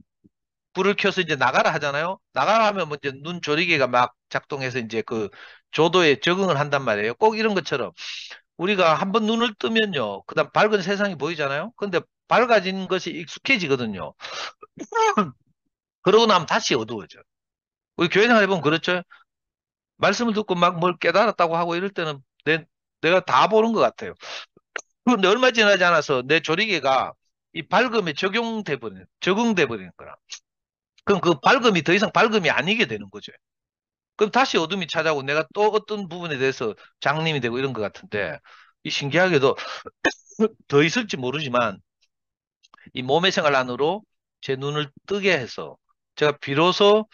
[SPEAKER 9] 불을 켜서 이제 나가라 하잖아요. 나가라 하면 뭐 이제 눈 조리개가 막 작동해서 이제 그 조도에 적응을 한단 말이에요. 꼭 이런 것처럼 우리가 한번 눈을 뜨면요. 그다음 밝은 세상이 보이잖아요. 근데 밝아진 것이 익숙해지거든요. 그러고 나면 다시 어두워져. 우리 교회 생활 해보면 그렇죠. 말씀을 듣고 막 뭘 깨달았다고 하고 이럴 때는 내가 다 보는 것 같아요. 그런데 얼마 지나지 않아서 내 조리개가 이 밝음에 적응돼 버리는 거라. 그럼 그 밝음이 더 이상 밝음이 아니게 되는 거죠. 그럼 다시 어둠이 찾아오고 내가 또 어떤 부분에 대해서 장님이 되고 이런 것 같은데 이 신기하게도 더 있을지 모르지만 이 몸의 생활 안으로 제 눈을 뜨게 해서 제가 비로소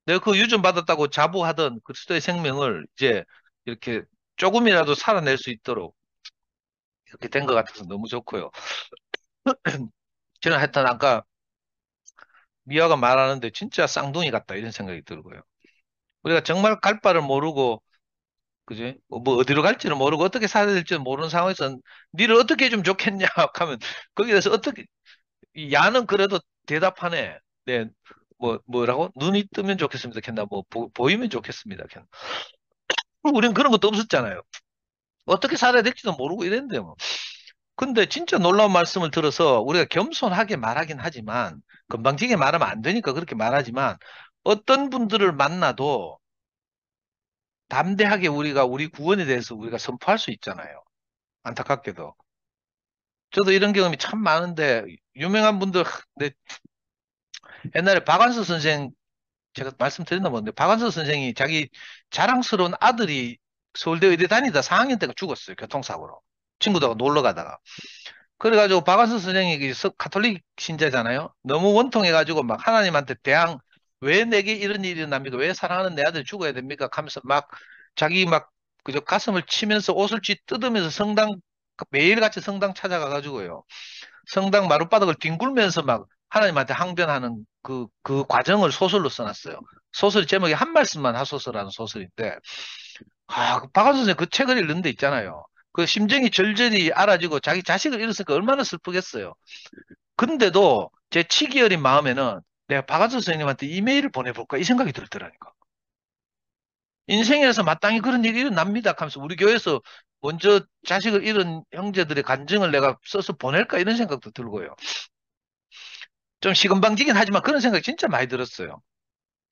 [SPEAKER 9] 내가 그 유전 받았다고 자부하던 그리스도의 생명을 이제 이렇게 조금이라도 살아낼 수 있도록 이렇게 된 것 같아서 너무 좋고요. 저는 하여튼 아까 미아가 말하는데 진짜 쌍둥이 같다 이런 생각이 들고요. 우리가 정말 갈 바를 모르고 그지? 뭐 어디로 갈지는 모르고 어떻게 살아야 될지는 모르는 상황에서 니를 어떻게 해주면 좋겠냐 하면 거기에 대해서 어떻게 이 야는 그래도 대답하네. 네, 뭐라고? 눈이 뜨면 좋겠습니다. 캔다. 뭐, 보이면 좋겠습니다. 캔. 우리는 그런 것도 없었잖아요. 어떻게 살아야 될지도 모르고 이랬는데, 뭐. 근데 진짜 놀라운 말씀을 들어서 우리가 겸손하게 말하긴 하지만, 건방지게 말하면 안 되니까 그렇게 말하지만, 어떤 분들을 만나도 담대하게 우리가 우리 구원에 대해서 우리가 선포할 수 있잖아요. 안타깝게도. 저도 이런 경험이 참 많은데, 유명한 분들, 내 옛날에 박완서 선생, 제가 말씀드렸나 본데, 박완서 선생이 자기 자랑스러운 아들이 서울대 의대 다니다 4학년 때가 죽었어요. 교통사고로. 친구들하고 놀러 가다가. 그래가지고 박완서 선생이 가톨릭 신자잖아요. 너무 원통해가지고 막 하나님한테 왜 내게 이런 일이 일어납니까? 왜 사랑하는 내 아들이 죽어야 됩니까? 하면서 막 자기 막 그저 가슴을 치면서 옷을 찢으면서 매일같이 성당 찾아가가지고요. 성당 마룻바닥을 뒹굴면서 막 하나님한테 항변하는 그 과정을 소설로 써놨어요. 소설 제목이 한 말씀만 하소서라는 소설인데, 박완서 선생 그 책을 읽는 데 있잖아요. 그 심정이 절절히 알아지고 자기 자식을 잃었으니까 얼마나 슬프겠어요. 근데도 제 치기 어린 마음에는 내가 박완서 선생님한테 이메일을 보내볼까 이 생각이 들더라니까. 인생에서 마땅히 그런 일이 일어납니다 하면서 우리 교회에서 먼저 자식을 잃은 형제들의 간증을 내가 써서 보낼까 이런 생각도 들고요. 좀 시건방지긴 하지만 그런 생각이 진짜 많이 들었어요.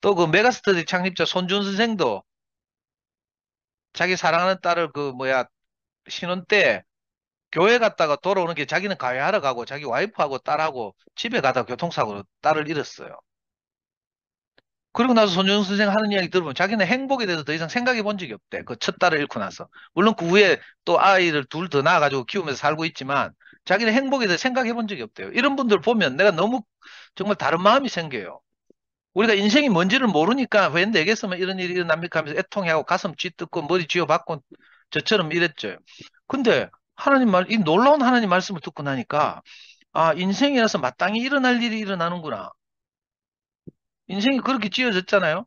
[SPEAKER 9] 또 그 메가스터디 창립자 손준 선생도 자기 사랑하는 딸을 신혼 때 교회 갔다가 돌아오는 게 자기는 가회하러 가고 자기 와이프하고 딸하고 집에 가다가 교통사고로 딸을 잃었어요. 그리고 나서 손준 선생 하는 이야기 들어보면 자기는 행복에 대해서 더 이상 생각해 본 적이 없대. 그 첫 딸을 잃고 나서. 물론 그 후에 또 아이를 둘 더 낳아가지고 키우면서 살고 있지만 자기는 행복에 대해서 생각해 본 적이 없대요. 이런 분들 보면 내가 너무 정말 다른 마음이 생겨요. 우리가 인생이 뭔지를 모르니까 왜 내게서만 이런 일이 일어납니까 하면서 애통해하고 가슴 쥐뜯고 머리 쥐어박고 저처럼 이랬죠. 근데 이 놀라운 하나님 말씀을 듣고 나니까 인생이라서 마땅히 일어날 일이 일어나는구나. 인생이 그렇게 지어졌잖아요.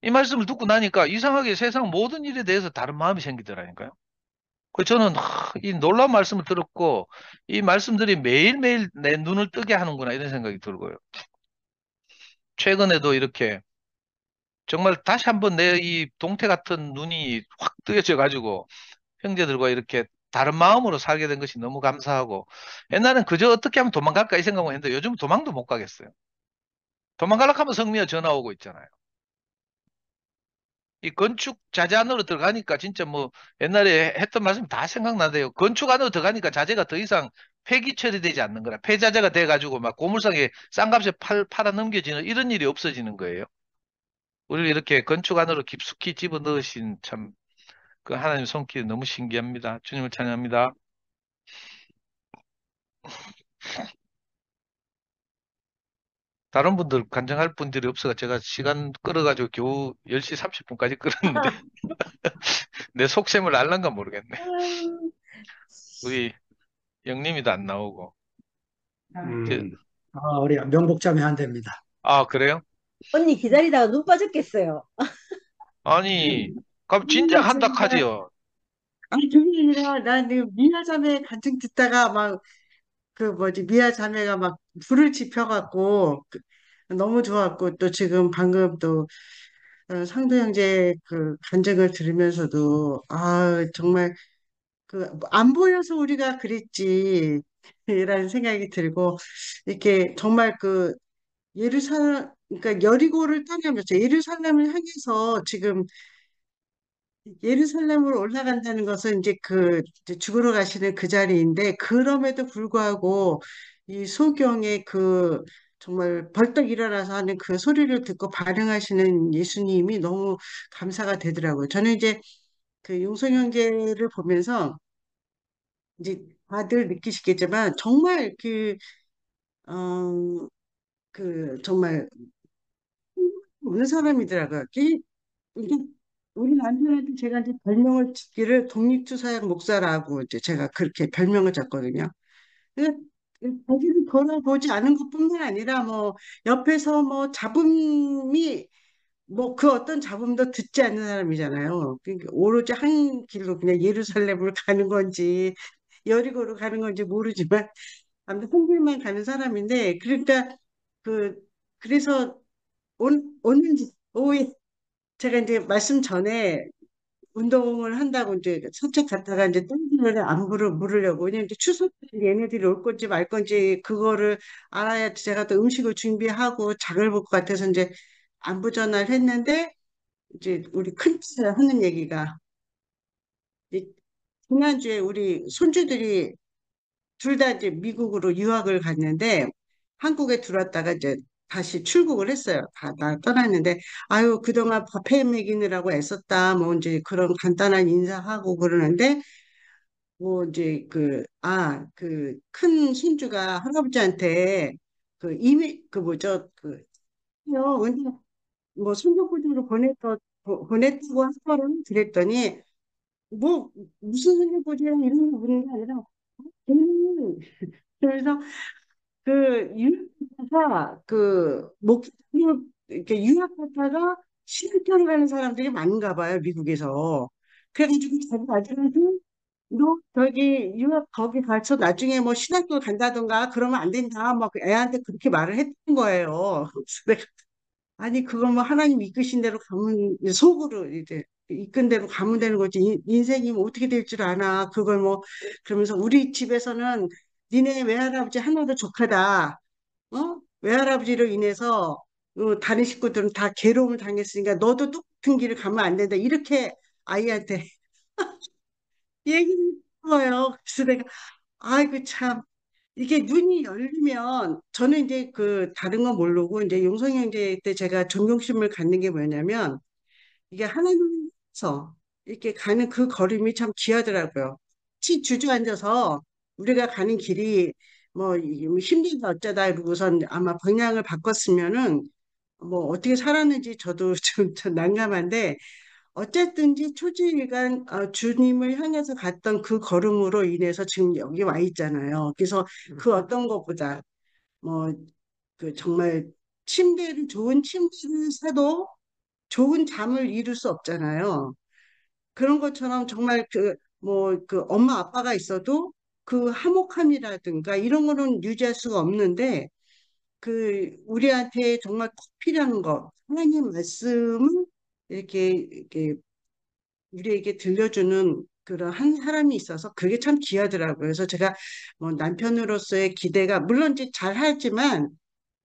[SPEAKER 9] 이 말씀을 듣고 나니까 이상하게 세상 모든 일에 대해서 다른 마음이 생기더라니까요. 저는 이 놀라운 말씀을 들었고 이 말씀들이 매일매일 내 눈을 뜨게 하는구나 이런 생각이 들고요. 최근에도 이렇게 정말 다시 한번 내 이 동태 같은 눈이 확 뜨여져 가지고 형제들과 이렇게 다른 마음으로 살게 된 것이 너무 감사하고 옛날엔 그저 어떻게 하면 도망갈까 이 생각만 했는데 요즘 도망도 못 가겠어요. 도망가려고 하면 성미가 전화 오고 있잖아요. 이 건축 자재 안으로 들어가니까 진짜 뭐 옛날에 했던 말씀 다 생각나대요. 건축 안으로 들어가니까 자재가 더 이상 폐기 처리되지 않는 거라. 폐자재가 돼가지고 막 고물상에 싼 값에 팔아 넘겨지는 이런 일이 없어지는 거예요. 우리를 이렇게 건축 안으로 깊숙이 집어넣으신 참 그 하나님 손길이 너무 신기합니다. 주님을 찬양합니다. 다른 분들 간증할 분들이 없어서 제가 시간 끌어가지고 겨우 10시 30분까지 끌었는데 내 속셈을 알란가 모르겠네. 우리 영림이도 안 나오고.
[SPEAKER 11] 우리 명복자매 한 대입니다.
[SPEAKER 9] 그래요?
[SPEAKER 4] 언니 기다리다가 눈 빠졌겠어요.
[SPEAKER 9] 아니, 그럼 진작 한다 하지요.
[SPEAKER 11] 아니, 그게 아니라, 나는 미아 자매 간증 듣다가 막, 미아 자매가 막 불을 지펴갖고, 너무 좋았고, 또 지금 방금 또, 상도 형제 그 간증을 들으면서도, 정말, 안 보여서 우리가 그랬지, 라는 생각이 들고, 이렇게 정말 그러니까 여리고를 떠나면서 예루살렘을 향해서 지금 예루살렘으로 올라간다는 것은 이제 죽으러 가시는 그 자리인데 그럼에도 불구하고 이 소경의 정말 벌떡 일어나서 하는 그 소리를 듣고 반응하시는 예수님이 너무 감사가 되더라고요. 저는 이제 그 용성 형제를 보면서 이제 다들 느끼시겠지만 정말 정말 어느 사람이더라고요. 이게 우리 남편한테 제가 이제 별명을 짓기를 독립투사역 목사라고 이제 제가 그렇게 별명을 졌거든요. 근데 자기를 돌아보지 않은 것뿐만 아니라 뭐 옆에서 뭐 잡음이 뭐 그 어떤 잡음도 듣지 않는 사람이잖아요. 그러니까 오로지 한 길로 그냥 예루살렘을 가는 건지 여리고로 가는 건지 모르지만 아무튼 한 길만 가는 사람인데 그러니까 그 그래서 오늘 오후에 제가 이제 말씀 전에 운동을 한다고 이제 산책 갔다가 이제 땡기를 안 물으려고. 왜냐면 이제 추석 때 얘네들이 올 건지 말 건지 그거를 알아야 제가 또 음식을 준비하고 작을 볼 것 같아서 이제 안부 전화를 했는데 이제 우리 큰딸 하는 얘기가 이 지난주에 우리 손주들이 둘 다 이제 미국으로 유학을 갔는데 한국에 들어왔다가 이제 다시 출국을 했어요. 다 떠났는데 아유 그동안 밥해 먹이느라고 애썼다 뭐 이제 그런 간단한 인사하고 그러는데 뭐 이제 그 큰 손주가 할아버지한테 그 이미 그 뭐죠 근데 뭐 손주분으로 보냈다고 하더라고 그랬더니 뭐 무슨 손주분이랑 이런 거 묻는 게 아니라 걔는 그래서 그 유학가 이렇게 유학 갔다가 신학교를 가는 사람들이 많은가 봐요 미국에서. 그래가지고 자기 아들한테 너 저기 유학 거기 가서 나중에 뭐 신학교 간다던가 그러면 안 된다 막 애한테 그렇게 말을 했던 거예요. 그래서 내가 아니 그거 뭐 하나님 이끄신 대로 가면 속으로 이제 이끈 대로 가면 되는 거지 인생이 뭐 어떻게 될 줄 아나 그걸 뭐 그러면서 우리 집에서는 니네 외할아버지 하나도 족하다 외할아버지로 인해서 다른 식구들은 다 괴로움을 당했으니까 너도 똑같은 길을 가면 안 된다 이렇게 아이한테 얘기를 거예요. 그래서 내가 아이고 참 이게 눈이 열리면 저는 이제 그 다른 건 모르고 이제 용성 형제 때 제가 존경심을 갖는 게 뭐냐면 이게 하나님께서 이렇게 가는 그 걸음이 참 귀하더라고요. 주저앉아서 우리가 가는 길이 뭐 힘들다 어쩌다 이러고선 아마 방향을 바꿨으면은 뭐 어떻게 살았는지 저도 좀 난감한데 어쨌든지 초지일간 주님을 향해서 갔던 그 걸음으로 인해서 지금 여기 와 있잖아요. 그래서 그 어떤 것보다 뭐 그 정말 좋은 침대를 사도 좋은 잠을 이룰 수 없잖아요. 그런 것처럼 정말 그 엄마 아빠가 있어도 그 화목함이라든가 이런 거는 유지할 수가 없는데 우리한테 정말 꼭 필요한 거 하나님 말씀을 이렇게 우리에게 들려주는 그런 한 사람이 있어서 그게 참 귀하더라고요. 그래서 제가 뭐 남편으로서의 기대가 물론 이제 잘 하지만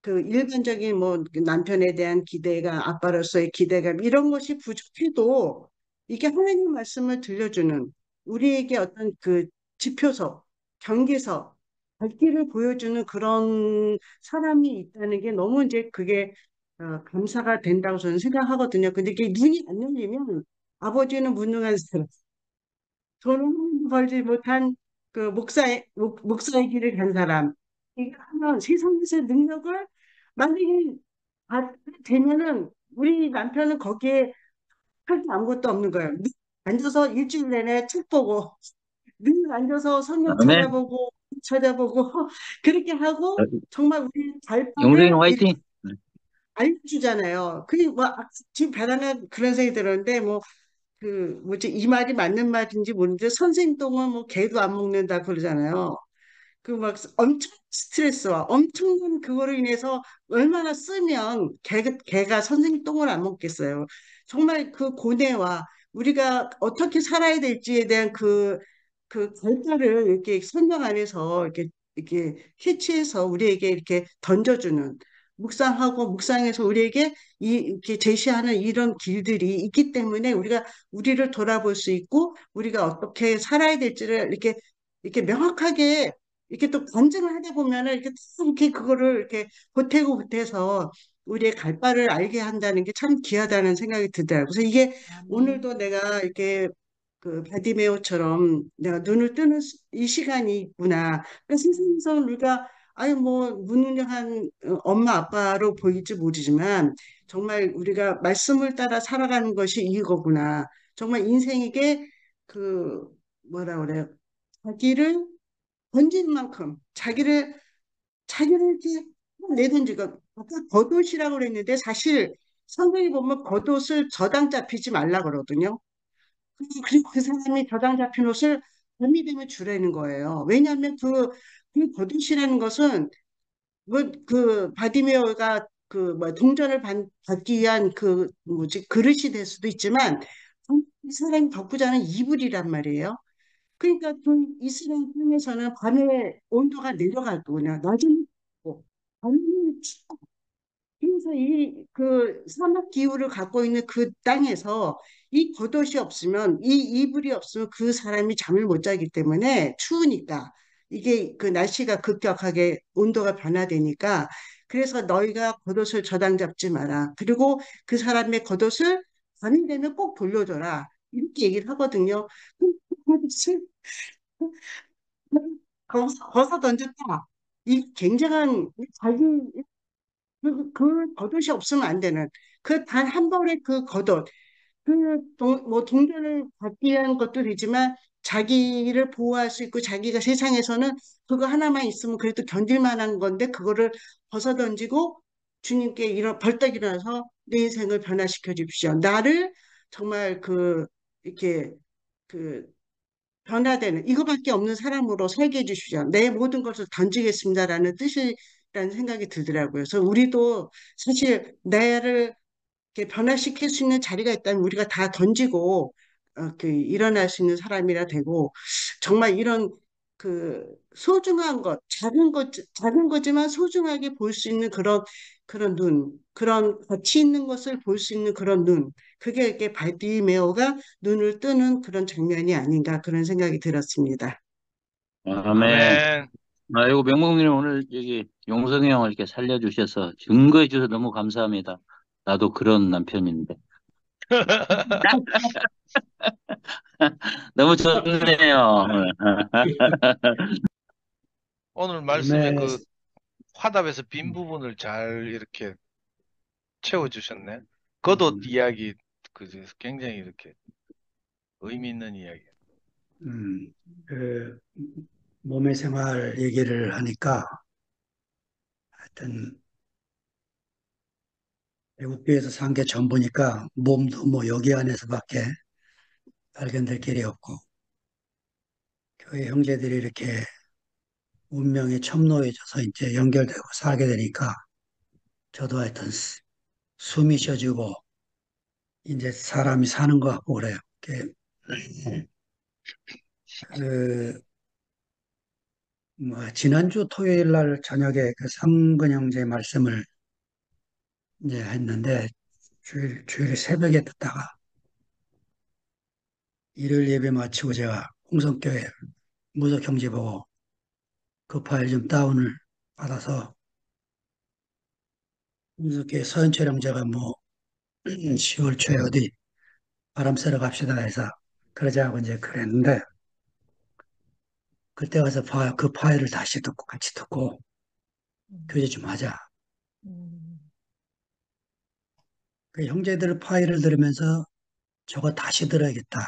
[SPEAKER 11] 그 일반적인 뭐그 남편에 대한 기대가 아빠로서의 기대감 이런 것이 부족해도 이게 하나님 말씀을 들려주는 우리에게 어떤 그 지표서 경계서 갈 길을 보여주는 그런 사람이 있다는 게 너무 이제 그게 감사가 된다고 저는 생각하거든요. 근데 이게 눈이 안 열리면 아버지는 무능한 사람, 돈을 한 번도 벌지 못한 그 목사의 길을 간 사람. 이게 하면 세상에서의 능력을 만약에 되면은 우리 남편은 거기에 할 게 아무것도 없는 거예요. 늘 앉아서 일주일 내내 책 보고, 늘 앉아서 성경
[SPEAKER 8] 아멘.
[SPEAKER 11] 찾아보고, 그렇게 하고, 정말 우리
[SPEAKER 8] 영생이
[SPEAKER 11] 발바를 이렇게
[SPEAKER 8] 화이팅.
[SPEAKER 11] 알려주잖아요. 지금 바나나 그런 생각이 들었는데, 뭐지, 이 말이 맞는 말인지 모르는데, 선생똥은 뭐 개도 안 먹는다 그러잖아요. 그 막 엄청 스트레스와 엄청난 그거로 인해서 얼마나 쓰면 개가 선생님 똥을 안 먹겠어요. 정말 그 고뇌와 우리가 어떻게 살아야 될지에 대한 그 결과를 이렇게 성경 안에서 이렇게 캐치해서 우리에게 이렇게 던져주는 묵상하고 묵상해서 우리에게 이렇게 제시하는 이런 길들이 있기 때문에 우리가 우리를 돌아볼 수 있고 우리가 어떻게 살아야 될지를 이렇게 명확하게 이렇게 또 관증을 하다 보면은 이렇게 그거를 이렇게 보태고 보태서 우리의 갈 바를 알게 한다는 게 참 귀하다는 생각이 들더라고요. 그래서 이게
[SPEAKER 4] 아멘.
[SPEAKER 11] 오늘도 내가 이렇게 그 바디메오처럼 내가 눈을 뜨는 이 시간이 있구나. 그러니까 세상에서 우리가 아유 뭐 무능력한 엄마 아빠로 보일지 모르지만 정말 우리가 말씀을 따라 살아가는 것이 이거구나. 정말 인생에게 그 뭐라 그래요? 자기를 던진 만큼 자기를 이렇게 내던지고 아까 겉옷이라고 그랬는데 사실 성경에 보면 겉옷을 저당 잡히지 말라 그러거든요. 그리고 그 사람이 저당 잡힌 옷을 봄이 되면 주라는 거예요. 왜냐하면 그 겉옷이라는 것은 뭐 그 바디메어가 뭐 동전을 받기 위한 그 뭐지 그릇이 될 수도 있지만 이 사람이 받고자 하는 이불이란 말이에요. 그러니까 그 이스라엘 땅에서는 밤에 온도가 내려갈 거냐, 낮에는 춥고, 밤에는 춥고. 그래서 이 그 사막 기후를 갖고 있는 그 땅에서 이 겉옷이 없으면, 이 이불이 없으면 그 사람이 잠을 못 자기 때문에 추우니까 이게 그 날씨가 급격하게 온도가 변화되니까 그래서 너희가 겉옷을 저당 잡지 마라. 그리고 그 사람의 겉옷을 밤이 되면 꼭 돌려줘라. 이렇게 얘기를 하거든요. 그 겉옷을 벗어 던졌다. 이 굉장한 자기 그 겉옷이 없으면 안 되는 그 단 한 벌의 그 겉옷 뭐 동전을 받기 위한 것도 되지만 자기를 보호할 수 있고 자기가 세상에서는 그거 하나만 있으면 그래도 견딜 만한 건데 그거를 벗어 던지고 주님께 벌떡 일어나서 내 인생을 변화시켜 주십시오. 나를 정말 이렇게 그 변화되는 이거밖에 없는 사람으로 살게 해주시죠. 내 모든 것을 던지겠습니다라는 뜻이라는 생각이 들더라고요. 그래서 우리도 사실 나를 이렇게 변화시킬 수 있는 자리가 있다면 우리가 다 던지고 일어날 수 있는 사람이라 되고 정말 이런 소중한 것, 작은 거지만 소중하게 볼 수 있는 그런 눈, 그런 가치 있는 것을 볼 수 있는 그런 눈, 그게 이렇게 바디메오가 눈을 뜨는 그런 장면이 아닌가 그런 생각이 들었습니다.
[SPEAKER 8] 아멘.
[SPEAKER 9] 아멘.
[SPEAKER 8] 아이고, 명목님 오늘 여기 용성이 형을 이렇게 살려주셔서 증거해 주셔서 너무 감사합니다. 나도 그런 남편인데. 너무 좋네요.
[SPEAKER 9] 오늘 말씀에
[SPEAKER 3] 네.
[SPEAKER 9] 화답에서 빈 부분을 잘 이렇게 채워주셨네. 겉옷 이야기, 굉장히 이렇게 의미 있는 이야기.
[SPEAKER 3] 그 몸의 생활 얘기를 하니까 하여튼 외국교회에서 산 게 전부니까 몸도 뭐 여기 안에서밖에 발견될 길이 없고 교회 형제들이 이렇게 운명에 첨노해져서 이제 연결되고 살게 되니까 저도 하여튼 숨이 쉬어지고 이제 사람이 사는 것 같고 그래요. 그, 지난주 토요일 날 저녁에 그 상근 형제 말씀을 이제 했는데 주일 새벽에 듣다가 일요일 예배 마치고 제가 홍성교회 무적 형제 보고 그 파일 좀 다운을 받아서 홍성교회 서현철 형제가 뭐 10월 초에 어디 바람 쐬러 갑시다 해서 그러자고 이제 그랬는데 그때 가서 그 파일을 다시 듣고 같이 듣고 교제 좀 하자. 그 형제들 파일을 들으면서 저거 다시 들어야겠다.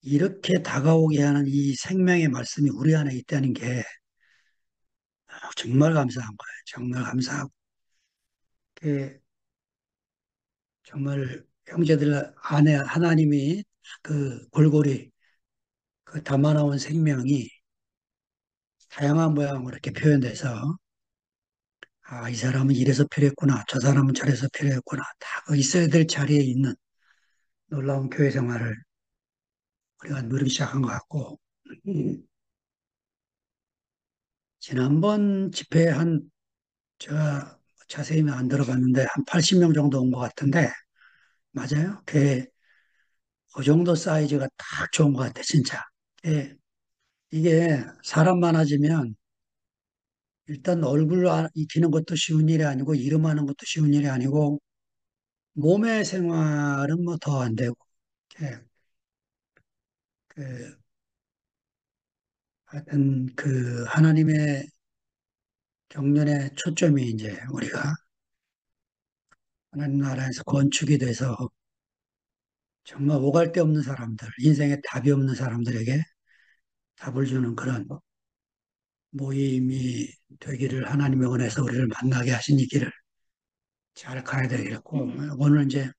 [SPEAKER 3] 이렇게 다가오게 하는 이 생명의 말씀이 우리 안에 있다는 게 정말 감사한 거예요. 정말 감사하고. 정말 형제들 안에 하나님이 그 골고리 담아놓은 생명이 다양한 모양으로 이렇게 표현돼서 이 사람은 이래서 필요했구나. 저 사람은 저래서 필요했구나. 다 그 있어야 될 자리에 있는 놀라운 교회 생활을 우리가 누리기 시작한 것 같고 지난번 집회 제가 자세히 안 들어봤는데 한 80명 정도 온 것 같은데 맞아요? 그 정도 사이즈가 딱 좋은 것 같아 진짜. 이게 사람 많아지면 일단 얼굴 익히는 것도 쉬운 일이 아니고 이름하는 것도 쉬운 일이 아니고 몸의 생활은 뭐 더 안 되고 이렇게 그 하여튼 그 하나님의 경륜의 초점이 이제 우리가 하나님 나라에서 건축이 돼서 정말 오갈 데 없는 사람들, 인생에 답이 없는 사람들에게 답을 주는 그런 모임이 되기를 하나님의 은혜에서 우리를 만나게 하신 이 길을 잘 가야 되겠고 오늘 이제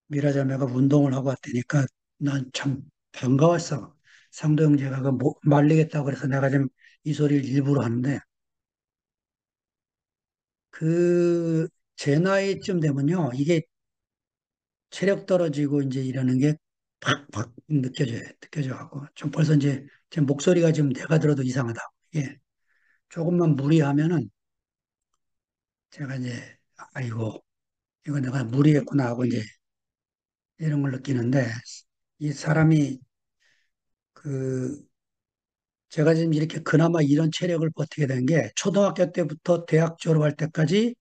[SPEAKER 3] 미라자매가 운동을 하고 왔다니까 난 참 반가웠어. 상도 형제가 말리겠다고 그래서 내가 지금 이 소리를 일부러 하는데 제 나이쯤 되면요, 이게 체력 떨어지고 이제 이러는 게 팍팍 느껴져갖고, 좀 벌써 이제 제 목소리가 지금 내가 들어도 이상하다. 예. 조금만 무리하면은 제가 이제, 아이고, 이거 내가 무리했구나 하고 이제 이런 걸 느끼는데, 이 사람이 그, 제가 지금 이렇게 그나마 이런 체력을 버티게 된 게 초등학교 때부터 대학 졸업할 때까지